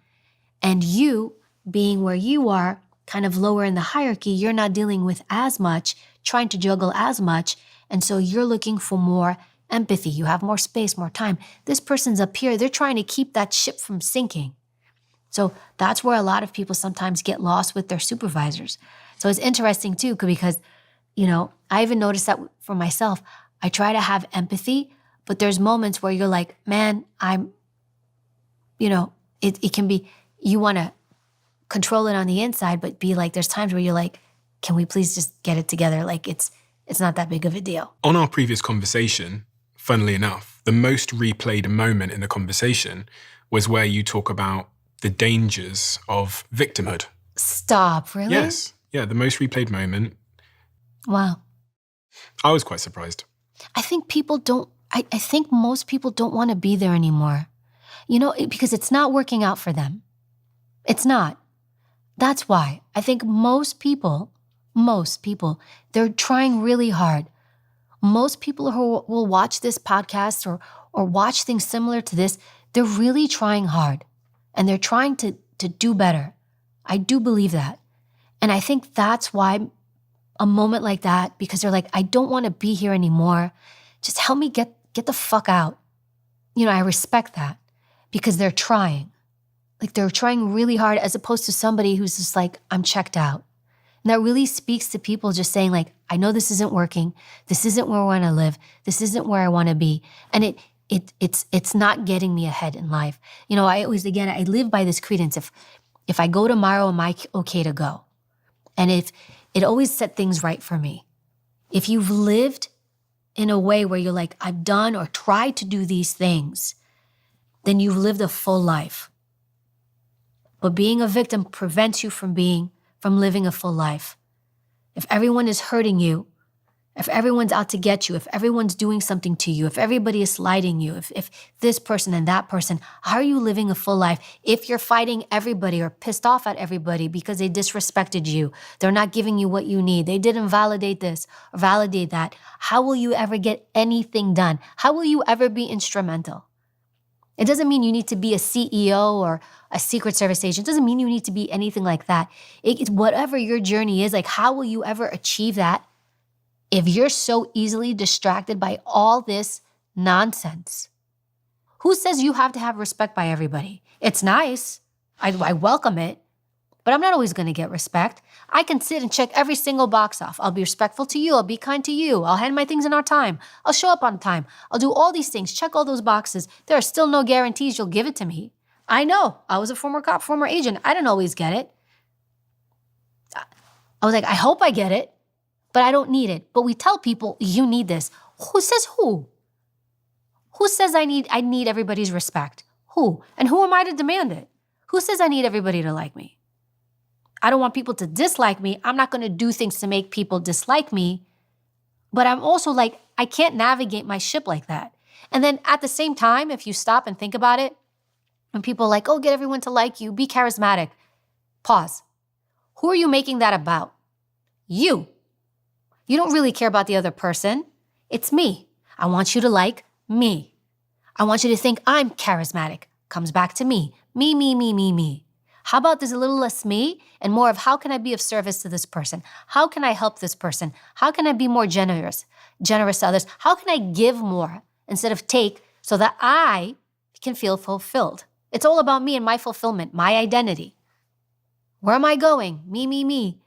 And you, being where you are, kind of lower in the hierarchy, you're not dealing with as much, trying to juggle as much. And so you're looking for more empathy. You have more space, more time. This person's up here. They're trying to keep that ship from sinking. So that's where a lot of people sometimes get lost with their supervisors. So it's interesting too, because, I even noticed that for myself. I try to have empathy, but there's moments where you're like, man, it can be, you want to control it on the inside, but be like, there's times where you're like, can we please just get it together? Like it's not that big of a deal. On our previous conversation, funnily enough, the most replayed moment in the conversation was where you talk about the dangers of victimhood. Stop, really? Yes. Yeah, the most replayed moment. Wow. I was quite surprised. I think I think most people don't want to be there anymore. Because it's not working out for them. It's not. That's why. I think most people, they're trying really hard. Most people who will watch this podcast or watch things similar to this, they're really trying hard and they're trying to do better. I do believe that. And I think that's why a moment like that, because they're like, I don't want to be here anymore. Just help me get the fuck out. I respect that because they're trying. Like they're trying really hard as opposed to somebody who's just like, I'm checked out. And that really speaks to people just saying like, I know this isn't working. This isn't where I want to live. This isn't where I want to be. And it's not getting me ahead in life. I live by this credence. If I go tomorrow, am I okay to go? And if it always set things right for me. If you've lived in a way where you're like, I've done or tried to do these things, then you've lived a full life. But being a victim prevents you from living a full life. If everyone is hurting you, if everyone's out to get you, if everyone's doing something to you, if everybody is slighting you, if this person and that person, how are you living a full life? If you're fighting everybody or pissed off at everybody because they disrespected you, they're not giving you what you need, they didn't validate this or validate that, how will you ever get anything done? How will you ever be instrumental? It doesn't mean you need to be a CEO or a Secret Service agent. It doesn't mean you need to be anything like that. It's whatever your journey is, like how will you ever achieve that if you're so easily distracted by all this nonsense? Who says you have to have respect by everybody? It's nice. I welcome it. But I'm not always going to get respect. I can sit and check every single box off. I'll be respectful to you. I'll be kind to you. I'll hand my things in on time. I'll show up on time. I'll do all these things, check all those boxes. There are still no guarantees you'll give it to me. I know. I was a former cop, former agent. I didn't always get it. I was like, I hope I get it, but I don't need it. But we tell people, you need this. Who says who? Who says I need everybody's respect? Who? And who am I to demand it? Who says I need everybody to like me? I don't want people to dislike me. I'm not going to do things to make people dislike me. But I'm also like, I can't navigate my ship like that. And then at the same time, if you stop and think about it, when people are like, oh, get everyone to like you, be charismatic. Pause. Who are you making that about? You. You don't really care about the other person. It's me. I want you to like me. I want you to think I'm charismatic. Comes back to me. Me, me, me, me, me. How about there's a little less me and more of how can I be of service to this person? How can I help this person? How can I be more generous to others? How can I give more instead of take so that I can feel fulfilled? It's all about me and my fulfillment, my identity. Where am I going? Me, me, me.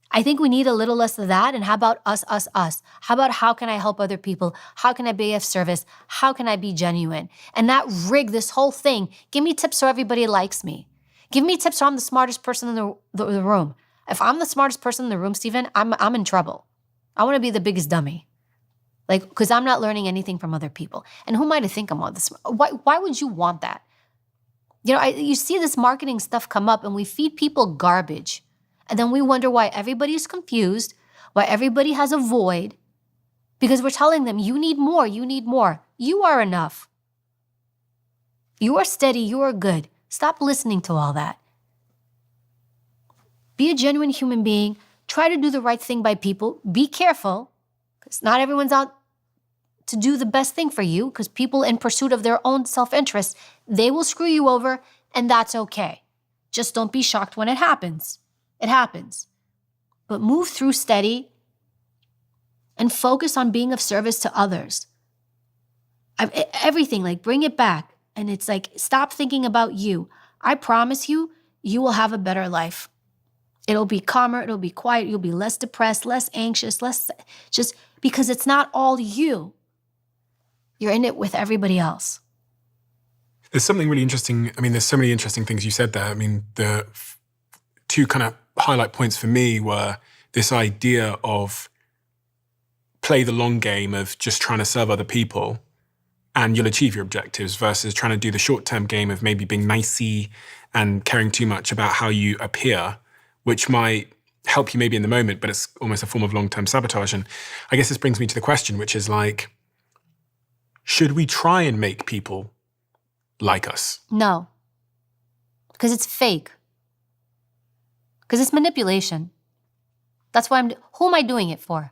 I think we need a little less of that. And how about us, us, us? How about how can I help other people? How can I be of service? How can I be genuine? And not rig this whole thing. Give me tips so everybody likes me. Give me tips so I'm the smartest person in the room. If I'm the smartest person in the room, Stephen, I'm in trouble. I want to be the biggest dummy. Like, because I'm not learning anything from other people. And who am I to think I'm all this? Why would you want that? You see this marketing stuff come up and we feed people garbage. And then we wonder why everybody's confused, why everybody has a void, because we're telling them, you need more, you need more. You are enough. You are steady, you are good. Stop listening to all that. Be a genuine human being. Try to do the right thing by people. Be careful, because not everyone's out to do the best thing for you, because people in pursuit of their own self-interest, they will screw you over, and that's okay. Just don't be shocked when it happens. It happens. But move through steady and focus on being of service to others. Everything, like bring it back. And it's like, stop thinking about you. I promise you, you will have a better life. It'll be calmer, it'll be quiet, you'll be less depressed, less anxious, less just because it's not all you. You're in it with everybody else. There's something really interesting. I mean, there's so many interesting things you said there. I mean, the two kind of highlight points for me were this idea of play the long game of just trying to serve other people and you'll achieve your objectives versus trying to do the short-term game of maybe being nicey and caring too much about how you appear, which might help you maybe in the moment, but it's almost a form of long-term sabotage. And I guess this brings me to the question, which is like, should we try and make people like us? No. Because it's fake. Because it's manipulation. That's why who am I doing it for?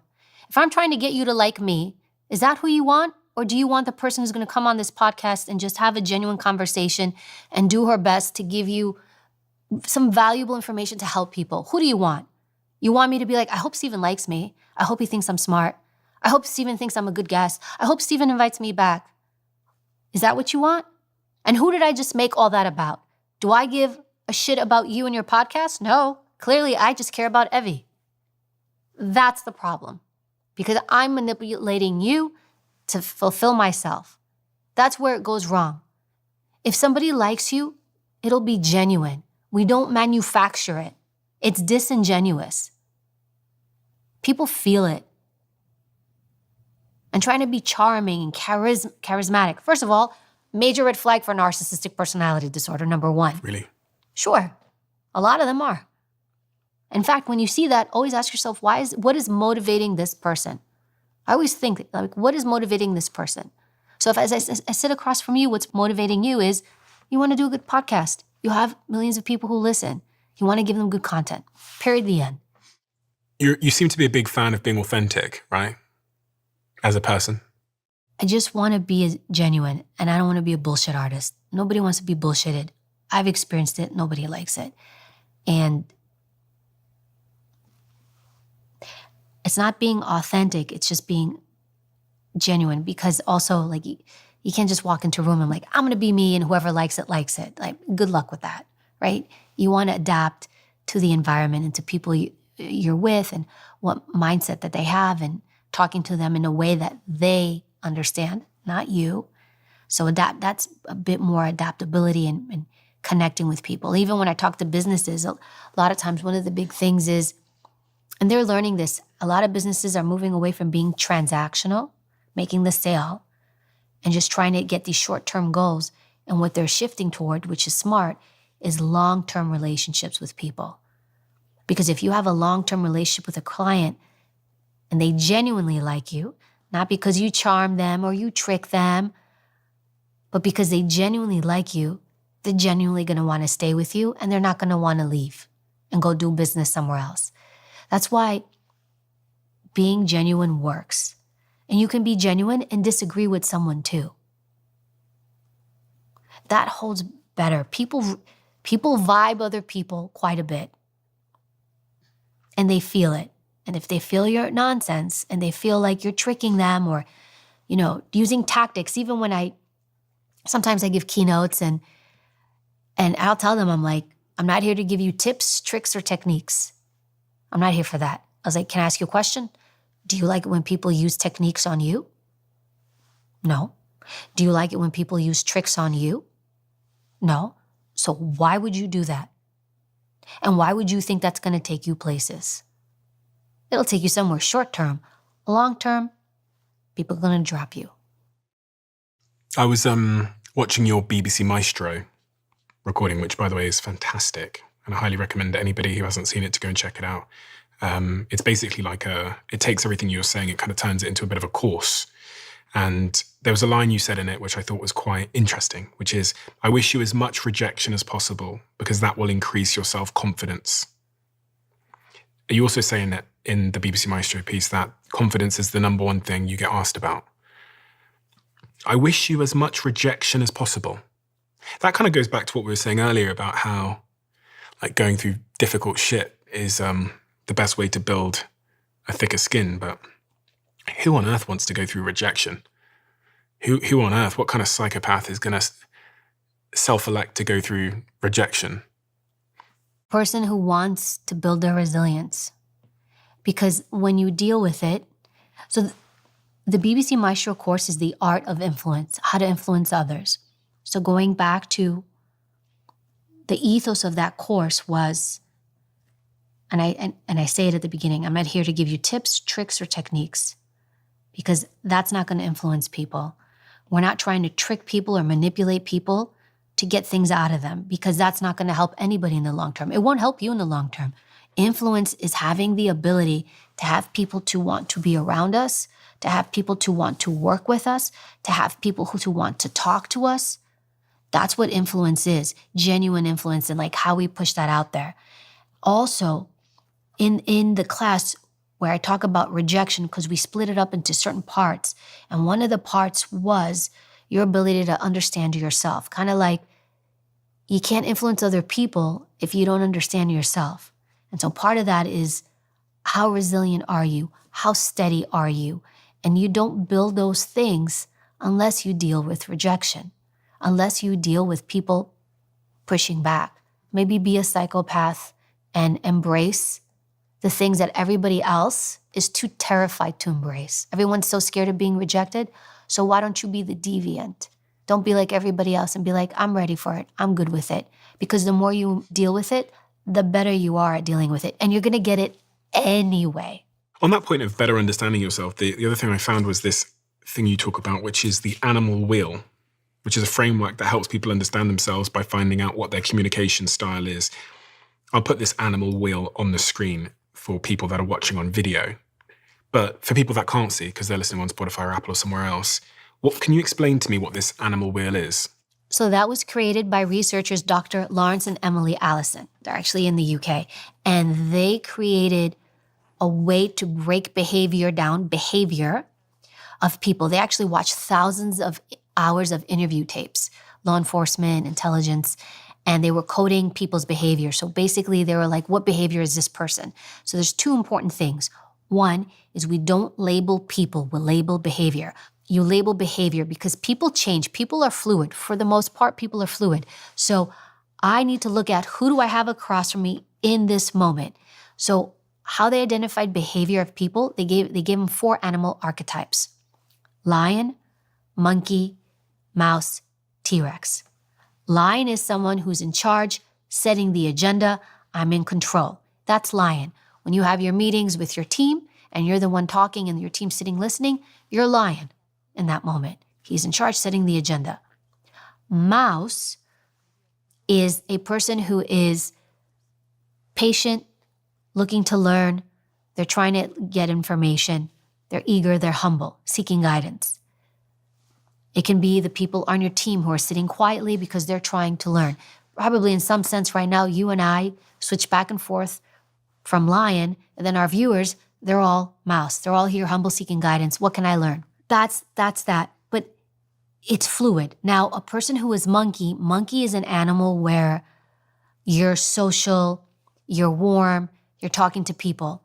If I'm trying to get you to like me, is that who you want? Or do you want the person who's going to come on this podcast and just have a genuine conversation and do her best to give you some valuable information to help people? Who do you want? You want me to be like, I hope Steven likes me. I hope he thinks I'm smart. I hope Steven thinks I'm a good guest. I hope Steven invites me back. Is that what you want? And who did I just make all that about? Do I give a shit about you and your podcast? No. Clearly, I just care about Evie. That's the problem. Because I'm manipulating you to fulfill myself. That's where it goes wrong. If somebody likes you, it'll be genuine. We don't manufacture it. It's disingenuous. People feel it. And trying to be charming and charismatic. First of all, major red flag for narcissistic personality disorder, number 1. Really? Sure. A lot of them are. In fact, when you see that, always ask yourself, what is motivating this person? I always think, like, what is motivating this person? So if as I sit across from you, what's motivating you is you want to do a good podcast. You have millions of people who listen. You want to give them good content. Period, the end. You seem to be a big fan of being authentic, right? As a person. I just want to be genuine, and I don't want to be a bullshit artist. Nobody wants to be bullshitted. I've experienced it. Nobody likes it. And it's not being authentic. It's just being genuine, because also, like, you can't just walk into a room and like, I'm going to be me and whoever likes it, likes it. Like, good luck with that, right? You want to adapt to the environment and to people you're with and what mindset that they have, and talking to them in a way that they understand, not you. So that's a bit more adaptability and connecting with people. Even when I talk to businesses, a lot of times one of the big things is, and they're learning this, a lot of businesses are moving away from being transactional, making the sale, and just trying to get these short-term goals. And what they're shifting toward, which is smart, is long-term relationships with people. Because if you have a long-term relationship with a client and they genuinely like you, not because you charm them or you trick them, but because they genuinely like you, they're genuinely going to want to stay with you, and they're not going to want to leave and go do business somewhere else. That's why being genuine works. And you can be genuine and disagree with someone too. That holds better. People vibe other people quite a bit. And they feel it. And if they feel your nonsense and they feel like you're tricking them or, using tactics, even when sometimes I give keynotes and I'll tell them, I'm like, I'm not here to give you tips, tricks, or techniques. I'm not here for that. I was like, can I ask you a question? Do you like it when people use techniques on you? No. Do you like it when people use tricks on you? No. So why would you do that? And why would you think that's going to take you places? It'll take you somewhere short term. Long term, people are going to drop you. I was watching your BBC Maestro recording, which, by the way, is fantastic. And I highly recommend anybody who hasn't seen it to go and check it out. It's basically like it takes everything you're saying, it kind of turns it into a bit of a course. And there was a line you said in it, which I thought was quite interesting, which is, I wish you as much rejection as possible because that will increase your self-confidence. Are you also saying that in the BBC Maestro piece that confidence is the number one thing you get asked about? I wish you as much rejection as possible. That kind of goes back to what we were saying earlier about how, like, going through difficult shit is the best way to build a thicker skin. But who on earth wants to go through rejection? Who on earth, what kind of psychopath is going to self-elect to go through rejection? Person who wants to build their resilience. Because when you deal with it, so the BBC Maestro course is the art of influence, how to influence others. So going back to the ethos of that course was, and I say it at the beginning, I'm not here to give you tips, tricks, or techniques, because that's not going to influence people. We're not trying to trick people or manipulate people to get things out of them, because that's not going to help anybody in the long term. It won't help you in the long term. Influence is having the ability to have people to want to be around us, to have people to want to work with us, to have people who to want to talk to us. That's what influence is, genuine influence, and like how we push that out there. Also, in the class, where I talk about rejection because we split it up into certain parts. And one of the parts was your ability to understand yourself. Kind of like you can't influence other people if you don't understand yourself. And so part of that is how resilient are you? How steady are you? And you don't build those things unless you deal with rejection, unless you deal with people pushing back. Maybe be a psychopath and embrace the things that everybody else is too terrified to embrace. Everyone's so scared of being rejected. So why don't you be the deviant? Don't be like everybody else and be like, I'm ready for it. I'm good with it. Because the more you deal with it, the better you are at dealing with it. And you're going to get it anyway. On that point of better understanding yourself, the other thing I found was this thing you talk about, which is the animal wheel, which is a framework that helps people understand themselves by finding out what their communication style is. I'll put this animal wheel on the screen for people that are watching on video. But for people that can't see, because they're listening on Spotify or Apple or somewhere else, what can you explain to me what this animal wheel is? So that was created by researchers Dr. Lawrence and Emily Allison. They're actually in the UK. And they created a way to break behavior of people. They actually watched thousands of hours of interview tapes, law enforcement, intelligence, and they were coding people's behavior. So basically they were like, what behavior is this person? So there's two important things. One is we don't label people, we label behavior. You label behavior because people change. People are fluid. For the most part, people are fluid. So I need to look at who do I have across from me in this moment. So how they identified behavior of people, they gave them 4 animal archetypes: lion, monkey, mouse, T-Rex. Lion is someone who's in charge, setting the agenda. I'm in control. That's lion. When you have your meetings with your team and you're the one talking and your team's sitting listening, you're lion in that moment. He's in charge, setting the agenda. Mouse is a person who is patient, looking to learn. They're trying to get information. They're eager, they're humble, seeking guidance. It can be the people on your team who are sitting quietly because they're trying to learn. Probably in some sense right now, you and I switch back and forth from lion, and then our viewers, they're all mouse. They're all here, humble, seeking guidance. What can I learn? That's that. But it's fluid. Now, a person who is monkey is an animal where you're social, you're warm, you're talking to people.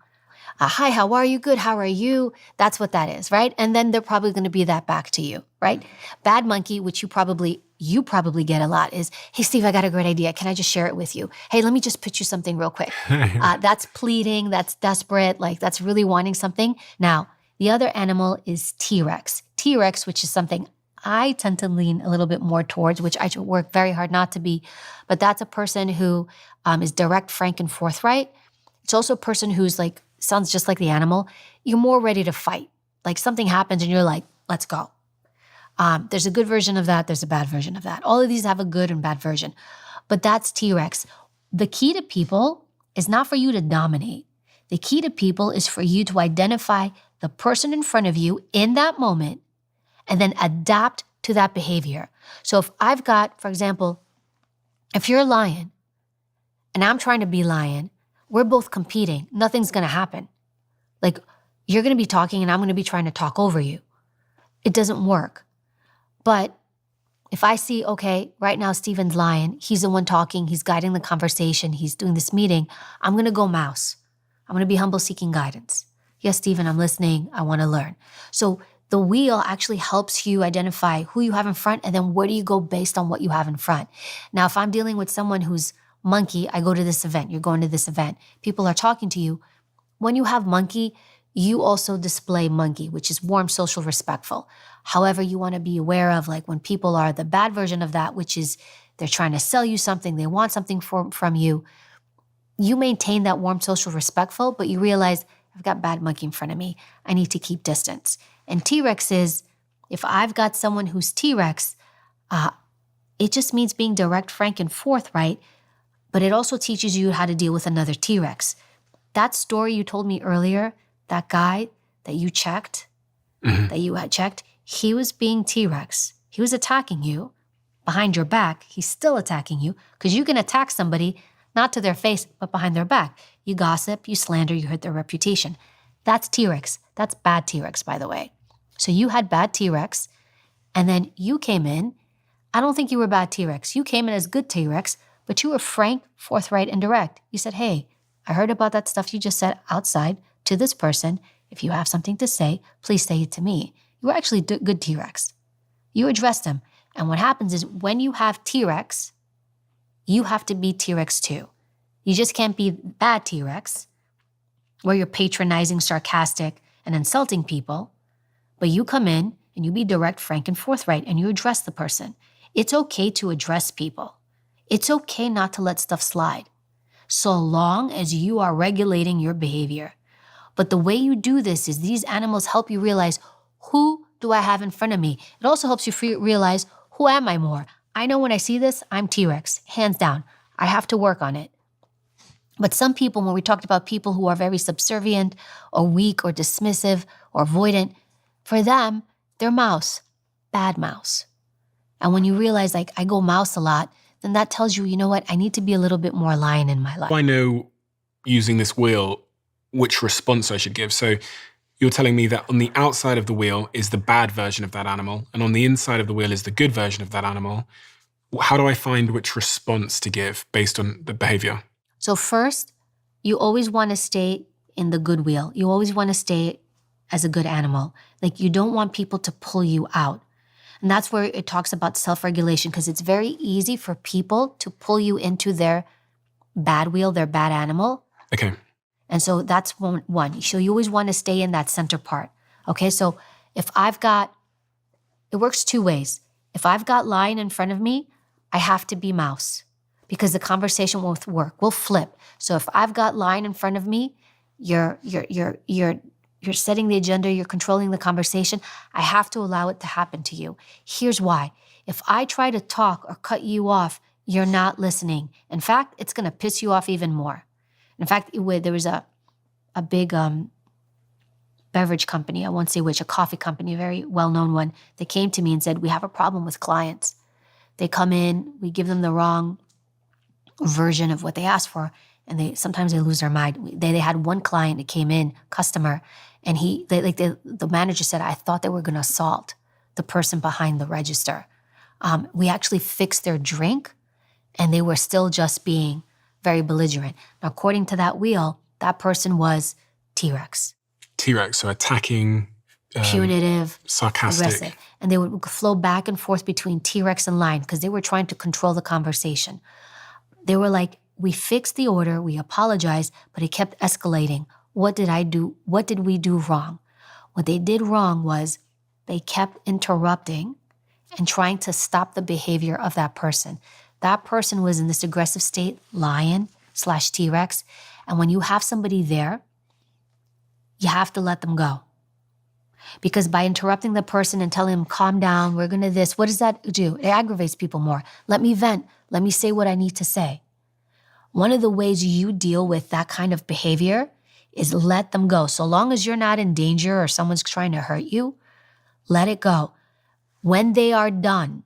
Hi, how are you? Good, how are you? That's what that is, right? And then they're probably going to be that back to you, right? Bad monkey, which you probably get a lot, is, hey, Steve, I got a great idea. Can I just share it with you? Hey, let me just pitch you something real quick. That's pleading, that's desperate, like that's really wanting something. Now, the other animal is T-Rex. T-Rex, which is something I tend to lean a little bit more towards, which I work very hard not to be, but that's a person who is direct, frank, and forthright. It's also a person who's like, sounds just like the animal. You're more ready to fight. Like something happens and you're like, let's go. There's a good version of that. There's a bad version of that. All of these have a good and bad version, but that's T-Rex. The key to people is not for you to dominate. The key to people is for you to identify the person in front of you in that moment and then adapt to that behavior. So if I've got, for example, if you're a lion and I'm trying to be lion, we're both competing. Nothing's going to happen. Like you're going to be talking and I'm going to be trying to talk over you. It doesn't work. But if I see, okay, right now Steven's lion, he's the one talking, he's guiding the conversation, he's doing this meeting, I'm going to go mouse. I'm going to be humble, seeking guidance. Yes, Steven, I'm listening. I want to learn. So the wheel actually helps you identify who you have in front and then where do you go based on what you have in front. Now, if I'm dealing with someone who's monkey, I go to this event, you're going to this event, people are talking to you. When you have monkey, you also display monkey, which is warm, social, respectful. However, you want to be aware of like when people are the bad version of that, which is they're trying to sell you something, they want something from you. You maintain that warm, social, respectful, but you realize I've got bad monkey in front of me. I need to keep distance. And T-Rex is, if I've got someone who's T-Rex, it just means being direct, frank, and forthright, but it also teaches you how to deal with another T-Rex. That story you told me earlier, that guy that you checked, that you had checked, he was being T-Rex. He was attacking you behind your back. He's still attacking you because you can attack somebody not to their face, but behind their back. You gossip, you slander, you hurt their reputation. That's T-Rex. That's bad T-Rex, by the way. So you had bad T-Rex, and then you came in. I don't think you were bad T-Rex. You came in as good T-Rex, but you were frank, forthright, and direct. You said, hey, I heard about that stuff you just said outside to this person. If you have something to say, please say it to me. You were actually good T-Rex. You addressed them. And what happens is when you have T-Rex, you have to be T-Rex too. You just can't be bad T-Rex, where you're patronizing, sarcastic, and insulting people. But you come in and you be direct, frank, and forthright, and you address the person. It's okay to address people. It's okay not to let stuff slide, so long as you are regulating your behavior. But the way you do this is these animals help you realize, who do I have in front of me? It also helps you realize, who am I more? I know when I see this, I'm T-Rex, hands down. I have to work on it. But some people, when we talked about people who are very subservient or weak or dismissive or avoidant, for them, they're mouse, bad mouse. And when you realize, like, I go mouse a lot, then that tells you, you know what, I need to be a little bit more lion in my life. I know, using this wheel, which response I should give. So you're telling me that on the outside of the wheel is the bad version of that animal, and on the inside of the wheel is the good version of that animal. How do I find which response to give based on the behavior? So first, you always want to stay in the good wheel. You always want to stay as a good animal. Like, you don't want people to pull you out. And that's where it talks about self-regulation, because it's very easy for people to pull you into their bad wheel, their bad animal. Okay. And so that's one. So you always want to stay in that center part. Okay, so if it works two ways. If I've got lion in front of me, I have to be mouse, because the conversation won't work. We'll flip. So if I've got lion in front of me, you're setting the agenda, you're controlling the conversation. I have to allow it to happen to you. Here's why. If I try to talk or cut you off, you're not listening. In fact, it's going to piss you off even more. In fact, there was a big beverage company, I won't say which, a coffee company, a very well-known one, that came to me and said, we have a problem with clients. They come in, we give them the wrong version of what they asked for, and sometimes they lose their mind. They had one client that came in, customer, and the manager said, I thought they were going to assault the person behind the register. We actually fixed their drink, and they were still just being very belligerent. Now, according to that wheel, that person was T-Rex. T-Rex, so attacking, punitive, sarcastic. aggressive. And they would flow back and forth between T-Rex and lion because they were trying to control the conversation. They were like, we fixed the order, we apologized, but it kept escalating. What did I do? What did we do wrong? What they did wrong was they kept interrupting and trying to stop the behavior of that person. That person was in this aggressive state, lion/T-Rex. And when you have somebody there, you have to let them go. Because by interrupting the person and telling them, calm down, we're going to this, what does that do? It aggravates people more. Let me vent. Let me say what I need to say. One of the ways you deal with that kind of behavior is let them go. So long as you're not in danger or someone's trying to hurt you, let it go. When they are done,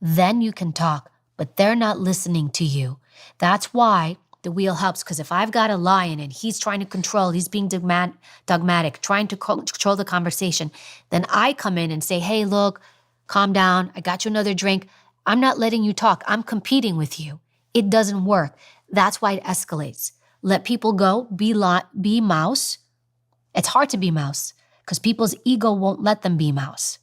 then you can talk, but they're not listening to you. That's why the wheel helps, because if I've got a lion and he's trying to control, he's being dogmatic, trying to control the conversation, then I come in and say, hey, look, calm down. I got you another drink. I'm not letting you talk. I'm competing with you. It doesn't work. That's why it escalates. Let people go, be mouse. It's hard to be mouse because people's ego won't let them be mouse.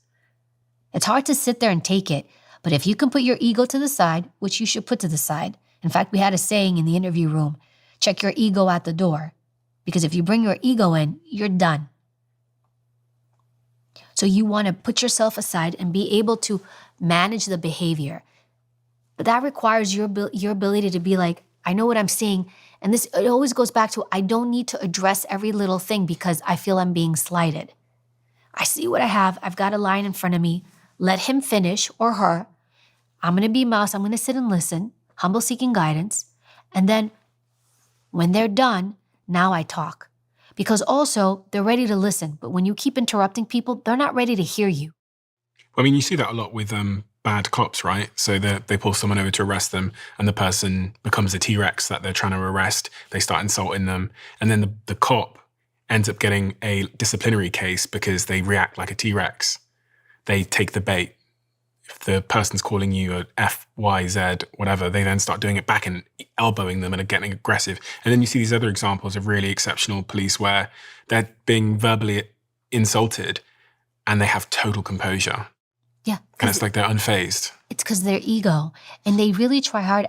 It's hard to sit there and take it. But if you can put your ego to the side, which you should put to the side. In fact, we had a saying in the interview room, check your ego at the door. Because if you bring your ego in, you're done. So you want to put yourself aside and be able to manage the behavior. But that requires your ability to be like, I know what I'm seeing. And it always goes back to, I don't need to address every little thing because I feel I'm being slighted. I see what I have. I've got a lion in front of me. Let him finish, or her. I'm going to be mouse. I'm going to sit and listen, humble seeking guidance. And then when they're done, now I talk. Because also, they're ready to listen. But when you keep interrupting people, they're not ready to hear you. I mean, you see that a lot with bad cops, right? So they pull someone over to arrest them, and the person becomes a T-Rex that they're trying to arrest. They start insulting them. And then the cop ends up getting a disciplinary case because they react like a T-Rex. They take the bait. If the person's calling you a F, Y, Z, whatever, they then start doing it back and elbowing them and getting aggressive. And then you see these other examples of really exceptional police where they're being verbally insulted and they have total composure. Yeah. And it's like they're unfazed. It's because their ego. And they really try hard.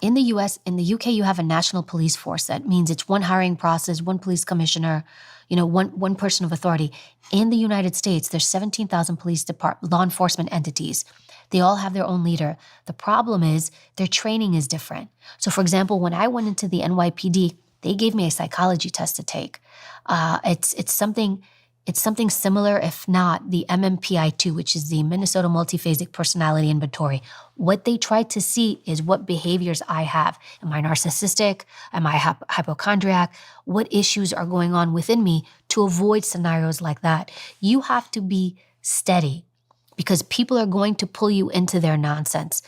In the US, in the UK, you have a national police force. That means it's one hiring process, one police commissioner, one person of authority. In the United States, there's 17,000 law enforcement entities. They all have their own leader. The problem is their training is different. So for example, when I went into the NYPD, they gave me a psychology test to take. It's something similar, if not the MMPI-2, which is the Minnesota Multiphasic Personality Inventory. What they try to see is what behaviors I have. Am I narcissistic? Am I hypochondriac? What issues are going on within me to avoid scenarios like that? You have to be steady because people are going to pull you into their nonsense.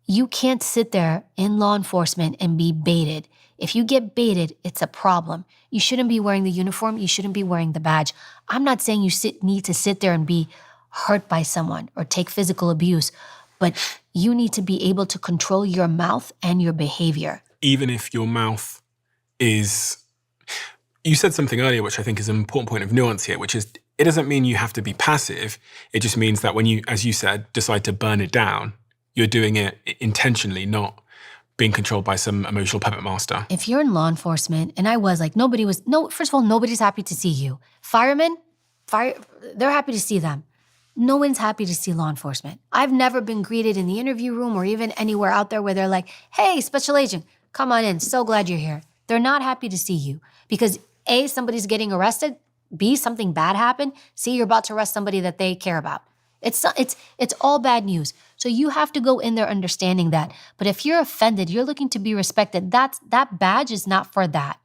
You can't sit there in law enforcement and be baited. If you get baited, it's a problem. You shouldn't be wearing the uniform. You shouldn't be wearing the badge. I'm not saying you need to sit there and be hurt by someone or take physical abuse, but you need to be able to control your mouth and your behavior. Even if your mouth is... You said something earlier, which I think is an important point of nuance here, which is it doesn't mean you have to be passive. It just means that when you, as you said, decide to burn it down, you're doing it intentionally, not being controlled by some emotional puppet master. If you're in law enforcement, and I was like, first of all, nobody's happy to see you. Firemen, they're happy to see them. No one's happy to see law enforcement. I've never been greeted in the interview room or even anywhere out there where they're like, hey, special agent, come on in. So glad you're here. They're not happy to see you because A, somebody's getting arrested. B, something bad happened. C, you're about to arrest somebody that they care about. It's all bad news. So you have to go in there understanding that. But if you're offended, you're looking to be respected. That badge is not for that.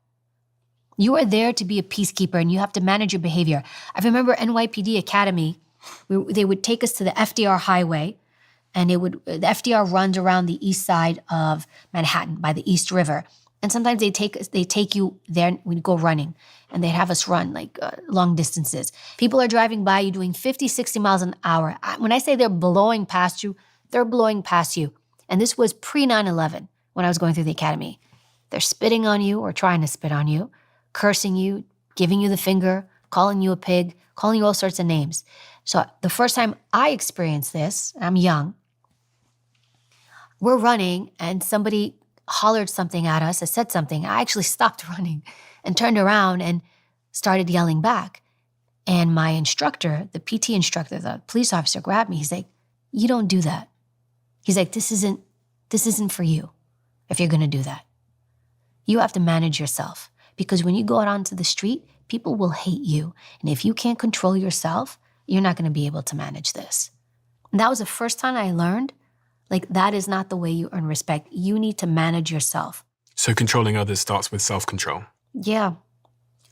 You are there to be a peacekeeper and you have to manage your behavior. I remember NYPD Academy, they would take us to the FDR highway and the FDR runs around the east side of Manhattan by the East River. And sometimes they take you there, we'd go running and they'd have us run like long distances. People are driving by you doing 50, 60 miles an hour. When I say they're blowing past you, they're blowing past you. And this was pre-9/11 when I was going through the academy. They're spitting on you or trying to spit on you, cursing you, giving you the finger, calling you a pig, calling you all sorts of names. So the first time I experienced this, I'm young, we're running and somebody hollered something at us, I said something. I actually stopped running and turned around and started yelling back. And my instructor, the PT instructor, the police officer grabbed me. He's like, you don't do that. He's like, this isn't for you if you're going to do that. You have to manage yourself because when you go out onto the street, people will hate you. And if you can't control yourself, you're not going to be able to manage this. And that was the first time I learned, like, that is not the way you earn respect. You need to manage yourself. So controlling others starts with self-control. Yeah.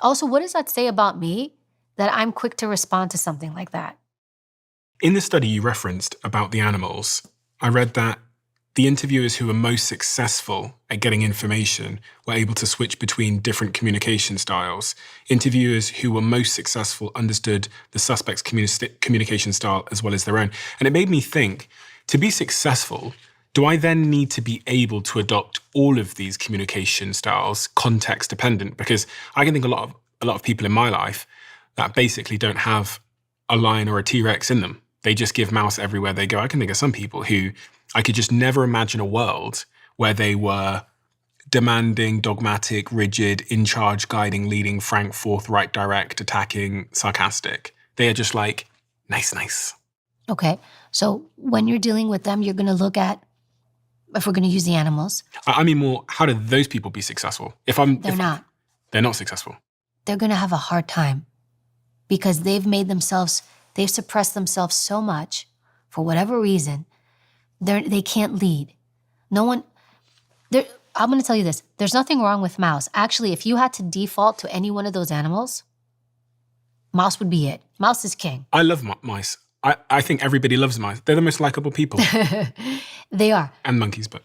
Also, what does that say about me that I'm quick to respond to something like that? In the study you referenced about the animals, I read that the interviewers who were most successful at getting information were able to switch between different communication styles. Interviewers who were most successful understood the suspect's communication style as well as their own. And it made me think, to be successful, do I then need to be able to adopt all of these communication styles, context dependent? Because I can think a lot of people in my life that basically don't have a lion or a T-Rex in them. They just give mouse everywhere they go. I can think of some people who I could just never imagine a world where they were demanding, dogmatic, rigid, in charge, guiding, leading, frank, forthright, direct, attacking, sarcastic. They are just like, nice. Okay. So when you're dealing with them, you're going to look at, if we're going to use the animals. I mean more, how do those people be successful? They're not. They're not successful. They're going to have a hard time because they've suppressed themselves so much for whatever reason. They can't lead. I'm going to tell you this. There's nothing wrong with mouse. Actually, if you had to default to any one of those animals, mouse would be it. Mouse is king. I love mice. I think everybody loves mice. They're the most likable people. They are. And monkeys, but...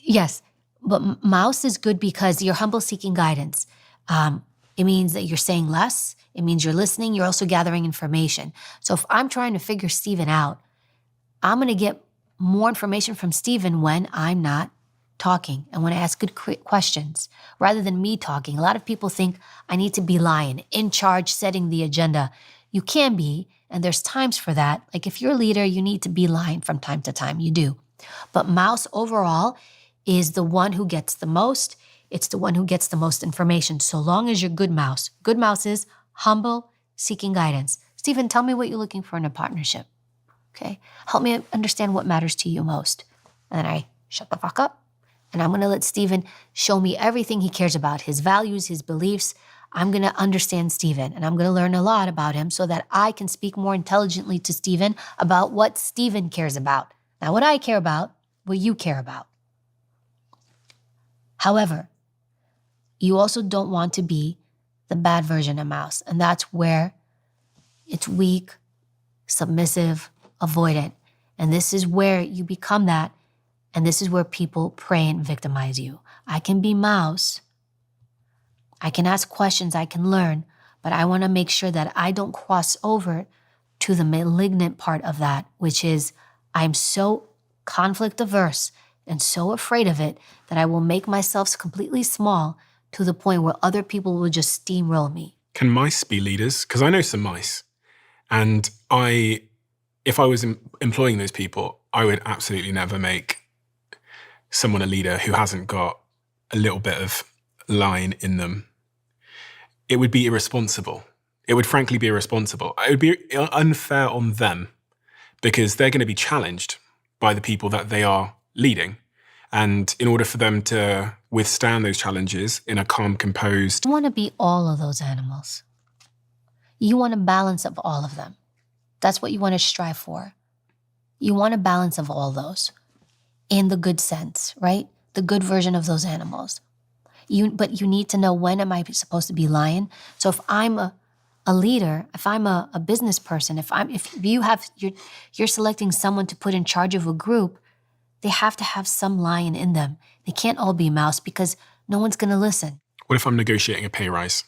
Yes, but mouse is good because you're humble seeking guidance. It means that you're saying less. It means you're listening. You're also gathering information. So if I'm trying to figure Steven out, I'm going to get more information from Steven when I'm not talking and when I ask good questions rather than me talking. A lot of people think I need to be lion, in charge, setting the agenda. You can be, and there's times for that. Like if you're a leader, you need to be lion from time to time. You do. But mouse overall is the one who gets the most. It's the one who gets the most information, so long as you're good mouse. Good mouse is humble, seeking guidance. Steven, tell me what you're looking for in a partnership. Okay? Help me understand what matters to you most. And then I shut the fuck up. And I'm going to let Steven show me everything he cares about, his values, his beliefs. I'm going to understand Steven, and I'm going to learn a lot about him so that I can speak more intelligently to Steven about what Steven cares about. Not what I care about, what you care about. However, you also don't want to be the bad version of mouse. And that's where it's weak, submissive, avoidant. And this is where you become that. And this is where people prey and victimize you. I can be mouse. I can ask questions, I can learn, but I want to make sure that I don't cross over to the malignant part of that, which is I'm so conflict averse and so afraid of it that I will make myself completely small to the point where other people will just steamroll me. Can mice be leaders? Because I know some mice. And if I was employing those people, I would absolutely never make someone a leader who hasn't got a little bit of line in them. It would be irresponsible. It would frankly be irresponsible. It would be unfair on them because they're going to be challenged by the people that they are leading. And in order for them to withstand those challenges in a calm, composed... You want to be all of those animals. You want a balance of all of them. That's what you want to strive for. You want a balance of all those in the good sense, right? The good version of those animals. But you need to know, when am I supposed to be lion? So if I'm a leader, if I'm a business person, if you're selecting someone to put in charge of a group, they have to have some lion in them. They can't all be mouse because no one's going to listen. What if I'm negotiating a pay rise?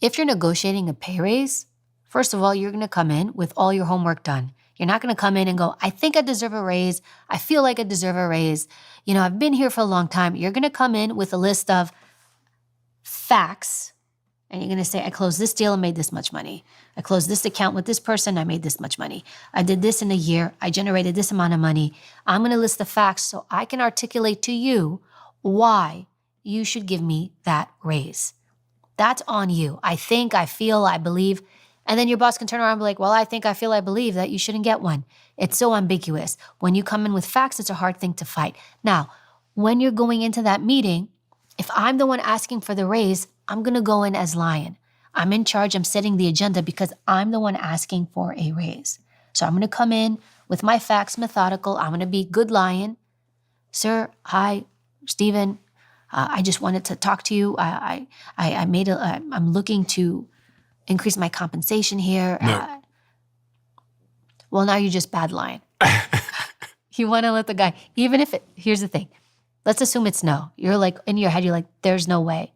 If you're negotiating a pay raise, first of all, you're going to come in with all your homework done. You're not going to come in and go, I think I deserve a raise. I feel like I deserve a raise. I've been here for a long time. You're going to come in with a list of facts, and you're going to say, I closed this deal and made this much money. I closed this account with this person. I made this much money. I did this in a year. I generated this amount of money. I'm going to list the facts so I can articulate to you why you should give me that raise. That's on you. I think, I feel, I believe. And then your boss can turn around and be like, well, I think, I feel, I believe that you shouldn't get one. It's so ambiguous. When you come in with facts, it's a hard thing to fight. Now, when you're going into that meeting, if I'm the one asking for the raise, I'm going to go in as lion. I'm in charge. I'm setting the agenda because I'm the one asking for a raise. So I'm going to come in with my facts, methodical. I'm going to be good lion. Sir, hi, Steven. I just wanted to talk to you. I'm looking to increase my compensation here. No. Well, now you're just bad lion. You want to let the guy, here's the thing. Let's assume it's no. You're like, in your head, you're like, there's no way.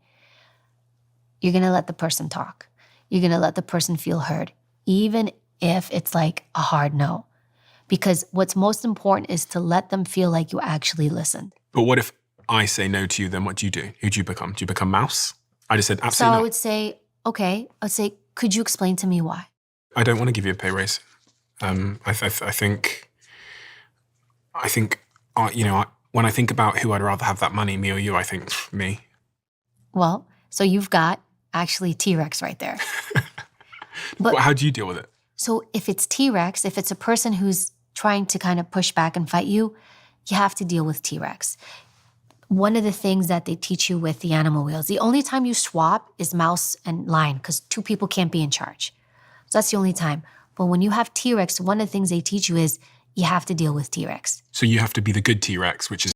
You're going to let the person talk. You're going to let the person feel heard, even if it's like a hard no. Because what's most important is to let them feel like you actually listened. But what if I say no to you, then what do you do? Who do you become? Do you become mouse? I just said absolutely So not. I would say, okay, I'd say, could you explain to me why? I don't want to give you a pay raise. I think, when I think about who I'd rather have that money, me or you, I think me. Well, so you've got actually T-Rex right there. But how do you deal with it? So if it's T-Rex, if it's a person who's trying to kind of push back and fight you, you have to deal with T-Rex. One of the things that they teach you with the animal wheels, the only time you swap is mouse and lion because two people can't be in charge. So that's the only time. But when you have T-Rex, one of the things they teach you is you have to deal with T-Rex. So you have to be the good T-Rex, which is